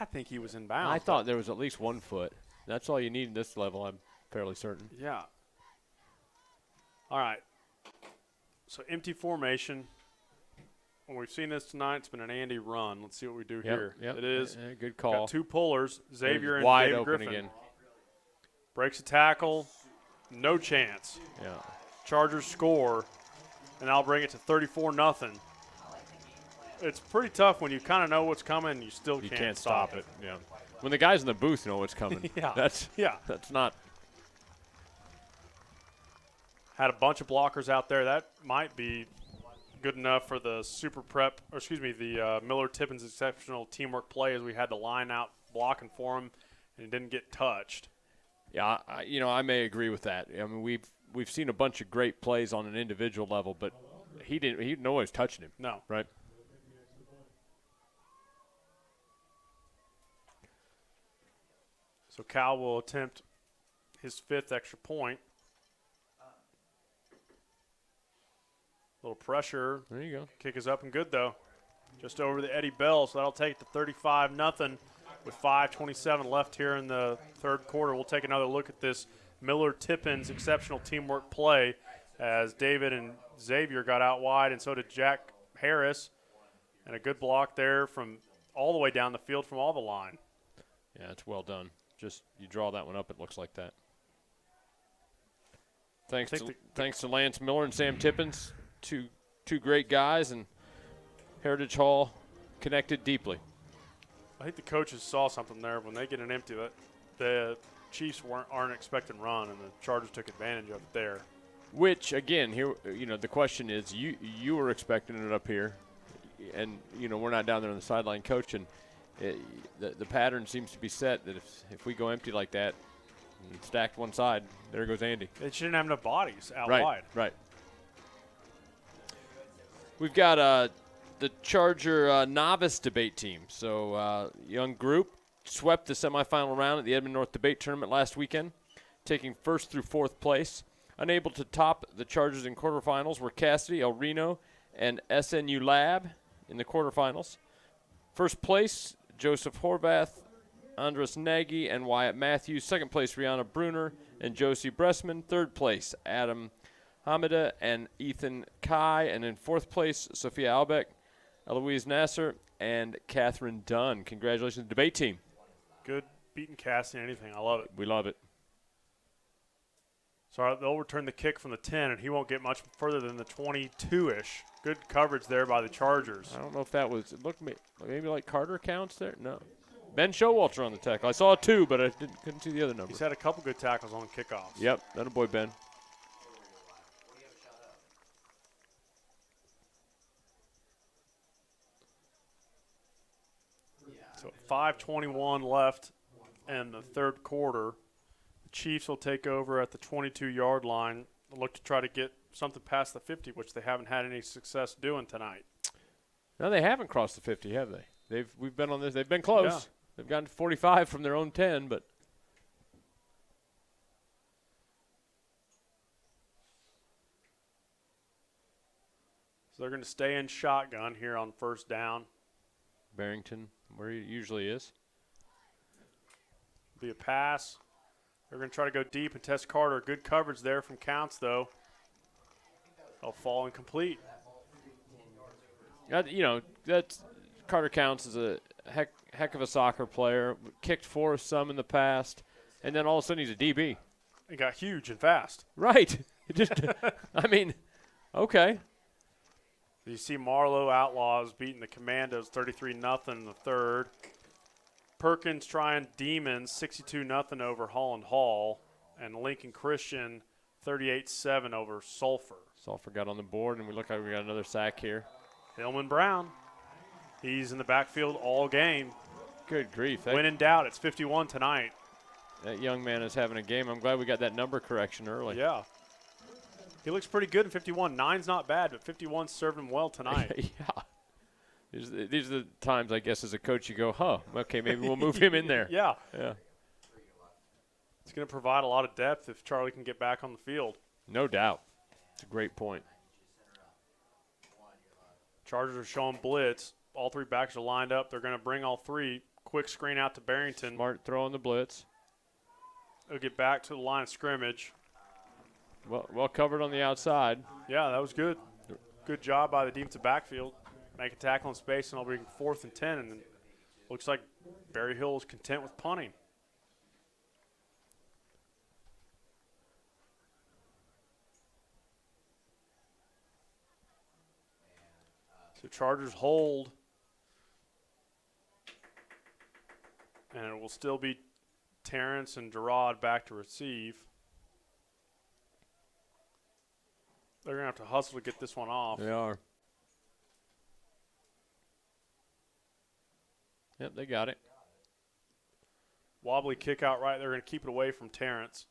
I think he was in bounds. I thought there was at least 1 foot. That's all you need in this level, I'm fairly certain. Yeah. All right. So empty formation. When we've seen this tonight, it's been an Andy run. Let's see what we do here. Yep. It is. Good call. Got two pullers, Xavier and wide David open Griffin. again. Breaks a tackle. No chance. Yeah. Chargers score, and I'll bring it to 34-0. It's pretty tough when you kind of know what's coming and you still can't stop it. Yeah. When the guys in the booth know what's coming. Yeah. That's not. Had a bunch of blockers out there. That might be good enough for the the Miller Tippins exceptional teamwork play, as we had the line out blocking for him and it didn't get touched. Yeah, I may agree with that. I mean, we've seen a bunch of great plays on an individual level, but he didn't know was touching him. No. Right? So Cal will attempt his 5th extra point. Little pressure. There you go. Kick is up and good, though. Just over the Eddie Bell, so that'll take it to 35-0 with 5:27 left here in the third quarter. We'll take another look at this Miller Tippins exceptional teamwork play as David and Xavier got out wide, and so did Jack Harris. And a good block there from all the way down the field from all the line. Yeah, it's well done. Just you draw that one up, it looks like that. Thanks to Lance Miller and Sam Tippins, two great guys, and Heritage Hall connected deeply. I think the coaches saw something there when they get an empty. The Chiefs aren't expecting run, and the Chargers took advantage of it there. Which, again, here, the question is, you were expecting it up here, and, we're not down there on the sideline coaching. The pattern seems to be set that if we go empty like that and stacked one side, there goes Andy. They shouldn't have enough bodies out Right, wide. right. We've got the Charger novice debate team. So young group swept the semifinal round at the Edmond North Debate Tournament last weekend, taking first through fourth place. Unable to top the Chargers in quarterfinals were Cassidy, El Reno, and SNU Lab in the quarterfinals. First place, Joseph Horvath, Andres Nagy, and Wyatt Matthews. Second place, Rihanna Bruner and Josie Bressman. Third place, Adam Hamida and Ethan Kai. And in fourth place, Sophia Albeck, Eloise Nasser, and Catherine Dunn. Congratulations, debate team. Good beating Cassidy and anything. I love it. We love it. So they'll return the kick from the 10, and he won't get much further than the 22-ish. Good coverage there by the Chargers. I don't know if that was – it looked maybe like Carter counts there. No. Ben Showalter on the tackle. I saw 2, but I couldn't see the other number. He's had a couple good tackles on the kickoffs. Yep, that a boy, Ben. So 5:21 left in the third quarter. The Chiefs will take over at the 22-yard line. They'll look to try to get something past the 50, which they haven't had any success doing tonight. No, they haven't crossed the 50, have they? We've been on this. They've been close. Yeah. They've gotten to 45 from their own 10, but so they're going to stay in shotgun here on first down. Barrington, where he usually is. Be a pass. They're going to try to go deep and test Carter. Good coverage there from Counts, though. They'll fall incomplete. That's Carter Counts is a heck of a soccer player. Kicked for us some in the past, and then all of a sudden he's a DB. He got huge and fast. Right. Okay. You see Marlowe Outlaws beating the Commandos 33-0 in the third. Perkins trying Demons 62-0 over Holland Hall. And Lincoln Christian 38-7 over Sulphur. Sulphur got on the board, and we look like we got another sack here. Hillman Brown. He's in the backfield all game. Good grief. When in doubt, it's 51 tonight. That young man is having a game. I'm glad we got that number correction early. Yeah. He looks pretty good in 51. 9's not bad, but 51 served him well tonight. Yeah. These are the times, I guess, as a coach, you go, okay, maybe we'll move him in there. Yeah. Yeah. It's going to provide a lot of depth if Charlie can get back on the field. No doubt. It's a great point. Chargers are showing blitz. All three backs are lined up. They're going to bring all three. Quick screen out to Barrington. Smart throw on the blitz. They'll get back to the line of scrimmage. Well covered on the outside. Yeah, that was good. Good job by the defensive backfield. Make a tackle in space, and they'll bring 4th and 10. And looks like Berryhill is content with punting. So Chargers hold. And it will still be Terrence and Gerard back to receive. They're going to have to hustle to get this one off. They are. Yep, they got it. Wobbly kick out right. They're going to keep it away from Terrence.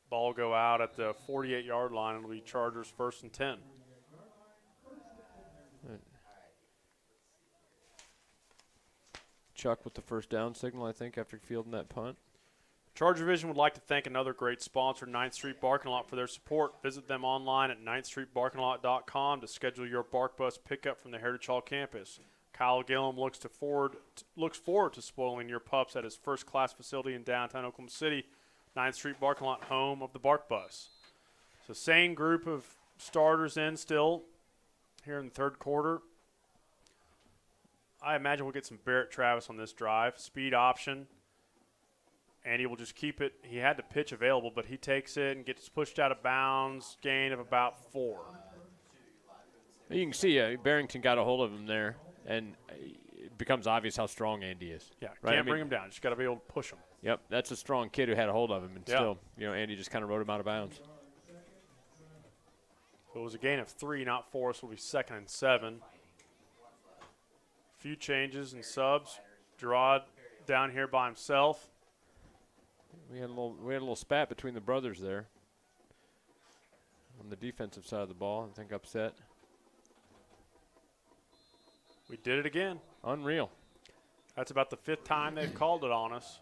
Ball go out at the 48-yard line. It'll be Chargers 1st and 10. Chuck with the first down signal, I think, after fielding that punt. ChargerVision would like to thank another great sponsor, 9th Street Barking Lot, for their support. Visit them online at 9thstreetbarkinglot.com to schedule your BARK bus pickup from the Heritage Hall campus. Kyle Gillum looks forward to spoiling your pups at his first-class facility in downtown Oklahoma City, 9th Street Barking Lot, home of the BARK bus. So same group of starters in still here in the third quarter. I imagine we'll get some Barrett Travis on this drive. Speed option. And he will just keep it. He had the pitch available, but he takes it and gets pushed out of bounds, gain of about 4. You can see Barrington got a hold of him there. And becomes obvious how strong Andy is. Yeah, right? can't bring him down. Just got to be able to push him. Yep, that's a strong kid who had a hold of him, and Yeah. still, Andy just kind of rode him out of bounds. So it was a gain of 3, not 4, so it'll be 2nd and 7. Few changes and subs. Gerard down here by himself. We had a little spat between the brothers there on the defensive side of the ball. I think upset. We did it again. Unreal. That's about the 5th time they've called it on us.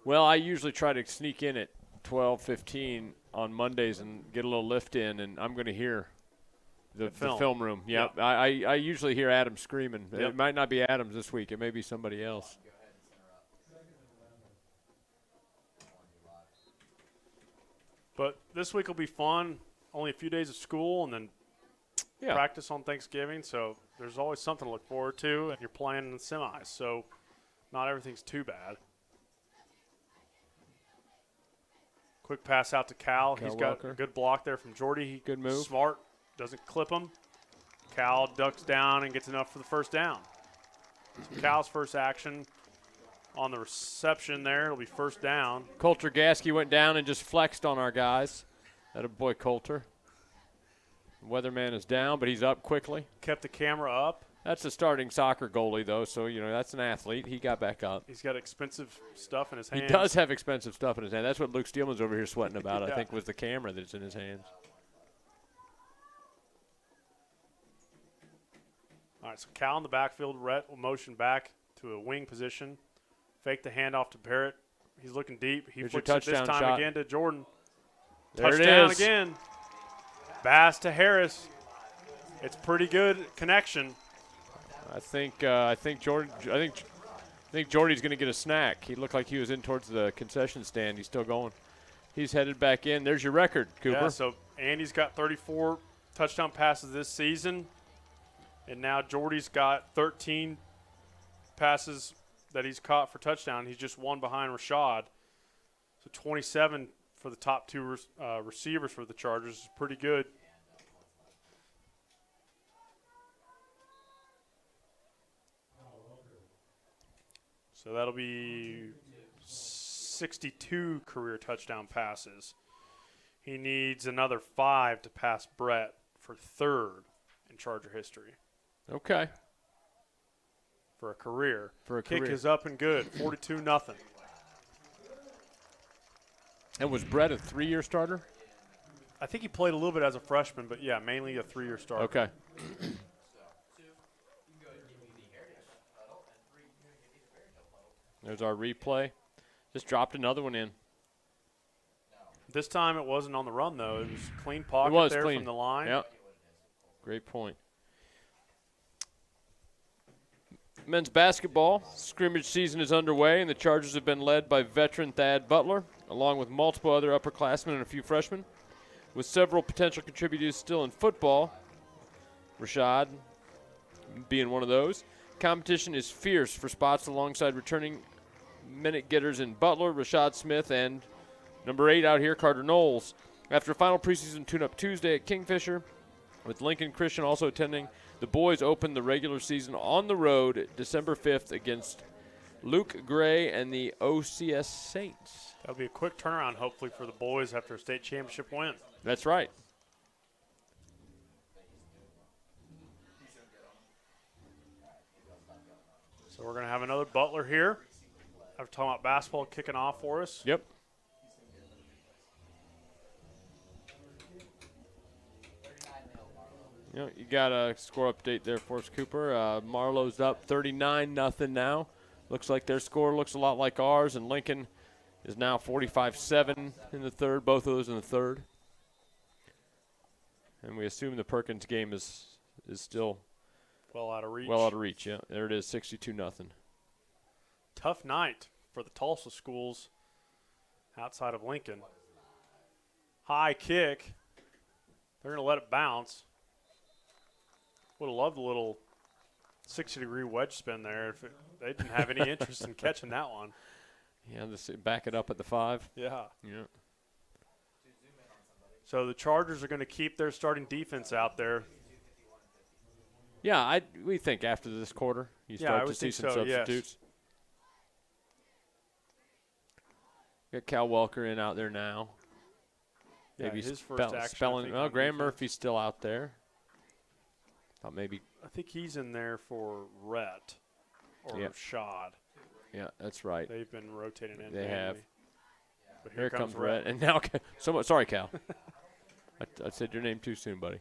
Well, I usually try to sneak in at 12:15 on Mondays and get a little lift in, and I'm going to hear the film room. Yep. I usually hear Adam screaming. Yep. It might not be Adams this week. It may be somebody else. But this week will be fun. Only a few days of school and then practice on Thanksgiving. So there's always something to look forward to, and you're playing in the semis. So not everything's too bad. Quick pass out to Cal. He's got a good block there from Jordy. Good move. Smart. Doesn't clip him. Cal ducks down and gets enough for the first down. So Cal's first action on the reception there. It'll be first down. Coulter Gasky went down and just flexed on our guys. That a boy Coulter. The weatherman is down, but he's up quickly. Kept the camera up. That's a starting soccer goalie, though, so, that's an athlete. He got back up. He's got expensive stuff in his hands. He does have expensive stuff in his hand. That's what Luke Steelman's over here sweating about, Yeah. I think, was the camera that's in his hands. All right, so Cal in the backfield. Rhett will motion back to a wing position. Fake the handoff to Barrett. He's looking deep. He Here's your flicks it this touchdown time shot. again to Jordan. There Touchdown it is. again. Bass to Harris. It's pretty good connection. I think Jordy's going to get a snack. He looked like he was in towards the concession stand. He's still going. He's headed back in. There's your record, Cooper. Yeah, so Andy's got 34 touchdown passes this season, and now Jordy's got 13 passes that he's caught for touchdown. He's just one behind Rashad. So 27 for the top 2 receivers for the Chargers is pretty good. So that'll be 62 career touchdown passes. He needs another 5 to pass Brett for 3rd in Charger history. Okay. For a career. Kick Kick is up and good. 42-0. And was Brett a 3-year starter? I think he played a little bit as a freshman, but yeah, mainly a 3-year starter. Okay. There's our replay. Just dropped another one in. This time it wasn't on the run, though. It was clean pocket there clean from the line. Yep. Great point. Men's basketball scrimmage season is underway, and the Chargers have been led by veteran Thad Butler, along with multiple other upperclassmen and a few freshmen. With several potential contributors still in football, Rashad being one of those. Competition is fierce for spots alongside returning minute getters in Butler, Rashad Smith, and number 8 out here, Carter Knowles. After a final preseason tune-up Tuesday at Kingfisher, with Lincoln Christian also attending, the boys opened the regular season on the road December 5th against Luke Gray and the OCS Saints. That'll be a quick turnaround, hopefully, for the boys after a state championship win. That's right. So we're going to have another Butler here. I'm talking about basketball kicking off for us. Yep. You got a score update there for us, Cooper. Marlowe's up 39-0 now. Looks like their score looks a lot like ours, and Lincoln is now 45-7 in the third, both of those in the third. And we assume the Perkins game is still well out of reach. Well out of reach, yeah. There it is, 62-0. Tough night for the Tulsa schools outside of Lincoln. High kick. They're going to let it bounce. Would have loved a little 60-degree wedge spin there if they didn't have any interest in catching that one. Yeah, just back it up at the 5. Yeah. Yeah. So the Chargers are going to keep their starting defense out there. Yeah, we think after this quarter you I start would to see think some so, yes. substitutes. Got Cal Welker in out there now. Yeah, Maybe his first action, spelling. I think, Oh, on Graham defense. Murphy's still out there. Thought maybe. I think he's in there for Rhett or Yep. Shad. Yeah, that's right. They've been rotating in. They mainly. have. But Here comes Rhett, and now sorry, Cal. I said your name too soon, buddy.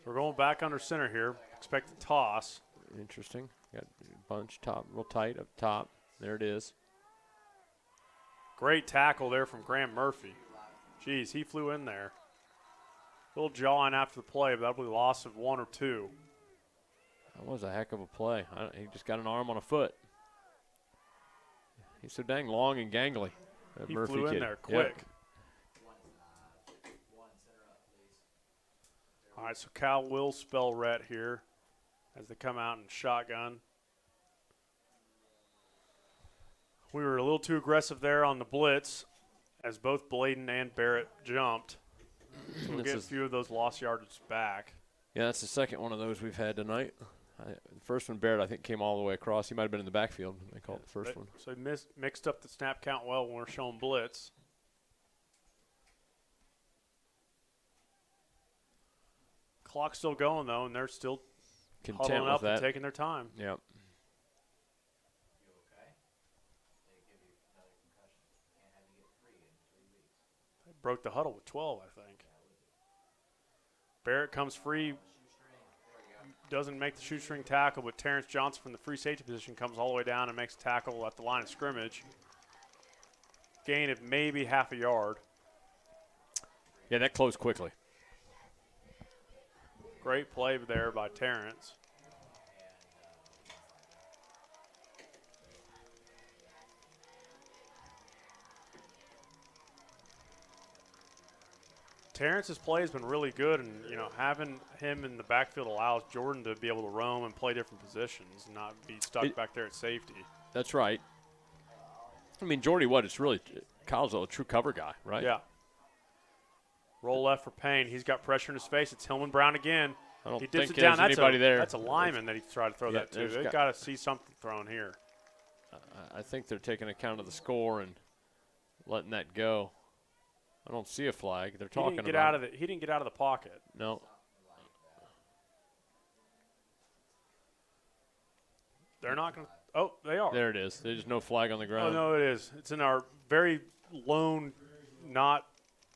We're going back under center here. Expect a toss. Interesting. Got a bunch top, real tight up top. There it is. Great tackle there from Graham Murphy. Jeez, he flew in there. Little jawing after the play, but that'll be a loss of 1 or 2. That was a heck of a play. He just got an arm on a foot. He's so dang long and gangly. He Murphy flew in kid. there quick. Yep. All right, so Cal will spell Rhett here as they come out in shotgun. We were a little too aggressive there on the blitz as both Bladen and Barrett jumped. So we'll get a few of those lost yards back. Yeah, that's the second one of those we've had tonight. The first one, Barrett, I think, came all the way across. He might have been in the backfield. They called it the first one. So he mixed up the snap count well when we're showing blitz. Clock's still going, though, and they're still Content huddling with up that. and taking their time. Yep. They broke the huddle with 12, I think. Barrett comes free, doesn't make the shoestring tackle, but Terrence Johnson from the free safety position comes all the way down and makes a tackle at the line of scrimmage. Gain of maybe half a yard. Yeah, that closed quickly. Great play there by Terrence. Terrence's play has been really good, and having him in the backfield allows Jordan to be able to roam and play different positions and not be stuck back there at safety. That's right. I mean, Jordy, it's really Kyle's a true cover guy, right? Yeah. Roll left for Payne. He's got pressure in his face. It's Hillman Brown again. I don't He dips think it down. there's anybody there. That's a lineman that he tried to throw that to. there's They've got to see something thrown here. I think they're taking account of the score and letting that go. I don't see a flag. They're talking He about he didn't get out of the pocket. No. They're not going to. Oh, they are. There it is. There's no flag on the Oh, ground. no, it is. It's in our very lone, not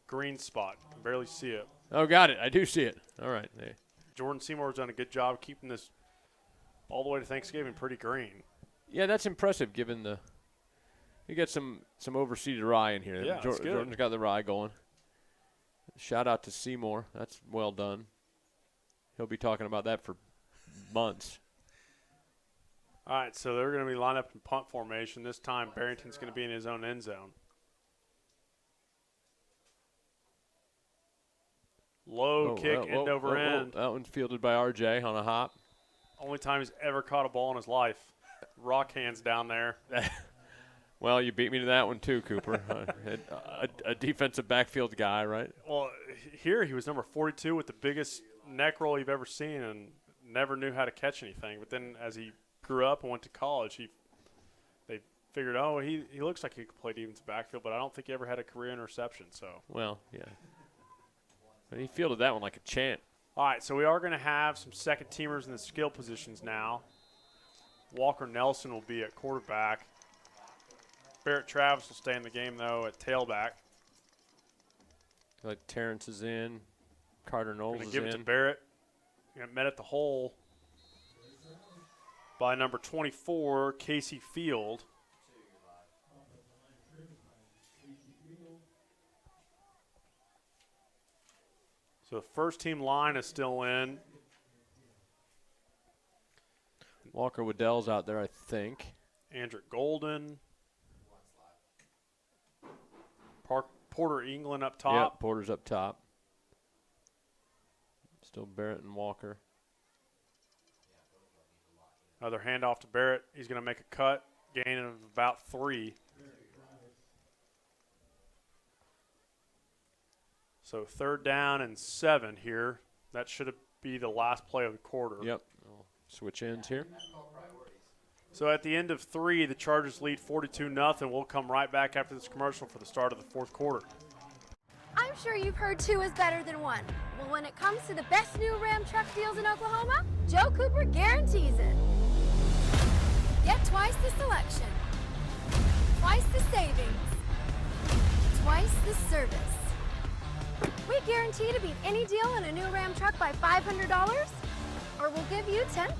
green spot. You can barely see it. Oh, got it. I do see it. All right. There. Jordan Seymour's done a good job keeping this all the way to Thanksgiving pretty green. Yeah, that's impressive given the – you got some overseeded rye in here. Yeah, it's good. Jordan's got the rye going. Shout out to Seymour. That's well done. He'll be talking about that for months. All right, so they're going to be lined up in punt formation. This time Barrington's going to be in his own end zone. Low kick, end over end. That one's fielded by RJ on a hop. Only time he's ever caught a ball in his life. Rock hands down there. Well, you beat me to that one too, Cooper. a defensive backfield guy, right? Well, here he was number 42 with the biggest neck roll you've ever seen and never knew how to catch anything. But then as he grew up and went to college, they figured, he looks like he could play defensive backfield, but I don't think he ever had a career interception. So. Well, yeah. But he fielded that one like a champ. All right, so we are going to have some second teamers in the skill positions now. Walker Nelson will be at quarterback. Barrett Travis will stay in the game, though, at tailback. Like Terrence is in. Carter Knowles is in. Give it to Barrett. Met at the hole by number 24, Casey Field. So the first team line is still in. Walker Waddell's out there, I think. Andrew Golden. Porter England up top. Yep, Porter's up top. Still Barrett and Walker. Another handoff to Barrett. He's going to make a cut, gain of about 3. So 3rd down and 7 here. That should be the last play of the quarter. Yep. We'll switch ends here. So at the end of 3, the Chargers lead 42-0. We'll come right back after this commercial for the start of the 4th quarter. I'm sure you've heard 2 is better than 1. Well, when it comes to the best new Ram truck deals in Oklahoma, Joe Cooper guarantees it. Get twice the selection, twice the savings, twice the service. We guarantee to beat any deal in a new Ram truck by $500, or we'll give you $10,000.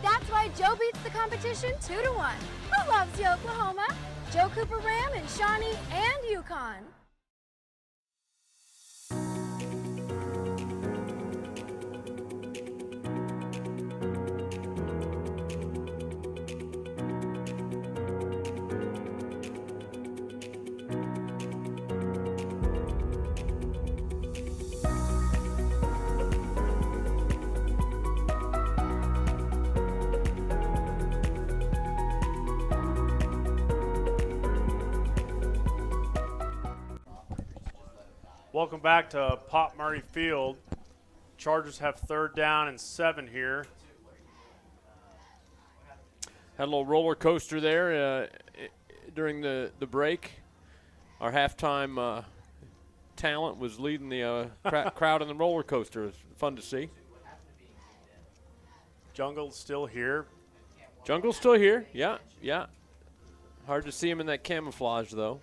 That's why Joe beats the competition 2-1. Who loves you, Oklahoma? Joe Cooper Ram in Shawnee and Yukon. Welcome back to Pop Murray Field. Chargers have 3rd down and 7 here. Had a little roller coaster there during the break. Our halftime talent was leading the crowd in the roller coaster. It was fun to see. Jungle's still here. Jungle's still here. Yeah, yeah. Hard to see him in that camouflage, though.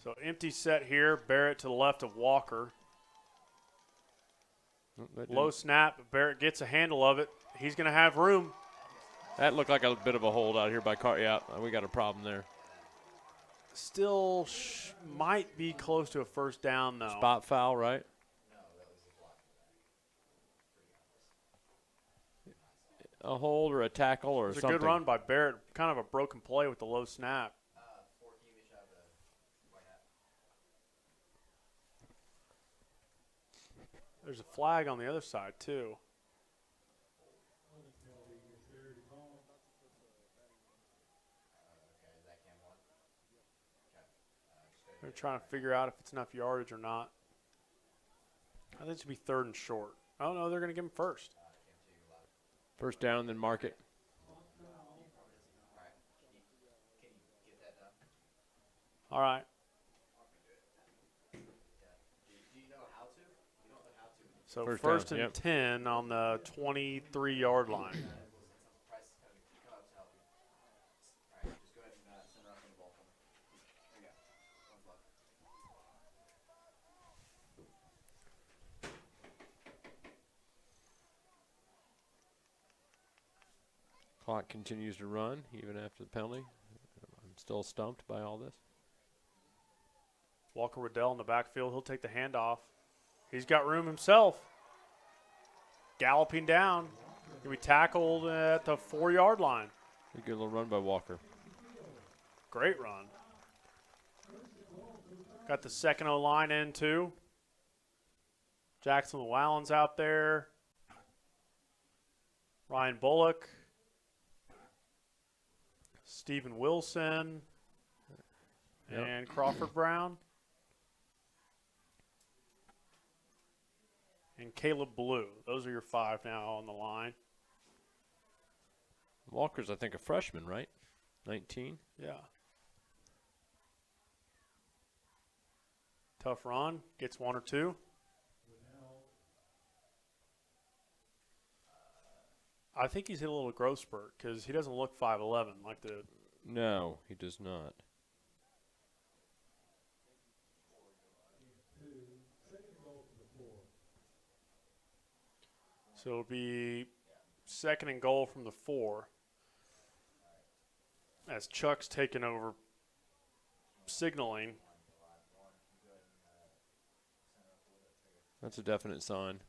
So empty set here. Barrett to the left of Walker. Low snap. Barrett gets a handle of it. He's going to have room. That looked like a bit of a hold out here by Carr. Yeah, we got a problem there. Still might be close to a 1st down, though. Spot foul, right? A hold or a tackle or It's something. a good run by Barrett. Kind of a broken play with the low snap. There's a flag on the other side, too. They're trying to figure out if it's enough yardage or not. I think it should be 3rd and short. Oh, no, they're going to give him 1st. 1st down, then mark it. All right. So 1st down, and 10 on the 23-yard line. Clock continues to run even after the penalty. I'm still stumped by all this. Walker Riddell in the backfield. He'll take the handoff. He's got room himself. Galloping down. He'll be tackled at the 4-yard line. A good little run by Walker. Great run. Got the 2nd O-line in, too. Jackson Llewellyn's out there. Ryan Bullock. Stephen Wilson. And Crawford Brown. And Caleb Blue. Those are your 5 now on the line. Walker's, I think, a freshman, right? 19. Yeah. Tough run. Gets 1 or 2. I think he's hit a little growth spurt because he doesn't look 5'11 like the. No, he does not. So it'll be 2nd and goal from the 4 as Chuck's taken over signaling. That's a definite sign.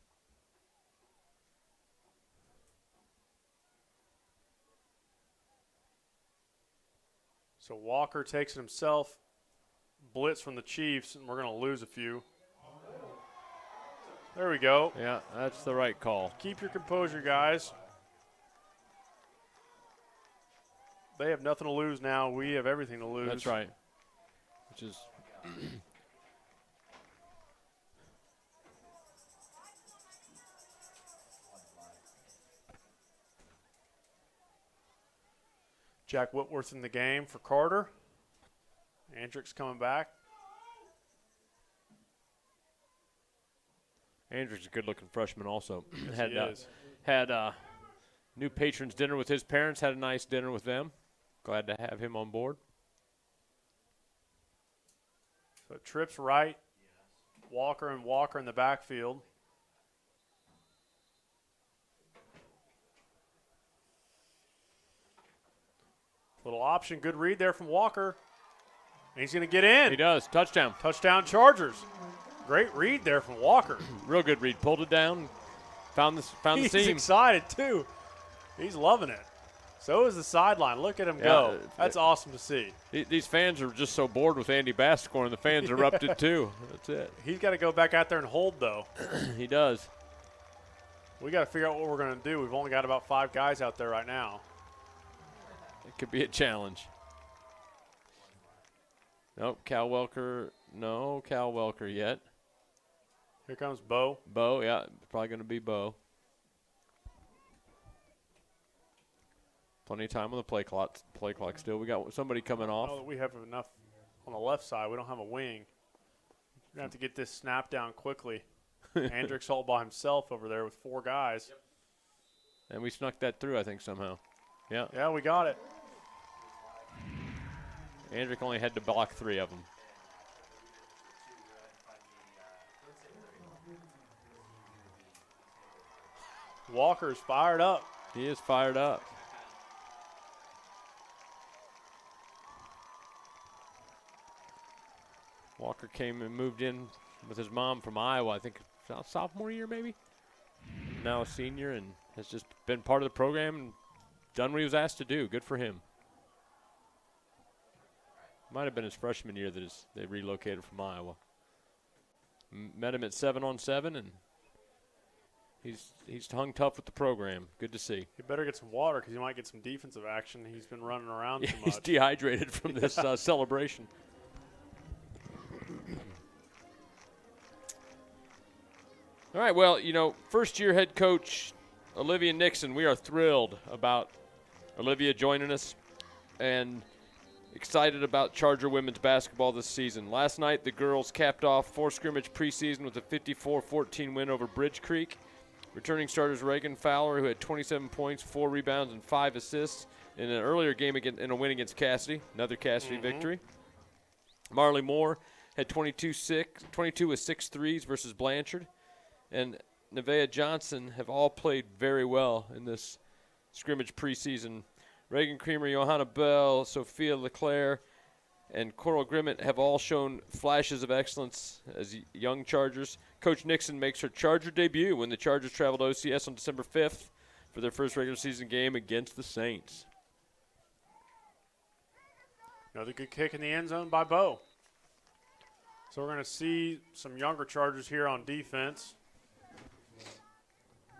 So Walker takes it himself. Blitz from the Chiefs, and we're going to lose a few. There we go. Yeah, that's the right call. Keep your composure, guys. They have nothing to lose now. We have everything to lose. That's right. Which is Jack Whitworth in the game for Carter. Andrick's coming back. Andrew's a good-looking freshman also. Yes, had he is. had new patrons dinner with his parents, had a nice dinner with them. Glad to have him on board. So trips right. Walker in the backfield. Little option, good read there from Walker. And he's going to get in. He does. Touchdown. Touchdown Chargers. Great read there from Walker. Real good read. Pulled it down. Found the He's seam. excited too. He's loving it. So is the sideline. Look at him go. That's awesome to see. These fans are just so bored with Andy Bass scoring. The fans erupted too. That's it. He's got to go back out there and hold though. He does. We got to figure out what we're going to do. We've only got about 5 guys out there right now. It could be a challenge. Nope, Cal Welker. No, Cal Welker yet. Here comes Bo. Bo, yeah, probably going to be Bo. Plenty of time on the play clock still. We got somebody coming off. Oh, we have enough on the left side. We don't have a wing. We're going to have to get this snap down quickly. Andrick's all by himself over there with 4 guys. Yep. And we snuck that through, I think, somehow. Yeah. Yeah, we got it. Andrick only had to block 3 of them. Walker's fired up. He is fired up. Walker came and moved in with his mom from Iowa, I think sophomore year maybe. Now a senior and has just been part of the program and done what he was asked to do. Good for him. Might have been his freshman year that they relocated from Iowa. Met him at 7-on-7 and he's hung tough with the program. Good to see. He better get some water because he might get some defensive action. He's been running around too much. He's dehydrated from this celebration. All right, well, first-year head coach Olivia Nixon, we are thrilled about Olivia joining us and excited about Charger women's basketball this season. Last night, the girls capped off 4-scrimmage preseason with a 54-14 win over Bridge Creek. Returning starters Reagan Fowler, who had 27 points, 4 rebounds, and 5 assists in an earlier game in a win against Cassidy, another Cassidy victory. Marley Moore had 22 with 6 threes versus Blanchard. And Nevaeh Johnson have all played very well in this scrimmage preseason. Reagan Creamer, Johanna Bell, Sophia LeClaire, and Coral Grimmett have all shown flashes of excellence as young Chargers. Coach Nixon makes her Charger debut when the Chargers traveled to OCS on December 5th for their first regular season game against the Saints. Another good kick in the end zone by Bo. So we're going to see some younger Chargers here on defense.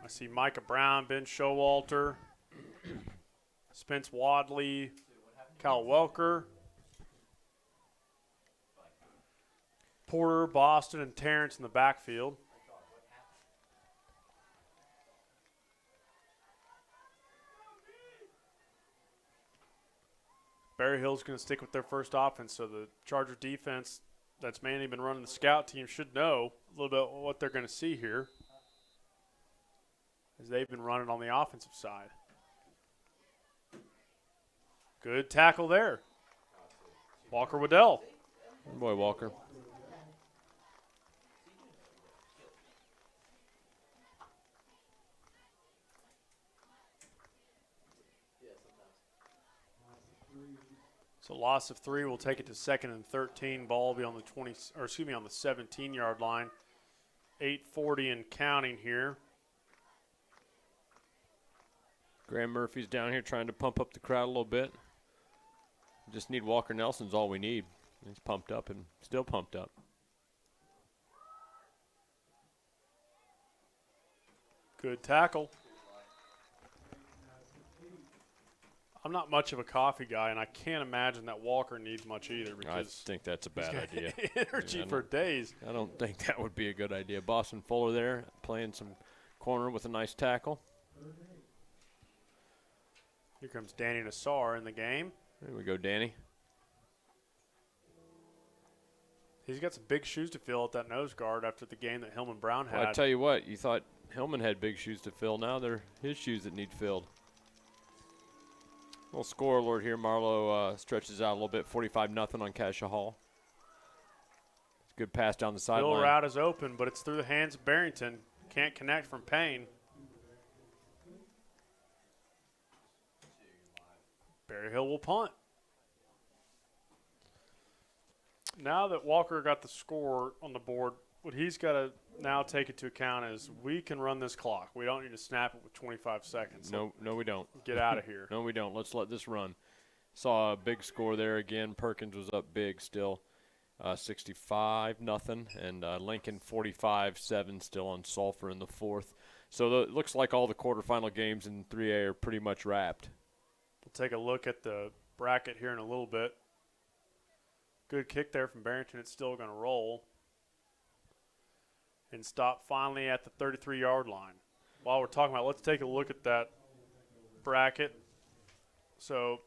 I see Micah Brown, Ben Showalter, Spence Wadley, Cal Welker, Porter, Boston, and Terrence in the backfield. Berryhill's going to stick with their first offense, so the Charger defense that's mainly been running the scout team should know a little bit what they're going to see here as they've been running on the offensive side. Good tackle there. Walker Waddell. Good boy, Walker. So loss of 3 will take it to 2nd and 13. Ball will be on the on the 17-yard line. 8:40 and counting here. Graham Murphy's down here trying to pump up the crowd a little bit. Just need Walker Nelson's all we need. He's pumped up and still pumped up. Good tackle. I'm not much of a coffee guy, and I can't imagine that Walker needs much either. Because I think that's a bad idea. Energy for days. I don't think that would be a good idea. Boston Fuller there playing some corner with a nice tackle. Here comes Danny Nassar in the game. There we go, Danny. He's got some big shoes to fill at that nose guard after the game that Hillman Brown had. Well, I tell you what, you thought Hillman had big shoes to fill. Now they're his shoes that need filled. Little score alert here. Marlowe stretches out a little bit, 45-0 on Cassia Hall. Good pass down the sideline. Middle route is open, but it's through the hands of Barrington. Can't connect from Payne. Berryhill will punt. Now that Walker got the score on the board, what he's got to now take into account is we can run this clock. We don't need to snap it with 25 seconds. No, we don't. Get out of here. No, we don't. Let's let this run. Saw a big score there again. Perkins was up big still, 65-0, and Lincoln 45-7 still on Sulphur in the fourth. So it looks like all the quarterfinal games in 3A are pretty much wrapped. We'll take a look at the bracket here in a little bit. Good kick there from Barrington. It's still going to roll and stop finally at the 33-yard line. While we're talking about it, let's take a look at that bracket. So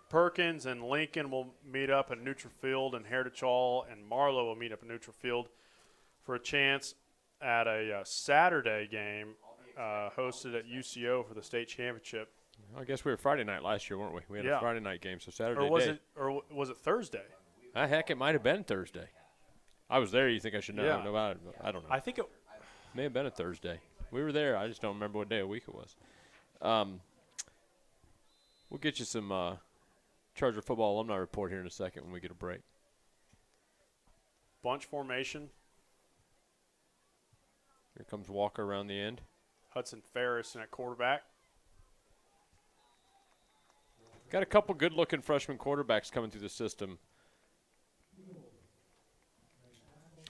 Perkins and Lincoln will meet up at neutral field, and Heritage Hall and Marlowe will meet up at neutral field for a chance at a Saturday game hosted at UCO for the state championship. I guess we were Friday night last year, weren't we? We had a Friday night game, so Saturday day. Or was it Thursday? Heck, it might have been Thursday. I was there. You think I should know about it? I don't know. I think it may have been a Thursday. We were there. I just don't remember what day of the week it was. We'll get you some Charger football alumni report here in a second when we get a break. Bunch formation. Here comes Walker around the end. Hudson Ferris in at quarterback. Got a couple good-looking freshman quarterbacks coming through the system.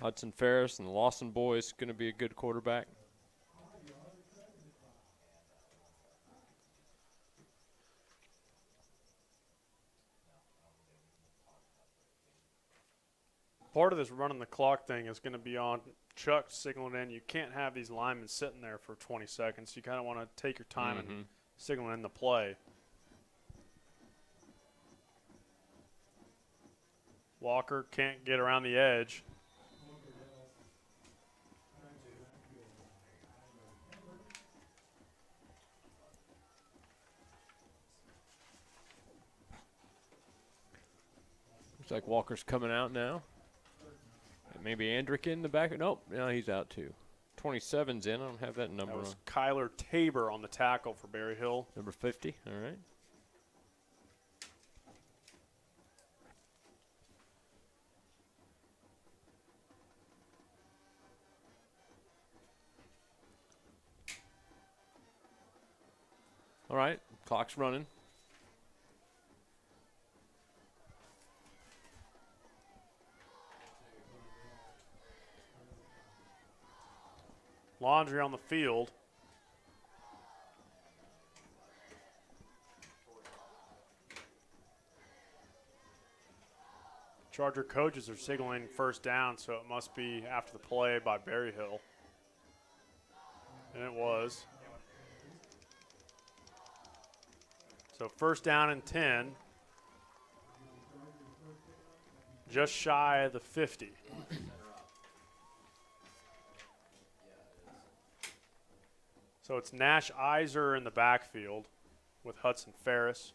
Hudson Ferris and the Lawson boys going to be a good quarterback. Part of this running the clock thing is going to be on Chuck signaling in. You can't have these linemen sitting there for 20 seconds. You kind of want to take your time and signal in the play. Walker can't get around the edge. Looks like Walker's coming out now. Maybe Andrick in the back. Nope, no, he's out too. 27's in. I don't have that number. That was Kyler Tabor on the tackle for Berryhill. Number 50, all right. All right, clock's running. Laundry on the field. Charger coaches are signaling first down, so it must be after the play by Berryhill. And it was. So first down and 10. Just shy of the 50. So it's Nash Iser in the backfield with Hudson Ferris.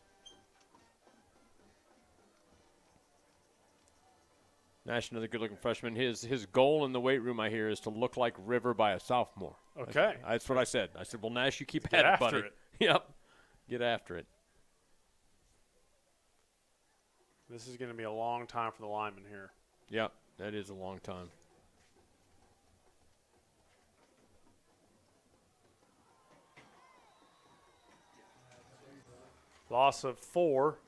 Nash, another good-looking freshman. His goal in the weight room, I hear, is to look like River by a sophomore. Okay. That's what I said. I said, well, Nash, you keep Get at it, after buddy. it. Yep. Get after it. This is going to be a long time for the lineman here. Yep, that is a long time. Loss of 4.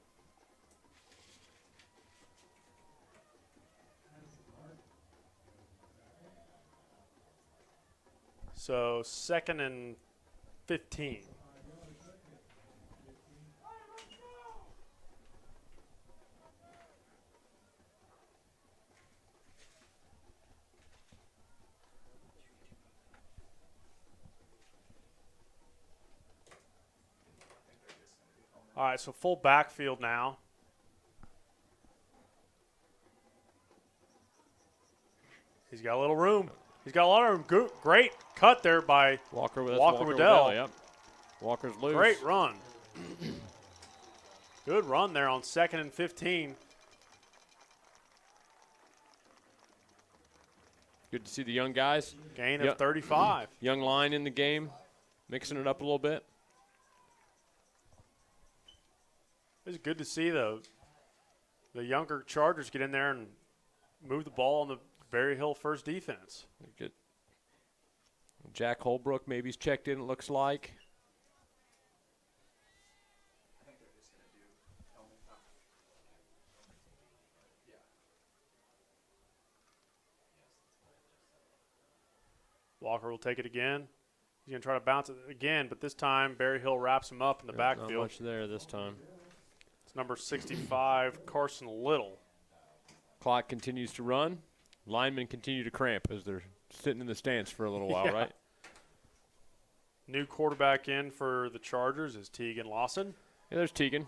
So 2nd and 15. All right, so full backfield now. He's got a little room. He's got a lot of room. Great cut there by Walker Waddell. Yep. Walker's loose. Great run. Good run there on 2nd and 15. Good to see the young guys. Gain of 35. Young line in the game, mixing it up a little bit. It's good to see the younger Chargers get in there and move the ball on the Berryhill first defense. Good. Jack Holbrook maybe he's checked in, it looks like. Walker will take it again. He's going to try to bounce it again, but this time Berryhill wraps him up in the backfield. Not much there this time. It's number 65, Carson Little. Clock continues to run. Linemen continue to cramp as they're sitting in the stands for a little while, right? New quarterback in for the Chargers is Tegan Lawson. Yeah, there's Tegan.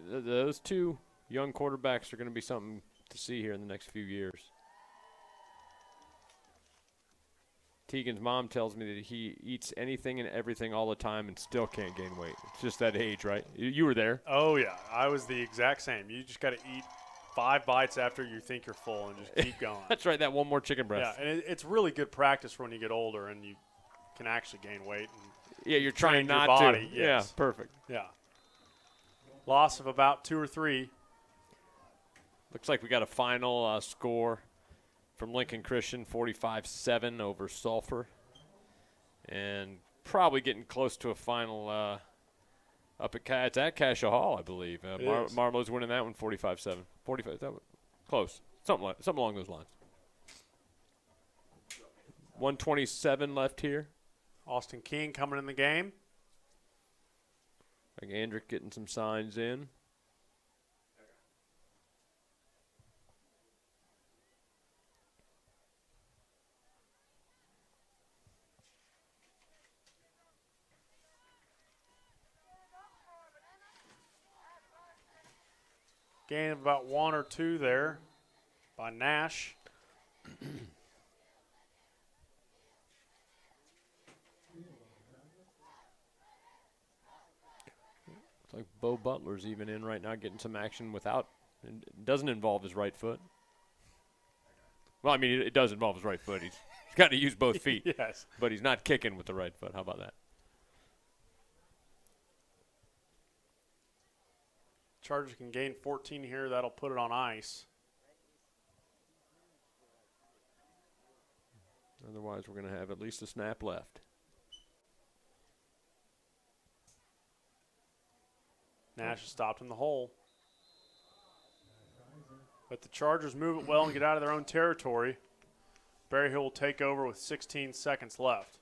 Those two young quarterbacks are going to be something to see here in the next few years. Tegan's mom tells me that he eats anything and everything all the time and still can't gain weight. It's just that age, right? You were there. Oh, yeah. I was the exact same. You just got to eat 5 bites after you think you're full and just keep going. That's right, that one more chicken breast. Yeah, and it's really good practice for when you get older and you can actually gain weight. And yeah, you're trying not body. to. Yes. Yeah, perfect. Yeah. Loss of about 2 or 3. Looks like we got a final score from Lincoln Christian, 45-7 over Sulphur. And probably getting close to a final up at it's at Cassia Hall, I believe. Marlowe's winning that one 45-7. 45, that was close. Something along those lines. 127 left here. Austin King coming in the game. Like Andrick getting some signs in. Gain of about 1 or 2 there by Nash. Looks like Bo Butler's even in right now, getting some action without. It doesn't involve his right foot. Well, I mean, it does involve his right foot. He's got to use both feet. Yes. But he's not kicking with the right foot. How about that? Chargers can gain 14 here. That'll put it on ice. Otherwise, we're going to have at least a snap left. Nash is stopped in the hole. But the Chargers move it well and get out of their own territory. Berryhill will take over with 16 seconds left.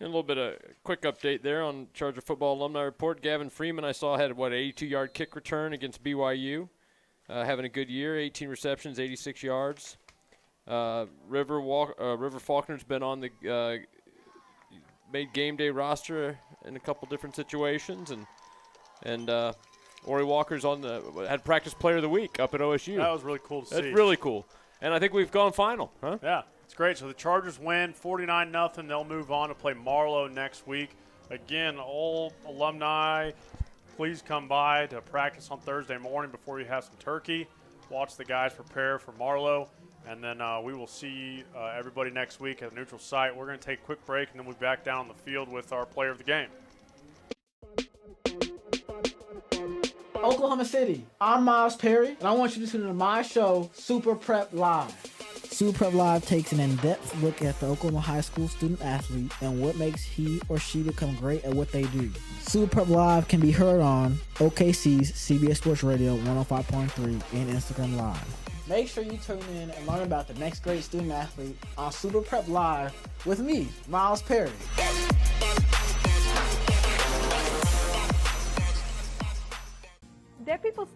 And a little bit of quick update there on Charger Football Alumni Report. Gavin Freeman, I saw, had, 82-yard kick return against BYU. Having a good year, 18 receptions, 86 yards. River Faulkner's been on the made game day roster in a couple different situations. And Ori Walker's had practice player of the week up at OSU. That was really cool to see. That's really cool. And I think we've gone final, huh? Yeah. It's great. So the Chargers win 49-0. They'll move on to play Marlowe next week. Again, all alumni, please come by to practice on Thursday morning before you have some turkey. Watch the guys prepare for Marlowe. And then we will see everybody next week at the neutral site. We're going to take a quick break, and then we'll be back down on the field with our player of the game. Oklahoma City, I'm Miles Perry, and I want you to tune in to my show, Super Prep Live. Super Prep Live takes an in-depth look at the Oklahoma high school student-athlete and what makes he or she become great at what they do. Super Prep Live can be heard on OKC's CBS Sports Radio 105.3 and Instagram Live. Make sure you tune in and learn about the next great student-athlete on Super Prep Live with me, Miles Perry.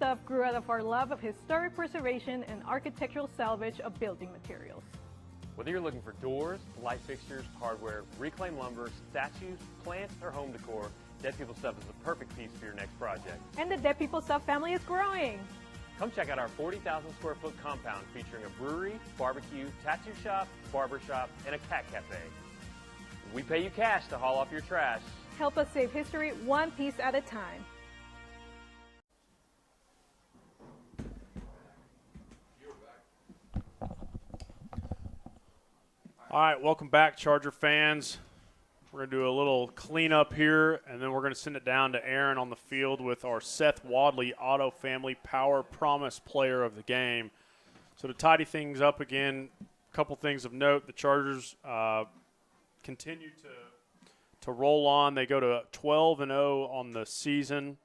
stuff grew out of our love of historic preservation and architectural salvage of building materials. Whether you're looking for doors, light fixtures, hardware, reclaimed lumber, statues, plants, or home decor, Dead People Stuff is the perfect piece for your next project. And the Dead People Stuff family is growing. Come check out our 40,000 square foot compound featuring a brewery, barbecue, tattoo shop, barber shop, and a cat cafe. We pay you cash to haul off your trash. Help us save history one piece at a time. All right, welcome back, Charger fans. We're going to do a little cleanup here, and then we're going to send it down to Aaron on the field with our Seth Wadley Auto Family Power Promise Player of the Game. So to tidy things up again, a couple things of note. The Chargers continue to roll on. They go to 12-0 on the season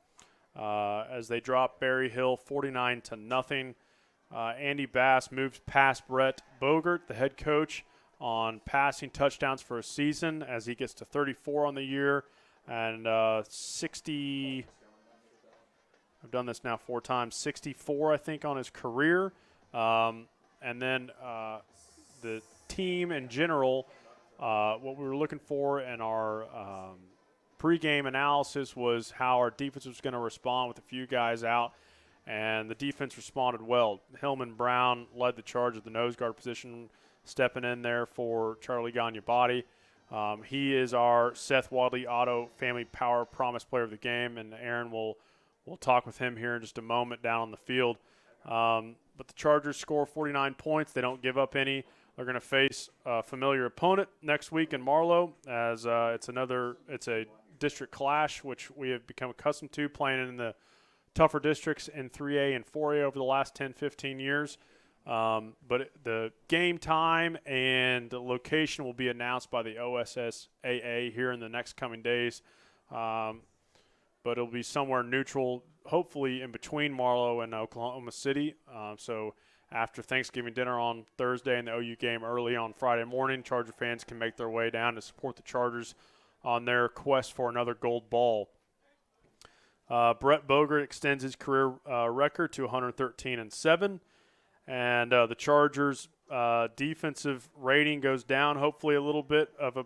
as they drop Berryhill 49-0. Andy Bass moves past Brett Bogert, the head coach, on passing touchdowns for a season as he gets to 34 on the year and 60. I've done this now 4 times. 64, I think, on his career. And then the team in general, what we were looking for in our pregame analysis was how our defense was going to respond with a few guys out, and the defense responded well. Hillman Brown led the charge of the nose guard position, stepping in there for Charlie Gagne-Body. He is our Seth Wadley Auto Family Power Promise Player of the Game, and Aaron will talk with him here in just a moment down on the field. But the Chargers score 49 points. They don't give up any. They're going to face a familiar opponent next week in Marlow, as it's a district clash, which we have become accustomed to, playing in the tougher districts in 3A and 4A over the last 10, 15 years. But the game time and the location will be announced by the OSSAA here in the next coming days. But it'll be somewhere neutral, hopefully in between Marlow and Oklahoma City. So after Thanksgiving dinner on Thursday and the OU game early on Friday morning, Charger fans can make their way down to support the Chargers on their quest for another gold ball. Brett Bogert extends his career record to 113-7. And the Chargers' defensive rating goes down, hopefully a little bit of a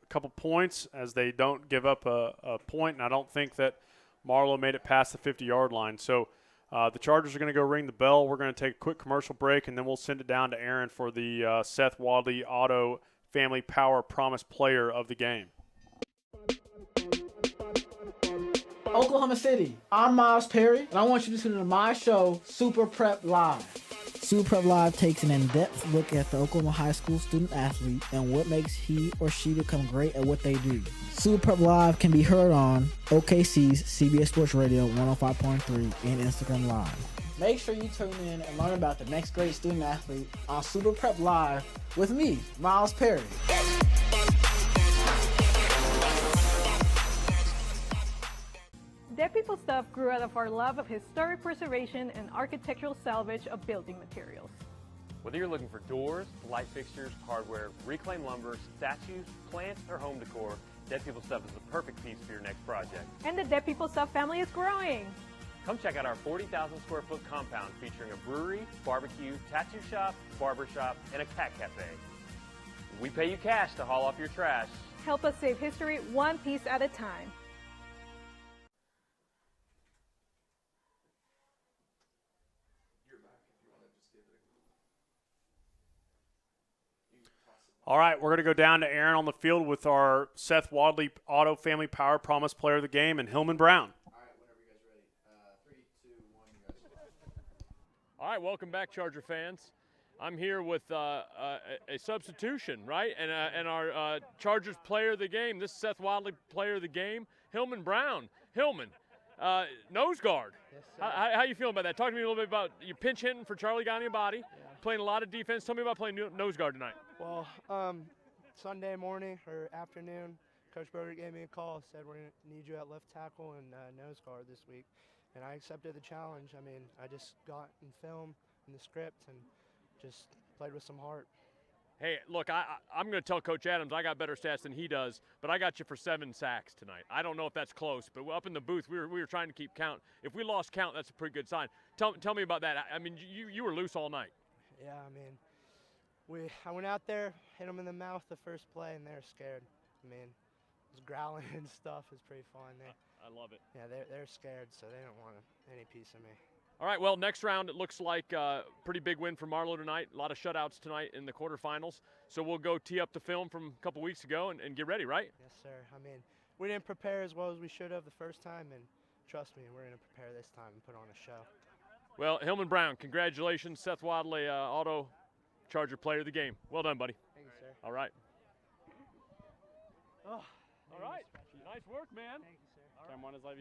couple points, as they don't give up a point. And I don't think that Marlow made it past the 50-yard line. So the Chargers are going to go ring the bell. We're going to take a quick commercial break, and then we'll send it down to Aaron for the Seth Wadley Auto Family Power Promise Player of the Game. Oklahoma City, I'm Miles Perry, and I want you to tune into my show, Super Prep Live. Super Prep Live takes an in-depth look at the Oklahoma high school student athlete and what makes he or she become great at what they do. Super Prep Live can be heard on OKC's CBS Sports Radio 105.3 and Instagram Live. Make sure you tune in and learn about the next great student athlete on Super Prep Live with me, Miles Perry. Dead People Stuff grew out of our love of historic preservation and architectural salvage of building materials. Whether you're looking for doors, light fixtures, hardware, reclaimed lumber, statues, plants, or home decor, Dead People Stuff is the perfect piece for your next project. And the Dead People Stuff family is growing. Come check out our 40,000 square foot compound featuring a brewery, barbecue, tattoo shop, barber shop, and a cat cafe. We pay you cash to haul off your trash. Help us save history one piece at a time. All right, we're going to go down to Aaron on the field with our Seth Wadley Auto Family Power Promise Player of the Game and Hillman Brown. All right, whenever you guys ready. 3, 2, 1, you guys. All right, welcome back, Charger fans. I'm here with a substitution, right? And our Chargers Player of the Game. This is Seth Wadley Player of the Game, Hillman Brown. Hillman, nose guard. Yes, sir. How you feeling about that? Talk to me a little bit about your pinch hitting for Charlie Gagne-Body, playing a lot of defense. Tell me about playing nose guard tonight. Well, Sunday morning or afternoon, Coach Bogert gave me a call, said we're going to need you at left tackle and nose guard this week. And I accepted the challenge. I mean, I just got in film in the script and just played with some heart. Hey, look, I'm going to tell Coach Adams I got better stats than he does, but I got you for 7 sacks tonight. I don't know if that's close, but up in the booth, we were trying to keep count. If we lost count, that's a pretty good sign. Tell me about that. I mean, you were loose all night. Yeah, I mean, I went out there, hit them in the mouth the first play, and they were scared. I mean, it was growling and stuff. It's pretty fun. I love it. Yeah, they're scared, so they don't want any piece of me. All right, well, next round it looks like a pretty big win for Marlowe tonight. A lot of shutouts tonight in the quarterfinals. So we'll go tee up the film from a couple weeks ago and get ready, right? Yes, sir. I mean, we didn't prepare as well as we should have the first time, and trust me, we're going to prepare this time and put on a show. Well, Hillman Brown, congratulations. Seth Wadley, Auto Charger Player of the Game. Well done, buddy. Thank you, sir. All right. Oh, All right. Nice work, man. Thank you, sir. Cam 1 is live.